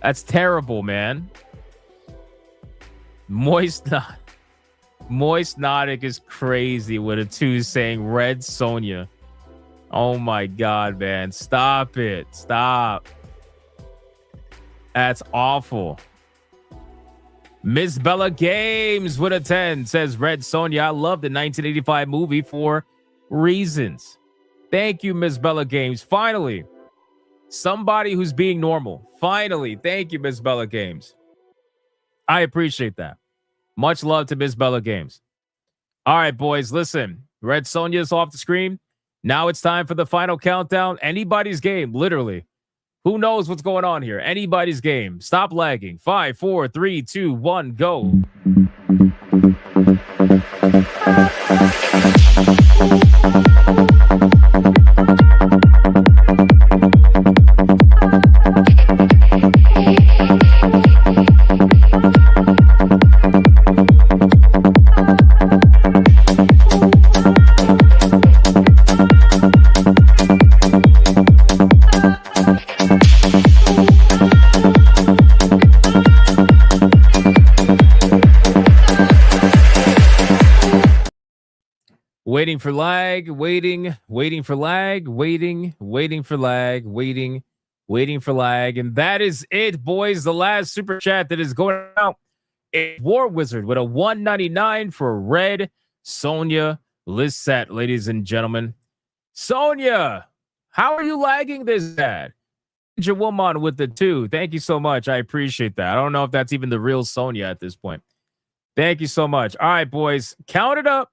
That's terrible, man. Moistnotic is crazy with a 2 saying Red Sonja. Oh my god, man. Stop it. Stop. That's awful. Miss Bella Games with a 10 says Red Sonja. I love the 1985 movie for reasons. Thank you, Miss Bella Games. Finally, somebody who's being normal. Finally, thank you, Miss Bella Games. I appreciate that. Much love to Miss Bella Games. All right, boys, listen. Red Sonja is off the screen. Now it's time for the final countdown. Anybody's game, literally. Who knows what's going on here? Anybody's game. Stop lagging. 5, 4, 3, 2, 1, go. Waiting for lag, waiting for lag, waiting for lag, waiting for lag. And that is it, boys. The last super chat that is going out. A War Wizard with a 199 for Red Sonia Lisette, ladies and gentlemen. Sonia, how are you lagging this bad? Woman with the 2. Thank you so much. I appreciate that. I don't know if that's even the real Sonia at this point. Thank you so much. All right, boys, count it up.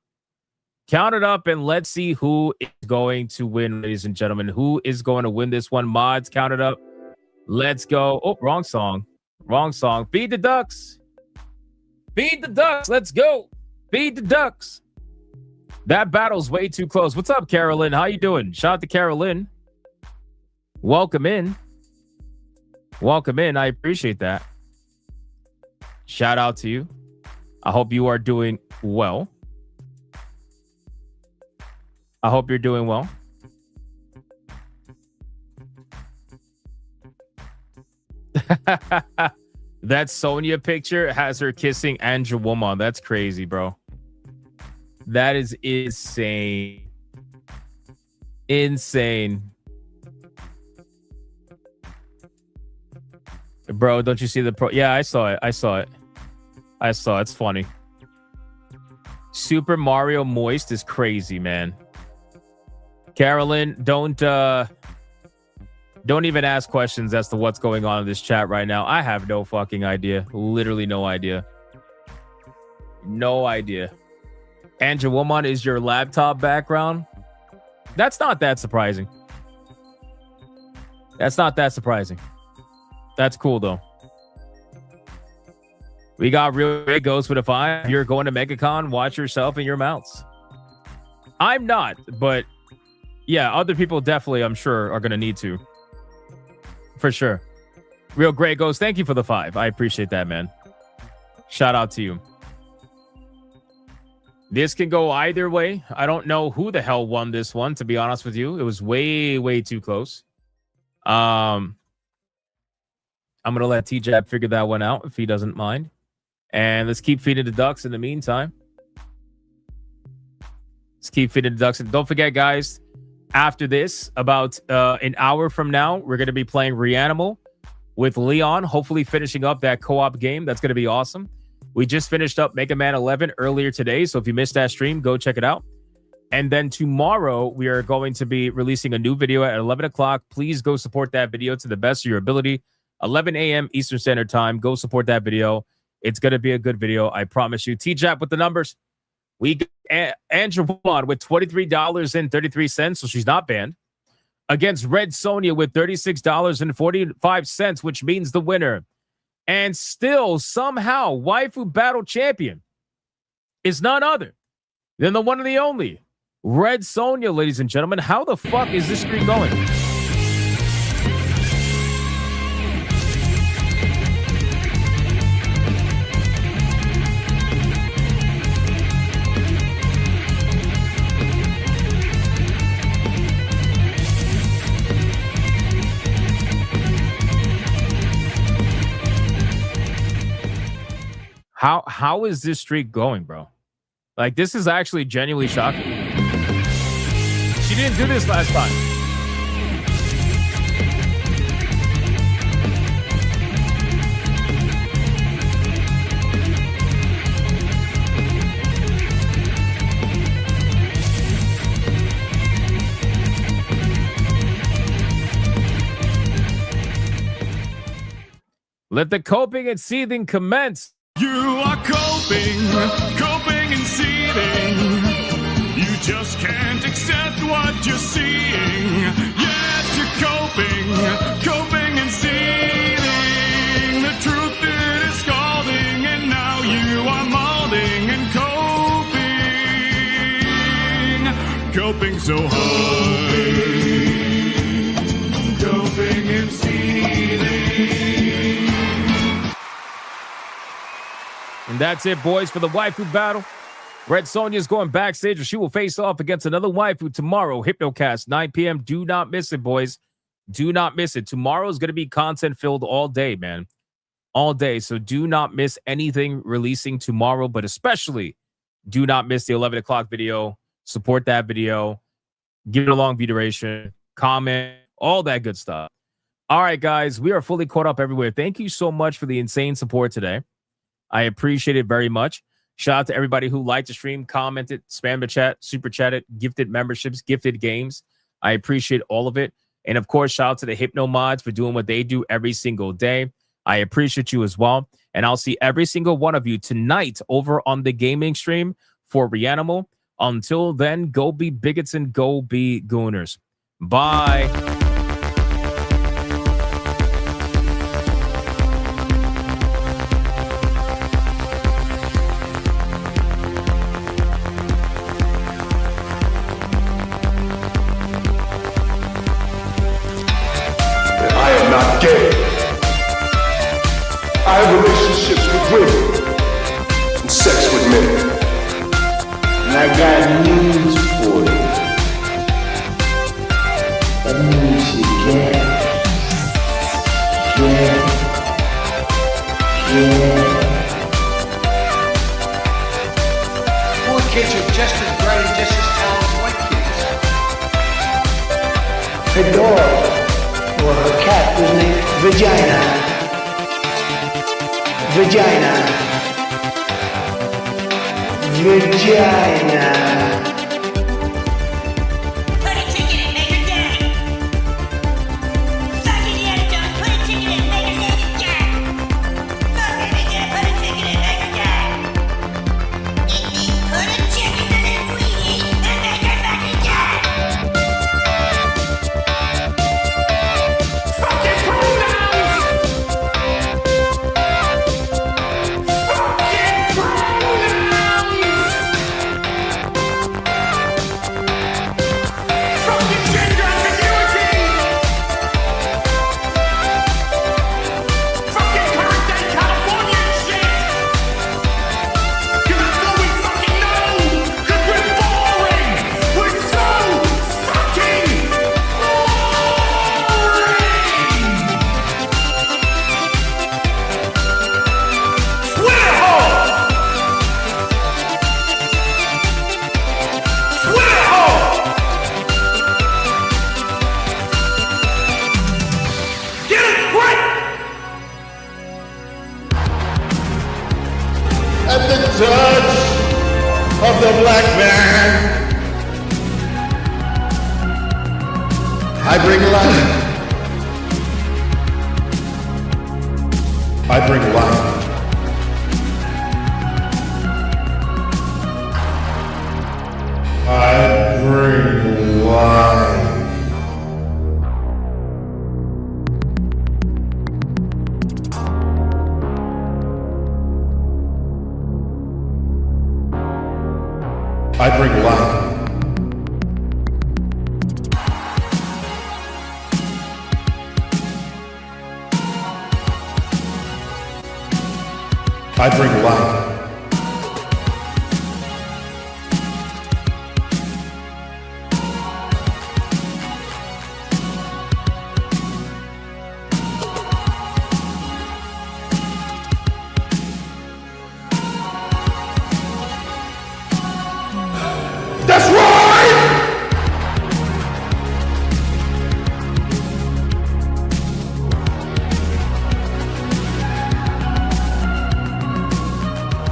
Count it up, and let's see who is going to win, ladies and gentlemen. Who is going to win this one? Mods, count it up. Let's go. Oh, wrong song. Wrong song. Feed the ducks. Feed the ducks. Let's go. Feed the ducks. That battle's way too close. What's up, Carolyn? How you doing? Shout out to Carolyn. Welcome in. Welcome in. I appreciate that. Shout out to you. I hope you are doing well. I hope you're doing well. That Sonya picture has her kissing Andrew Woman. That's crazy, bro. That is insane. Insane. Bro, don't you see the pro? Yeah, I saw it. I saw it. I saw it. It's funny. Super Mario Moist is crazy, man. Carolyn, don't even ask questions as to what's going on in this chat right now. I have no fucking idea. Literally no idea. No idea. Andrew Woman is your laptop background. That's not that surprising. That's not that surprising. That's cool, though. We got Real Big Ghost with a 5. You're going to MegaCon. Watch yourself and your mounts. I'm not, but yeah, other people definitely, I'm sure, are going to need to. For sure. Real Great Ghost, thank you for the 5. I appreciate that, man. Shout out to you. This can go either way. I don't know who the hell won this one, to be honest with you. It was way, way too close. I'm going to let T-Jab figure that one out if he doesn't mind. And let's keep feeding the ducks in the meantime. Let's keep feeding the ducks. And don't forget, guys, after this, about an hour from now, we're going to be playing Reanimal with Leon, hopefully finishing up that co-op game. That's going to be awesome. We just finished up Mega Man 11 earlier today, so if you missed that stream, go check it out. And then tomorrow, we are going to be releasing a new video at 11 o'clock. Please go support that video to the best of your ability. 11 a.m. Eastern Standard Time. Go support that video. It's going to be a good video, I promise you. T-Jap with the numbers. We got Andrew Woman with $23.33, so she's not banned. Against Red Sonia with $36.45, which means the winner. And still, somehow, Waifu Battle champion is none other than the one and the only Red Sonia, ladies and gentlemen. How the fuck is this streak going? How is this streak going, bro? Like, this is actually genuinely shocking. She didn't do this last time. Let the coping and seething commence. You are coping and seething. You just can't accept what you're seeing. Yes, you're coping and seething. The truth is scalding, and now you are molding and coping so hard. Coping and seething. And that's it, boys, for the Waifu Battle. Red Sonja is going backstage, where she will face off against another Waifu tomorrow. Hypnocast, 9 p.m. Do not miss it, boys. Do not miss it. Tomorrow is going to be content-filled all day, man. All day. So do not miss anything releasing tomorrow, but especially do not miss the 11 o'clock video. Support that video. Give it a long view duration. Comment. All that good stuff. All right, guys. We are fully caught up everywhere. Thank you so much for the insane support today. I appreciate it very much. Shout out to everybody who liked the stream, commented, spammed the chat, super chatted, gifted memberships, gifted games. I appreciate all of it. And of course, shout out to the Hypno mods for doing what they do every single day. I appreciate you as well. And I'll see every single one of you tonight over on the gaming stream for Reanimal. Until then, go be bigots and go be gooners. Bye. I am not gay. I have relationships with women and sex with men. And I got news for you. That means you gay. Poor kids are just as bright and just as talented as white kids. Her dog or her cat was named Vagina. Put a ticket in, make her gay. Fuck it, yeah, don't put a ticket in, make her lady gay. Fuck it, yeah, put a ticket in, make her gay. It means put a chicken in it, we eat, and make her fucking gay. Fucking pronouns! Fucking pronouns! Fucking gender ambiguity! Fucking current day California shit! 'Cause that's all we fucking know! 'Cause we're boring! We're so fucking boring! Twitter hole! Twitter hole! Get it right! At the touch of the black man, I bring life. I bring life. I bring life. I bring life. I bring life.